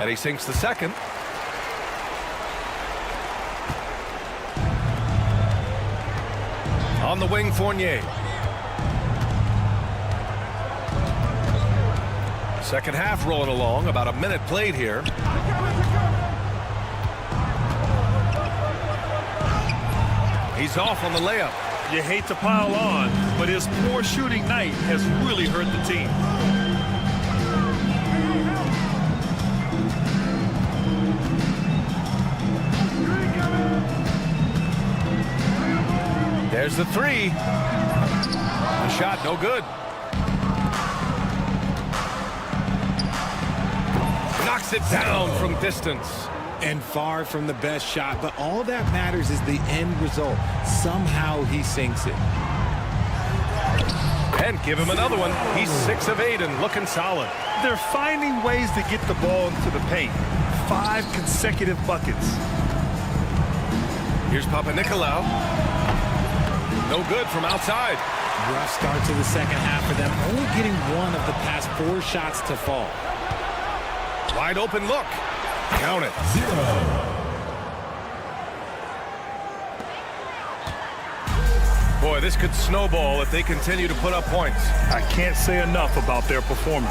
And he sinks the second. On the wing, Fournier. Second half rolling along, about a minute played here. He's off on the layup. You hate to pile on, but his poor shooting night has really hurt the team. There's the three. The shot, no good. Knocks it down from distance. And far from the best shot, but all that matters is the end result. Somehow he sinks it. And give him another one. He's 6 of 8 and looking solid. They're finding ways to get the ball into the paint. 5 consecutive buckets. Here's Papanikolaou. No good from outside. Rough start to the second half for them, only getting one of the past 4 shots to fall. Wide open look. Count it. 0. Boy, this could snowball if they continue to put up points. I can't say enough about their performance.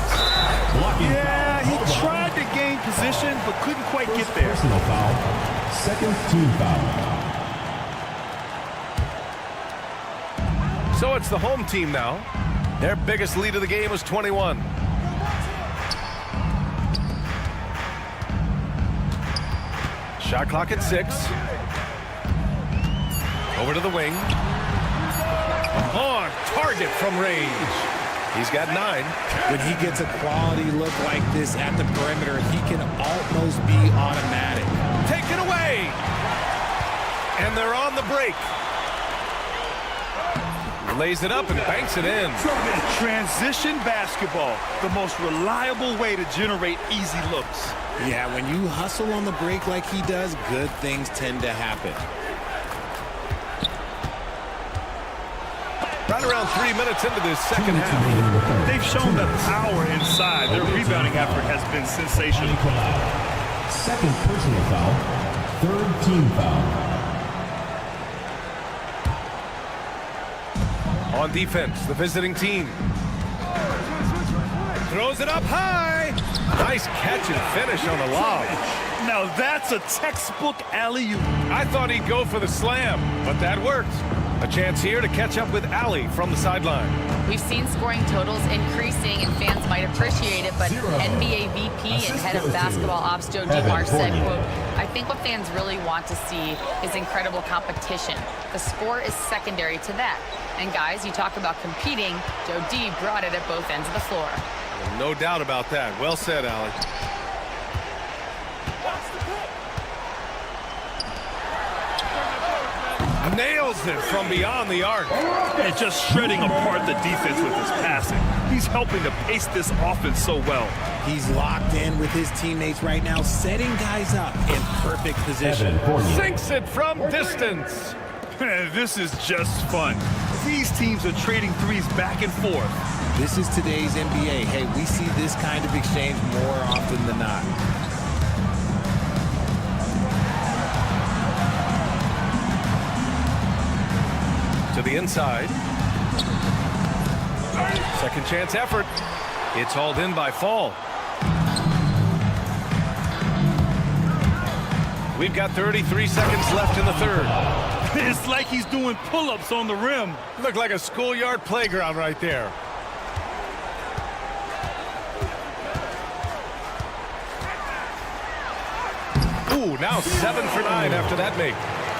Yeah, he tried to gain position, but couldn't quite get there. Personal foul. Second team foul. So it's the home team now. Their biggest lead of the game was 21. Shot clock at 6. Over to the wing. On target from range. He's got 9. When he gets a quality look like this at the perimeter, he can almost be automatic. Taken away. And they're on the break. Lays it up and banks it in. Transition basketball, the most reliable way to generate easy looks. Yeah, when you hustle on the break like he does, good things tend to happen. Right around 3 minutes into this second half. They've shown the power inside. Their rebounding effort has been sensational. Second personal foul. Third team foul. On defense, the visiting team. Throws it up high. Nice catch and finish on the lob. Now that's a textbook alley-oop. I thought he'd go for the slam, but that worked. A chance here to catch up with Ali from the sideline. We've seen scoring totals increasing, and fans might appreciate it, but NBA VP and head of basketball ops Joe Dumars said, quote, I think what fans really want to see is incredible competition. The score is secondary to that. And guys, you talk about competing, Joe D brought it at both ends of the floor. No doubt about that. Well said, Ali. Nails it from beyond the arc. And just shredding apart the defense with his passing. He's helping to pace this offense so well. He's locked in with his teammates right now, setting guys up in perfect position. Sinks it from distance. This is just fun. These teams are trading threes back and forth. This is today's NBA. Hey, we see this kind of exchange more often than not. To the inside. Second chance effort. It's hauled in by Fall. We've got 33 seconds left in the third. It's like he's doing pull-ups on the rim. Looked like a schoolyard playground right there. Ooh, now 7 for 9 after that make.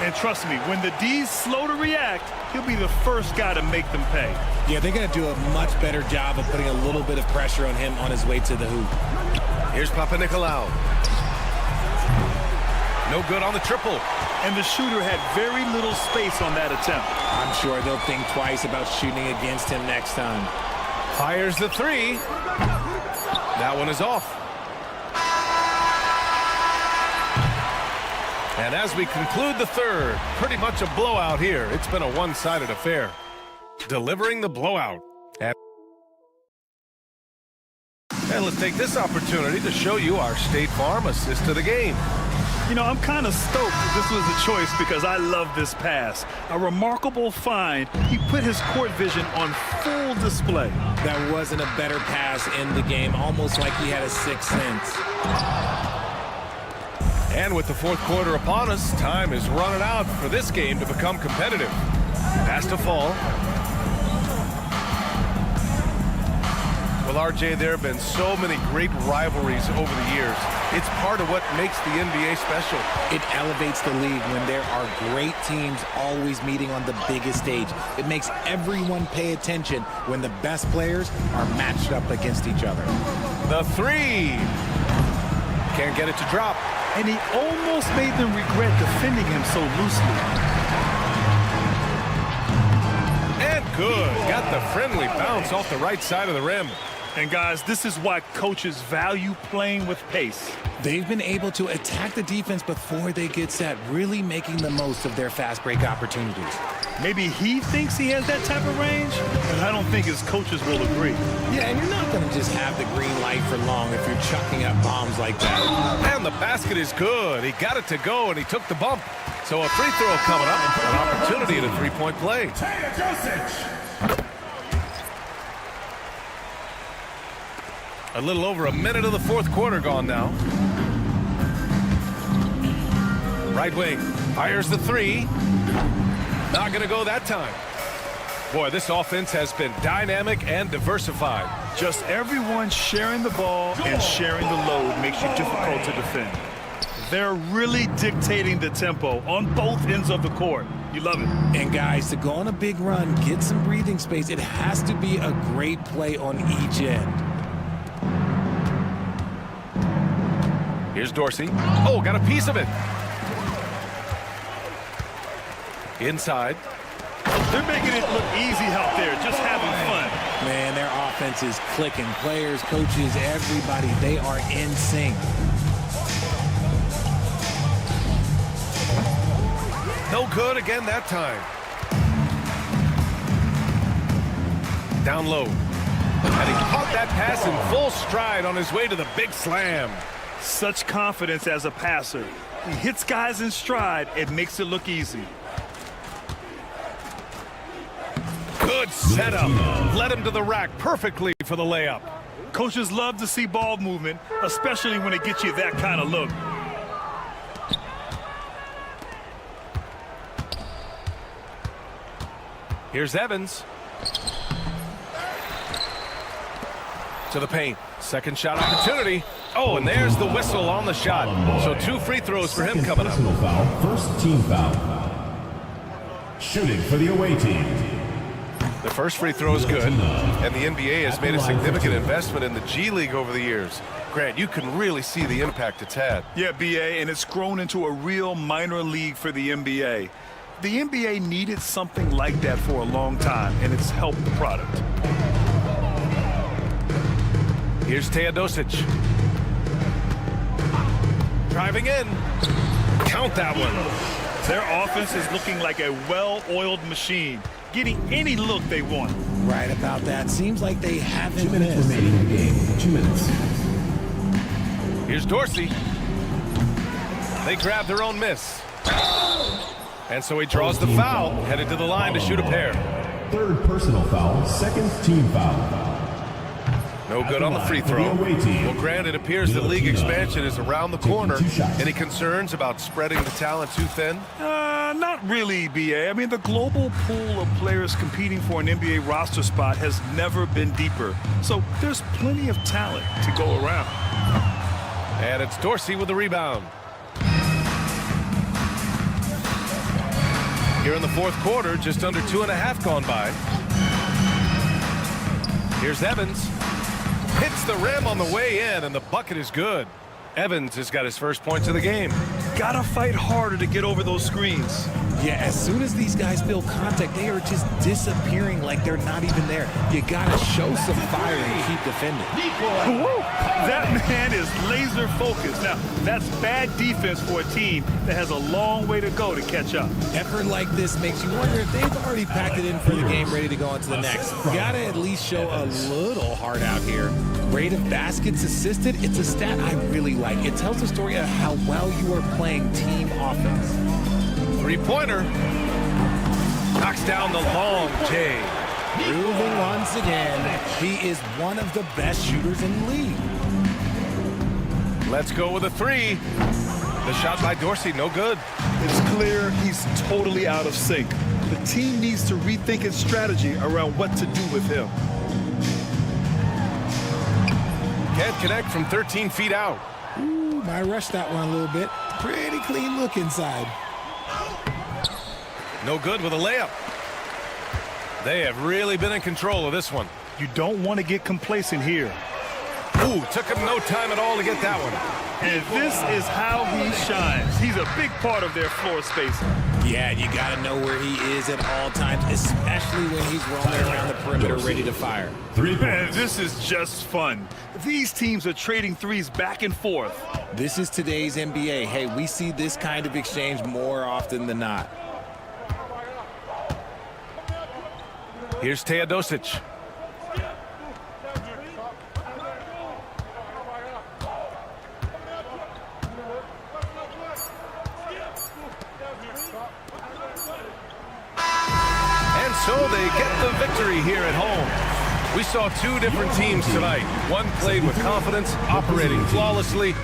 And trust me, when the D's slow to react, he'll be the first guy to make them pay. Yeah, they're going to do a much better job of putting a little bit of pressure on him on his way to the hoop. Here's Papanikolaou. No good on the triple. And the shooter had very little space on that attempt. I'm sure they'll think twice about shooting against him next time. Fires the 3. That one is off. And as we conclude the third, pretty much a blowout here. It's been a one-sided affair. Delivering the blowout. And let's take this opportunity to show you our State Farm assist to the game. You know, I'm kind of stoked that this was a choice because I love this pass. A remarkable find. He put his court vision on full display. That wasn't a better pass in the game, almost like he had a sixth sense. And with the fourth quarter upon us, time is running out for this game to become competitive. Pass to fall. Well, RJ, there have been so many great rivalries over the years. It's part of what makes the NBA special. It elevates the league when there are great teams always meeting on the biggest stage. It makes everyone pay attention when the best players are matched up against each other. The three. Can't get it to drop. And he almost made them regret defending him so loosely. And good. Got the friendly bounce off the right side of the rim. And guys, this is why coaches value playing with pace. They've been able to attack the defense before they get set, really making the most of their fast break opportunities. Maybe he thinks he has that type of range, but I don't think his coaches will agree. Yeah, and you're not going to just have the green light for long if you're chucking up bombs like that. And the basket is good. He got it to go, and he took the bump. So a free throw coming up, an opportunity at a three-point play. A little over a minute of the fourth quarter gone now. Right wing, fires the three. Not going to go that time. Boy, this offense has been dynamic and diversified. Just everyone sharing the ball and sharing the load makes you difficult to defend. They're really dictating the tempo on both ends of the court. You love it. And guys, to go on a big run, get some breathing space, it has to be a great play on each end. Here's Dorsey. Oh, got a piece of it. Inside. They're making it look easy out there, just having fun. Man, their offense is clicking. Players, coaches, everybody, they are in sync. No good again that time. Down low. And he caught that pass in full stride on his way to the big slam. Such confidence as a passer. He hits guys in stride. It makes it look easy. Good setup. Led him to the rack perfectly for the layup. Coaches love to see ball movement, especially when it gets you that kind of look. Here's Evans. To the paint. Second shot opportunity. Oh, and there's the whistle on the shot. So 2 free throws for him coming up. Personal foul, first team foul. Shooting for the away team. The first free throw is good, and the NBA has made a significant investment in the G League over the years. Grant, you can really see the impact it's had. Yeah, BA, and it's grown into a real minor league for the NBA. The NBA needed something like that for a long time, and it's helped the product. Here's Teodosic. Driving in. Count that one. Their offense is looking like a well-oiled machine, getting any look they want. Right about that. Seems like they haven't 2 minutes missed. remaining in the game. 2 minutes. Here's Dorsey. They grab their own miss. And so he draws the foul, headed to the line to shoot a pair. Third personal foul, second team foul. No good on the free throw. Well, Grant, it appears the league expansion is around the corner. Any concerns about spreading the talent too thin? Not really, BA. I mean, the global pool of players competing for an NBA roster spot has never been deeper. So there's plenty of talent to go around. And it's Dorsey with the rebound. Here in the fourth quarter, just under 2.5 gone by. Here's Evans. Hits the rim on the way in, and the bucket is good. Evans has got his first points of the game. Gotta fight harder to get over those screens. Yeah, as soon as these guys feel contact, they are just disappearing like they're not even there. You gotta show some fire and keep defending. Woo! That man is laser focused. Now, that's bad defense for a team that has a long way to go to catch up. Effort like this makes you wonder if they've already packed it in for the game, ready to go on to the next. You gotta at least show a little heart out here. Rate of baskets assisted, it's a stat I really like. It tells the story of how well you are playing team offense. Three-pointer. Knocks down the long J. Proving once again, he is one of the best shooters in the league. Let's go with a three. The shot by Dorsey, no good. It's clear he's totally out of sync. The team needs to rethink its strategy around what to do with him. Can't connect from 13 feet out. Ooh, might rush that one a little bit. Pretty clean look inside. No good with a layup. They have really been in control of this one. You don't want to get complacent here. Ooh, took him no time at all to get that one. And this is how he shines. He's a big part of their floor spacing. Yeah, you got to know where he is at all times, especially when he's roaming around the perimeter ready to fire. 3 points. Man, this is just fun. These teams are trading threes back and forth. This is today's NBA. Hey, we see this kind of exchange more often than not. Here's Teodosic. And so they get the victory here at home. We saw two different teams tonight. One played with confidence, operating flawlessly.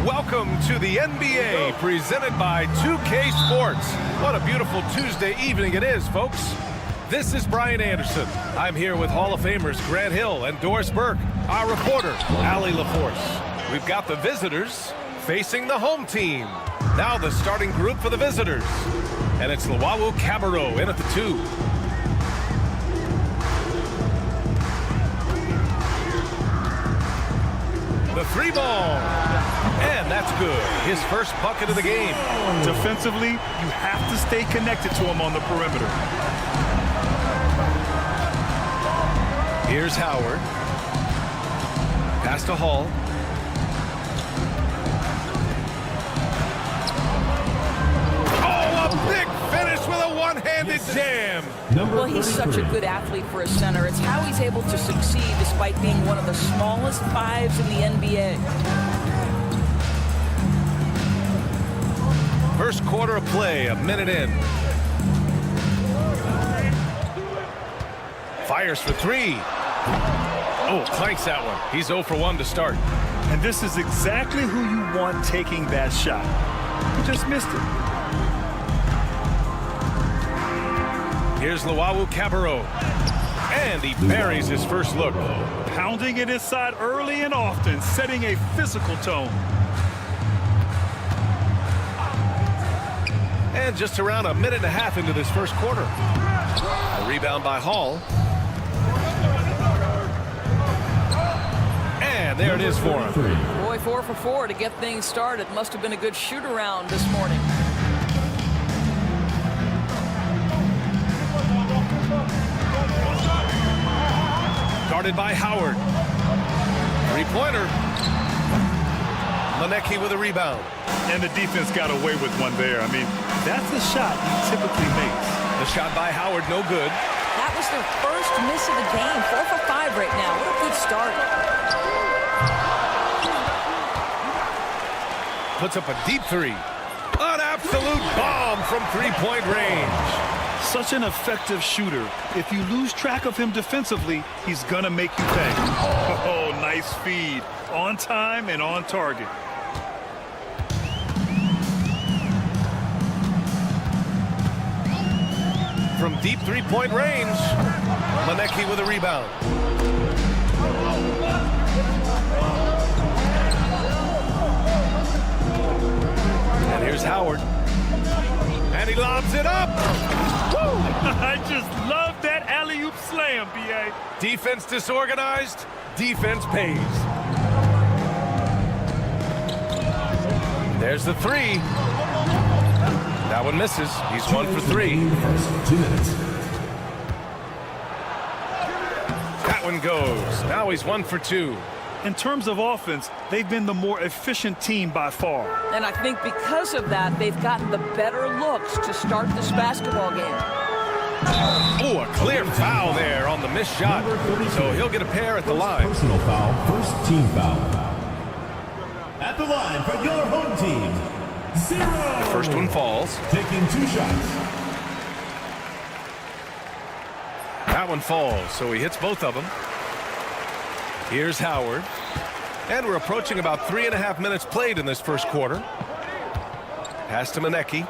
Welcome to the NBA, presented by 2K Sports. What a beautiful Tuesday evening it is, folks. This is Brian Anderson. I'm here with Hall of Famers Grant Hill and Doris Burke, our reporter, Allie LaForce. We've got the visitors facing the home team. Now the starting group for the visitors. And it's Luau Cabarro in at the 2. The 3 ball. And that's good. His first bucket of the game. Defensively, you have to stay connected to him on the perimeter. Here's Howard. Pass to Hall. Oh, a big finish with a one-handed jam. Well, he's such a good athlete for a center. It's how he's able to succeed despite being one of the smallest 5s in the NBA. First quarter of play, a minute in. Fires for 3. Oh, clanks that one. He's 0 for 1 to start. And this is exactly who you want taking that shot. You just missed it. Here's Luau Cabarro. And he buries his first look. Pounding it inside early and often, setting a physical tone. And just around a minute and a half into this first quarter. A rebound by Hall. And there it is for him. Boy, 4 for 4 to get things started. Must have been a good shoot-around this morning. Guarded by Howard. 3-pointer. Manecki with a rebound. And the defense got away with one there. I mean, that's the shot he typically makes. The shot by Howard, no good. That was their first miss of the game. 4 for 5 right now. What a good start. Puts up a deep 3. An absolute bomb from 3-point range. Such an effective shooter. If you lose track of him defensively, he's gonna make you pay. Oh, nice feed. On time and on target. From deep 3-point range, Manecki with a rebound. And here's Howard. And he lobs it up. Woo! I just love that alley-oop slam, B.A. Defense disorganized, defense pays. There's the 3. That one misses. He's 1 for 3. 2 minutes. That one goes. Now he's 1 for 2. In terms of offense, they've been the more efficient team by far. And I think because of that, they've gotten the better looks to start this basketball game. Oh, a clear foul there on the missed shot. So he'll get a pair at the line. Personal foul, first team foul. At the line for your home team, 0. The first one falls. Taking 2 shots. That one falls, so he hits both of them. Here's Howard. And we're approaching about 3.5 minutes played in this first quarter. Pass to Manecki.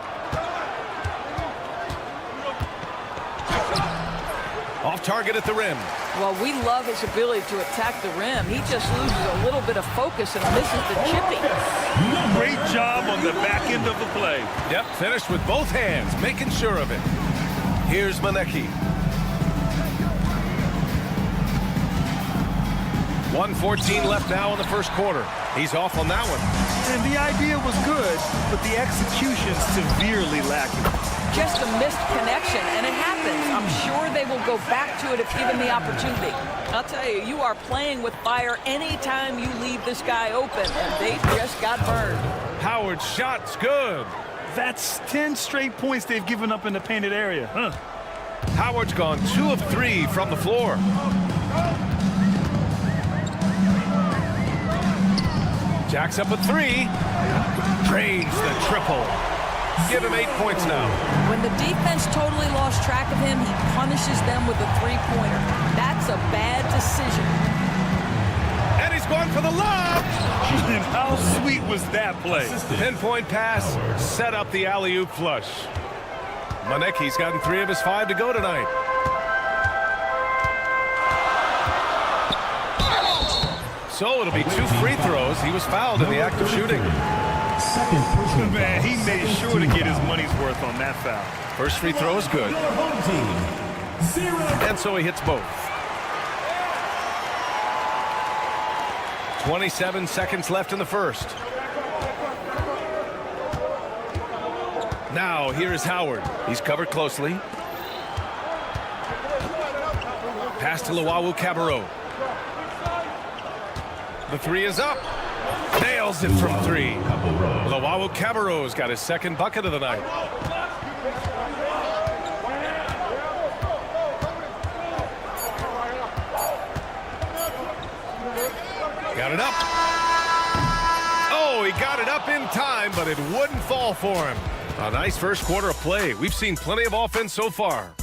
Off target at the rim. Well, we love his ability to attack the rim. He just loses a little bit of focus and misses the chipping. Great job on the back end of the play. Yep, finished with both hands, making sure of it. Here's Manecki. 1:14 left now in the first quarter. He's off on that one. And the idea was good, but the execution severely lacking. Just a missed connection, and it happens. I'm sure they will go back to it if given the opportunity. I'll tell you, you are playing with fire anytime you leave this guy open, and they just got burned. Howard's shot's good. That's 10 straight points they've given up in the painted area. Howard's gone 2 of 3 from the floor. Jacks up a 3. Drains the triple. Give him 8 points now. When the defense totally lost track of him, he punishes them with a three-pointer. That's a bad decision. And he's going for the lob. And how sweet was that play? Pinpoint pass, set up the alley-oop flush. Manecki's gotten 3 of his 5 to go tonight. So it'll be 2 free throws. He was fouled in the act of shooting. Man, he made sure to get his money's worth on that foul. First free throw is good. And so he hits both. 27 seconds left in the first. Now here is Howard. He's covered closely. Pass to Luwawu-Cabarrot. The 3 is up. Nails it from 3. Luwawu-Cabarrot's got his second bucket of the night. Got it up. Oh, he got it up in time, but it wouldn't fall for him. A nice first quarter of play. We've seen plenty of offense so far.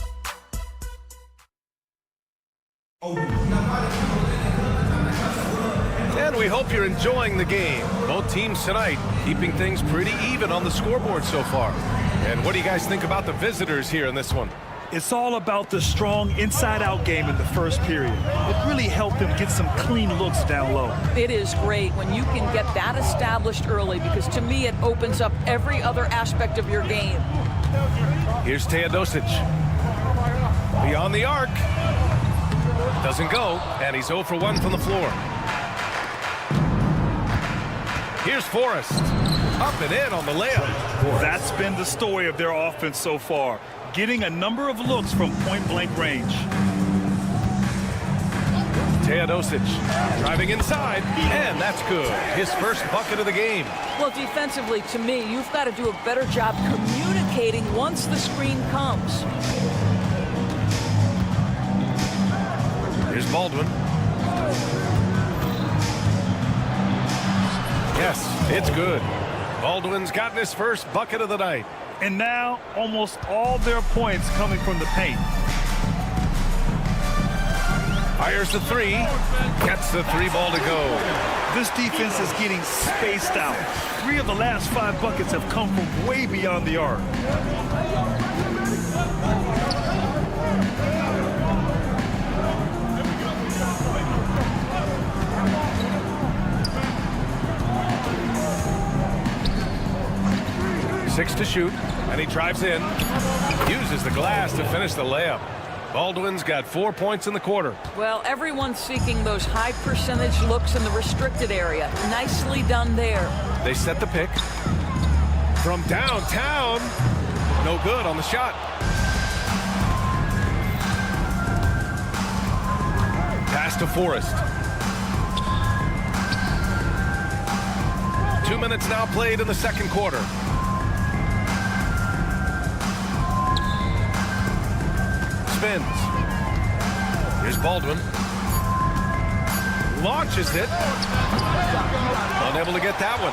And we hope you're enjoying the game. Both teams tonight keeping things pretty even on the scoreboard so far. And what do you guys think about the visitors here in this one? It's all about the strong inside-out game in the first period. It really helped them get some clean looks down low. It is great when you can get that established early, because to me it opens up every other aspect of your game. Here's Teodosic. Beyond the arc. Doesn't go, and he's 0 for 1 from the floor. Here's Forrest. Up and in on the layup. That's been the story of their offense so far. Getting a number of looks from point-blank range. Teodosic driving inside, and that's good. His first bucket of the game. Well, defensively, to me, you've got to do a better job communicating once the screen comes. Here's Baldwin. Yes, it's good. Baldwin's gotten his first bucket of the night. And now, almost all their points coming from the paint. Fires the 3. Gets the 3 ball to go. This defense is getting spaced out. 3 of the last 5 buckets have come from way beyond the arc. Six to shoot, and he drives in. Uses the glass to finish the layup. Baldwin's got 4 points in the quarter. Well, everyone's seeking those high percentage looks in the restricted area. Nicely done there. They set the pick. From downtown. No good on the shot. Pass to Forrest. 2 minutes now played in the second quarter. Spins. Here's Baldwin. Launches it. Unable to get that one.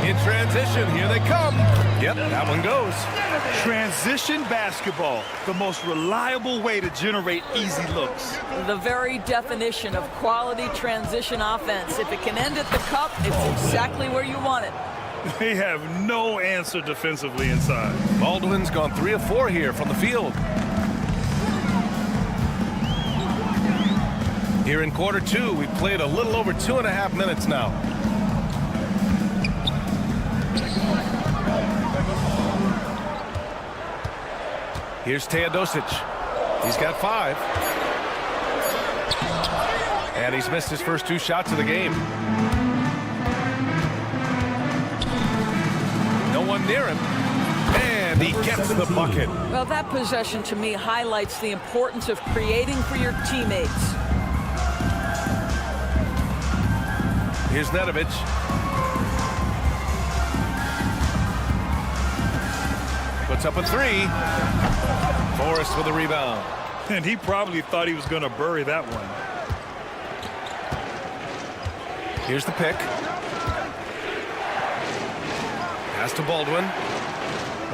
In transition, here they come. Yep, that one goes. Transition basketball, the most reliable way to generate easy looks. The very definition of quality transition offense. If it can end at the cup, it's exactly where you want it. They have no answer defensively inside. Baldwin's gone 3 of 4 here from the field. Here in quarter 2, we've played a little over 2.5 minutes now. Here's Teodosic. He's got 5. And he's missed his first 2 shots of the game. No one near him. And he gets the bucket. Well, that possession to me highlights the importance of creating for your teammates. Here's Nedovic. Puts up a 3. Forrest with a rebound. And he probably thought he was going to bury that one. Here's the pick. Pass to Baldwin.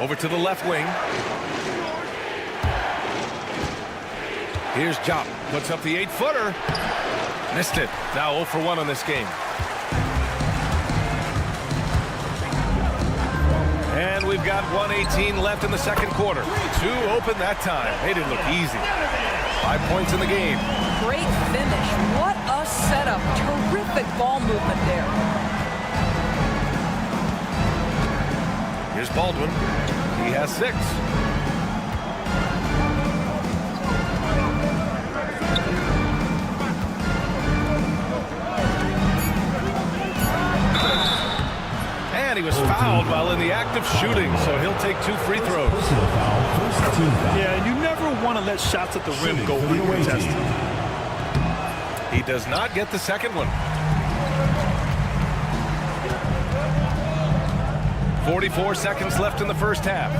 Over to the left wing. Here's Jop. Puts up the 8-footer. Missed it. Now 0 for 1 on this game. And we've got 1:18 left in the second quarter. 2 open that time. They didn't look easy. 5 points in the game. Great finish. What a setup. Terrific ball movement there. Here's Baldwin. He has 6. And he was fouled while in the act of shooting, so he'll take 2 free throws. Yeah, and you never want to let shots at the rim go uncontested. He does not get the second one. 44 seconds left in the first half.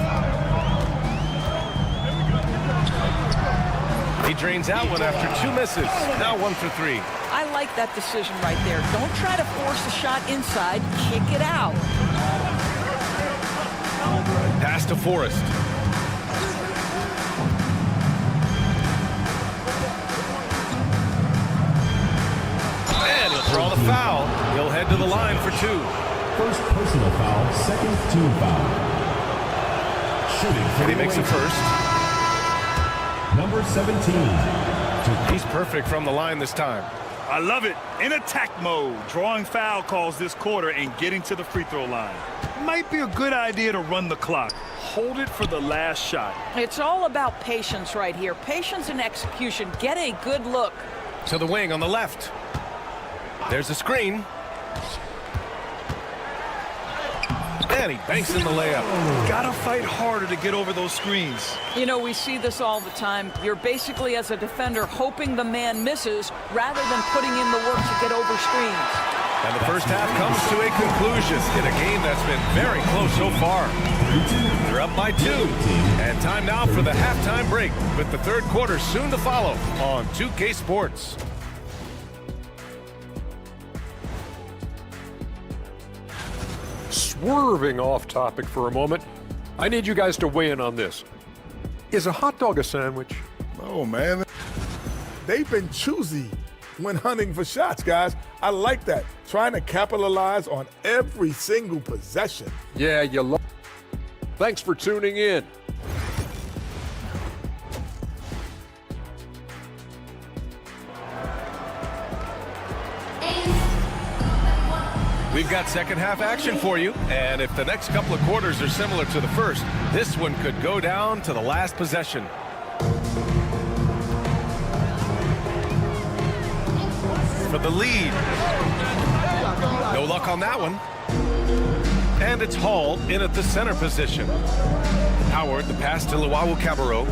He drains out one after 2 misses. Now 1 for 3. I like that decision right there. Don't try to force a shot inside. Kick it out. Pass to Forrest. And he'll draw the foul. He'll head to the line for 2. First personal foul, second team foul. Shooting for And he makes it first. Number 17. He's perfect from the line this time. I love it. In attack mode, drawing foul calls this quarter and getting to the free throw line. Might be a good idea to run the clock. Hold it for the last shot. It's all about patience right here. Patience and execution. Get a good look. To the wing on the left. There's a screen. And he banks in the layup. Gotta fight harder to get over those screens. You know, we see this all the time. You're basically, as a defender, hoping the man misses rather than putting in the work to get over screens. And the first half comes to a conclusion in a game that's been very close so far. They're up by 2. And time now for the halftime break, with the third quarter soon to follow on 2K Sports. Swerving off topic for a moment, I need you guys to weigh in on this. Is a hot dog a sandwich? Oh, man. They've been choosy when hunting for shots, guys. I like that. Trying to capitalize on every single possession. Yeah, you love. Thanks for tuning in. We've got second half action for you, and if the next couple of quarters are similar to the first, this one could go down to the last possession. For the lead. No luck on that one. And it's Hall in at the center position. Howard, the pass to Luau Cabarro.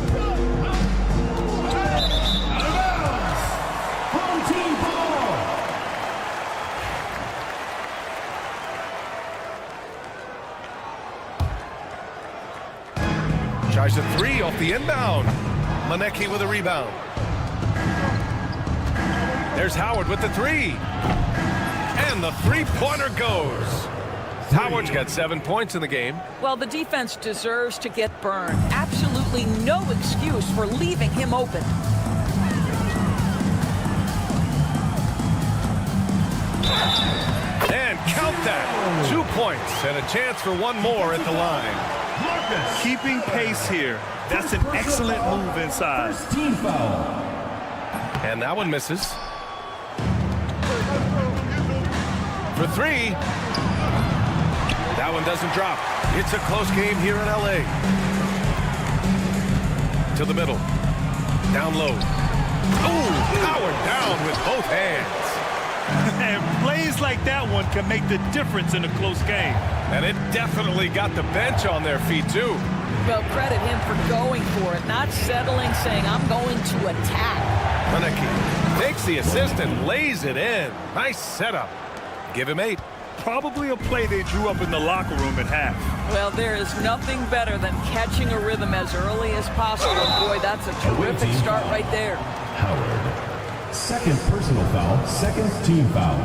Tries a 3 off the inbound. Manecki with a rebound. There's Howard with the 3. And the three-pointer goes. Howard's got 7 points in the game. Well, the defense deserves to get burned. Absolutely no excuse for leaving him open. And count that. 2 points and a chance for one more at the line. Keeping pace here. That's an excellent move inside. First team foul. And that one misses. For 3. That one doesn't drop. It's a close game here in LA. To the middle. Down low. Ooh, powered down with both hands. And plays like that one can make the difference in a close game. And it definitely got the bench on their feet, too. Well, credit him for going for it, not settling, saying, I'm going to attack. Maneki takes the assist and lays it in. Nice setup. Give him 8. Probably a play they drew up in the locker room at half. Well, there is nothing better than catching a rhythm as early as possible. Boy, that's a terrific start right there. Howard. Second personal foul, second team foul.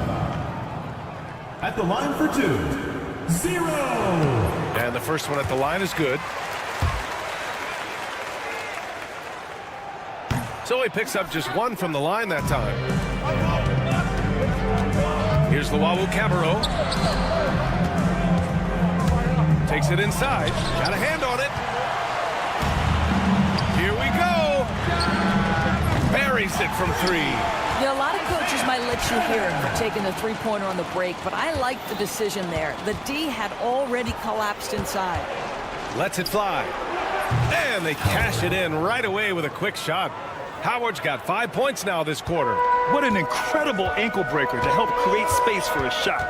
At the line for 2, 0. And the first one at the line is good. So he picks up just 1 from the line that time. Here's Luau Cabarro. Takes it inside. Got a hand on it. Here we go. Buries it from 3. Yeah, a lot of coaches might let you hear it for taking the three-pointer on the break, but I like the decision there. The D had already collapsed inside. Lets it fly. And they cash it in right away with a quick shot. Howard's got 5 points now this quarter. What an incredible ankle breaker to help create space for a shot.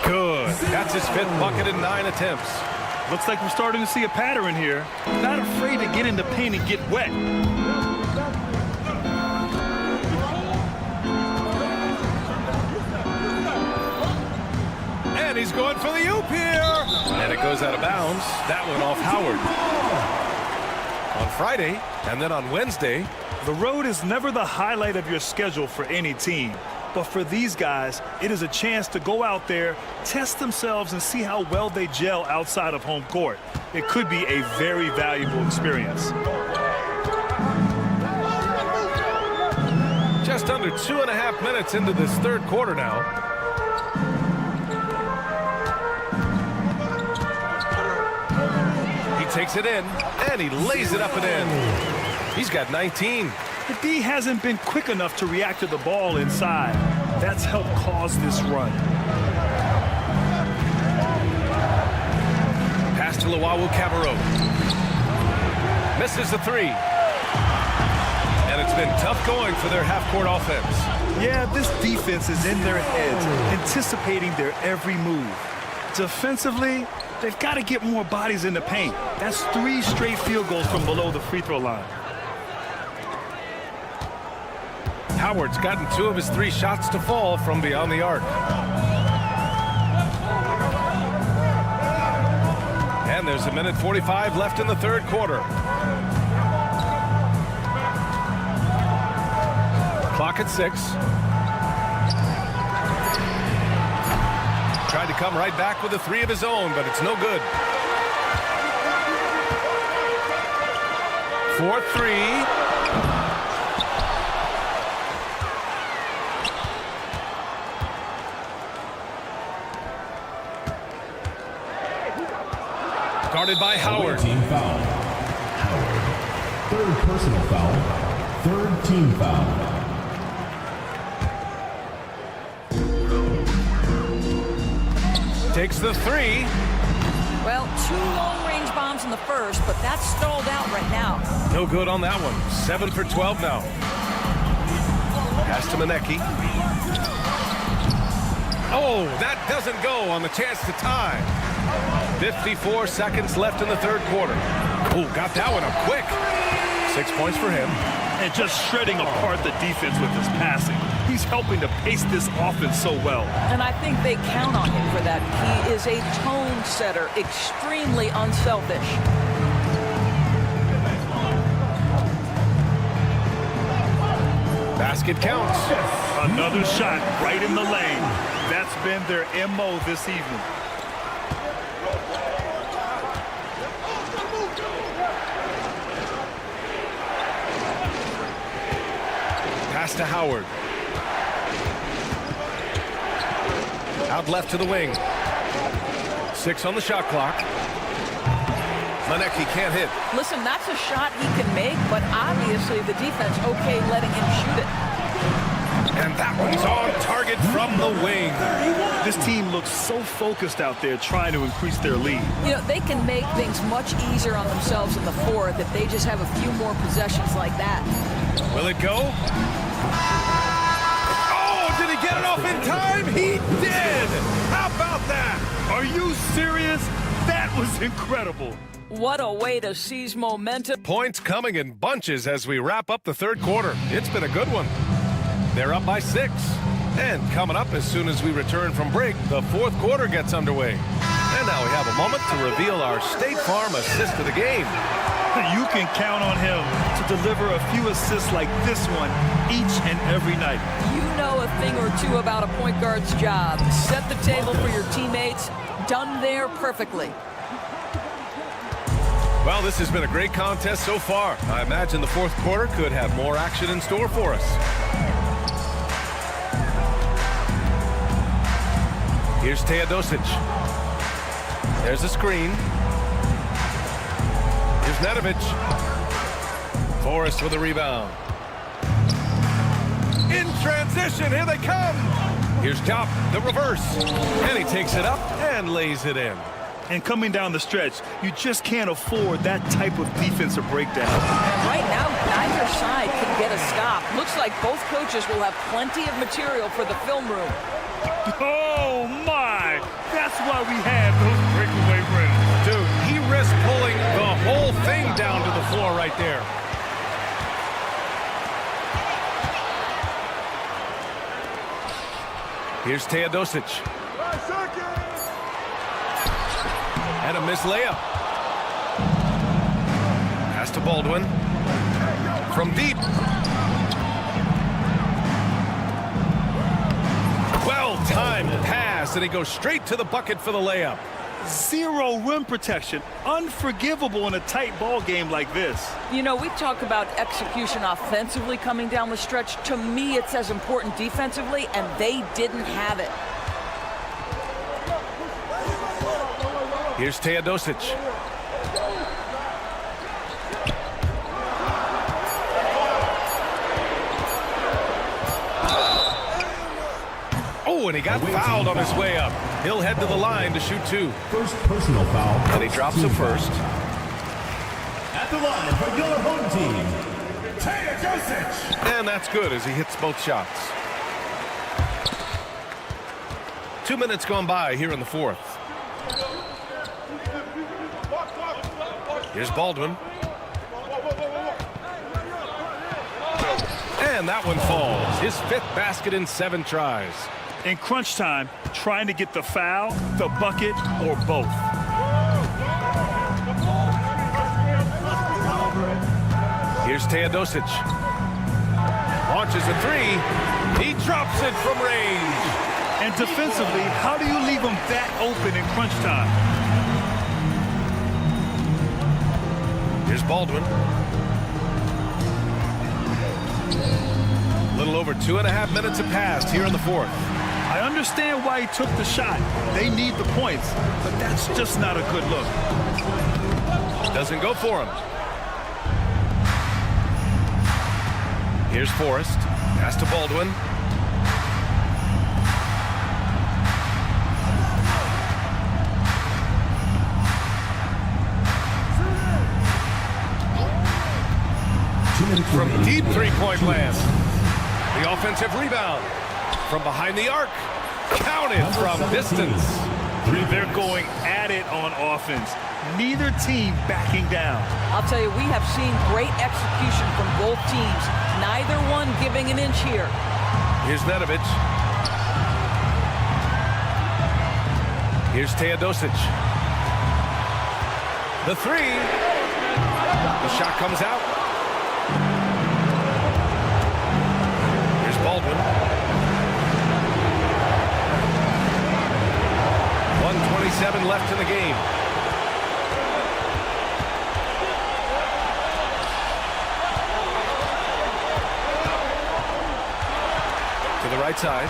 Good. That's his 5th bucket in 9 attempts. Looks like we're starting to see a pattern here. Not afraid to get in the paint and get wet. And he's going for the oop here. And it goes out of bounds. That one off Howard. On Friday, and then on Wednesday. The road is never the highlight of your schedule for any team. But for these guys, it is a chance to go out there, test themselves, and see how well they gel outside of home court. It could be a very valuable experience. Just under 2.5 minutes into this third quarter now. He takes it in, and he lays it up and in. He's got 19. The D hasn't been quick enough to react to the ball inside. That's helped cause this run. Pass to Luau Cabarro. Misses the 3. And it's been tough going for their half-court offense. Yeah, this defense is in their heads, anticipating their every move. Defensively, they've got to get more bodies in the paint. That's 3 straight field goals from below the free throw line. Howard's gotten 2 of his 3 shots to fall from beyond the arc. And there's 1:45 left in the third quarter. Clock at 6. Tried to come right back with a 3 of his own, but it's no good. 4-3. Guarded by Howard. Team foul. Howard. 3rd personal foul. 3rd team foul. Takes the 3. Well, 2 long-range bombs in the first, but that's stalled out right now. No good on that one. 7 for 12 now. Pass to Maneki. Oh, that doesn't go on the chance to tie. 54 seconds left in the third quarter. Oh, got that one up quick. 6 points for him. And just shredding apart the defense with his passing. He's helping to pace this offense so well. And I think they count on him for that. He is a tone setter, extremely unselfish. Basket counts. Another shot right in the lane. That's been their MO this evening. Pass to Howard. Out left to the wing. 6 on the shot clock. Maneki can't hit. Listen, that's a shot he can make, but obviously the defense okay letting him shoot it. And that one's on target from the wing. This team looks so focused out there trying to increase their lead. You know, they can make things much easier on themselves in the fourth if they just have a few more possessions like that. Will it go? Oh, did he get it off in time? He did! How about that? Are you serious? That was incredible. What a way to seize momentum. Points coming in bunches as we wrap up the third quarter. It's been a good one. They're up by 6. And coming up as soon as we return from break, the fourth quarter gets underway. And now we have a moment to reveal our State Farm assist of the game. You can count on him to deliver a few assists like this one each and every night. You know a thing or two about a point guard's job. Set the table for your teammates. Done there perfectly. Well, this has been a great contest so far. I imagine the fourth quarter could have more action in store for us. Here's Teodosic. There's a screen. Here's Nedovic. Forrest with a rebound. In transition, here they come. Here's Top, the reverse. And he takes it up and lays it in. And coming down the stretch, you just can't afford that type of defensive breakdown. And right now, neither side can get a stop. Looks like both coaches will have plenty of material for the film room. Oh, my! That's why we had those breakaway rims. Dude, he risked pulling the whole thing down to the floor right there. Here's Teodosic. And a missed layup. Pass to Baldwin. From deep. Well-timed pass, and he goes straight to the bucket for the layup. Zero rim protection. Unforgivable in a tight ball game like this. You know, we talk about execution offensively coming down the stretch. To me, it's as important defensively, and they didn't have it. Here's Teodosic. Oh, and he got fouled on his way up. He'll head to the line to shoot 2. First personal foul. And he drops the first. At the line for your home team, Teodosic. And that's good as he hits both shots. 2 minutes gone by here in the fourth. Here's Baldwin. And that one falls. His 5th basket in 7 tries. In crunch time, trying to get the foul, the bucket, or both. Here's Teodosic. Launches a 3. He drops it from range. And defensively, how do you leave him that open in crunch time? Here's Baldwin. A little over 2.5 minutes have passed here in the fourth. I understand why he took the shot. They need the points, but that's just not a good look. Doesn't go for him. Here's Forrest. Pass to Baldwin. From deep three-point land. The offensive rebound. From behind the arc. Counted from distance. They're going at it on offense. Neither team backing down. I'll tell you, we have seen great execution from both teams. Neither one giving an inch here. Here's Nedovic. Here's Teodosic. The 3. The shot comes out. Here's Baldwin. 1:27 left in the game. To the right side.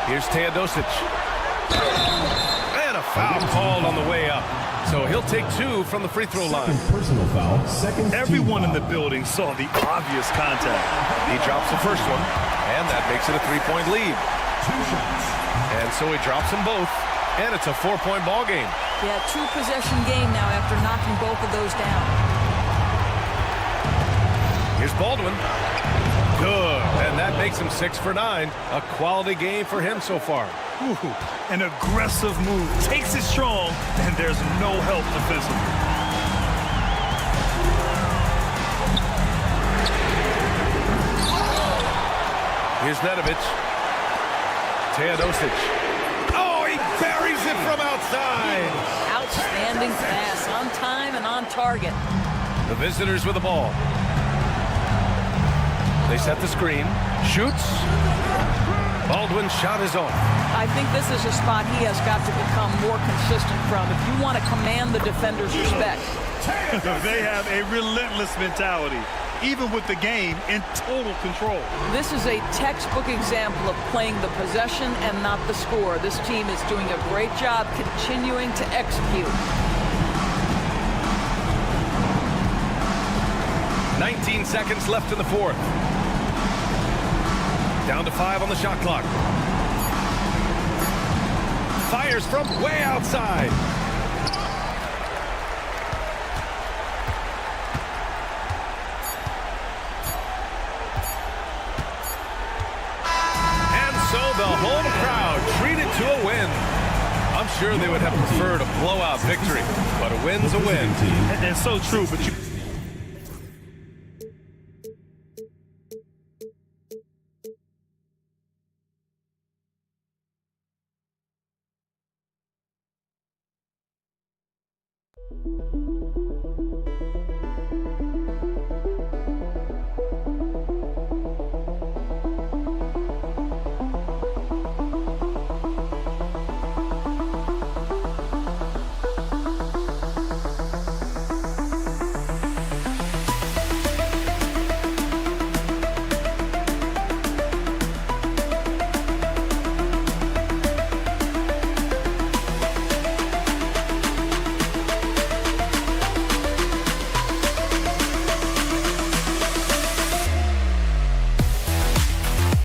Here's Teodosic. And a foul called on the way up. So he'll take 2 from the free throw line. Personal foul, second. Everyone in the building saw the obvious contact. He drops the first one, and that makes it a 3-point lead. 2 shots. And so he drops them both, and it's a 4-point ball game. Yeah, 2-possession game now after knocking both of those down. Here's Baldwin. Good, and that makes him 6 for 9. A quality game for him so far. Ooh, an aggressive move. Takes it strong, and there's no help defensively. Here's Nedovic. Teodosic. Oh, he buries it from outside. Outstanding pass, on time and on target. The visitors with the ball. They set the screen. Shoots. Baldwin's shot is off. I think this is a spot he has got to become more consistent from if you want to command the defender's respect. They have a relentless mentality, even with the game in total control. This is a textbook example of playing the possession and not the score. This team is doing a great job continuing to execute. 19 seconds left in the fourth. Down to 5 on the shot clock. Fires from way outside. And so the home crowd treated to a win. I'm sure they would have preferred a blowout victory, but a win's a win. And so true, but you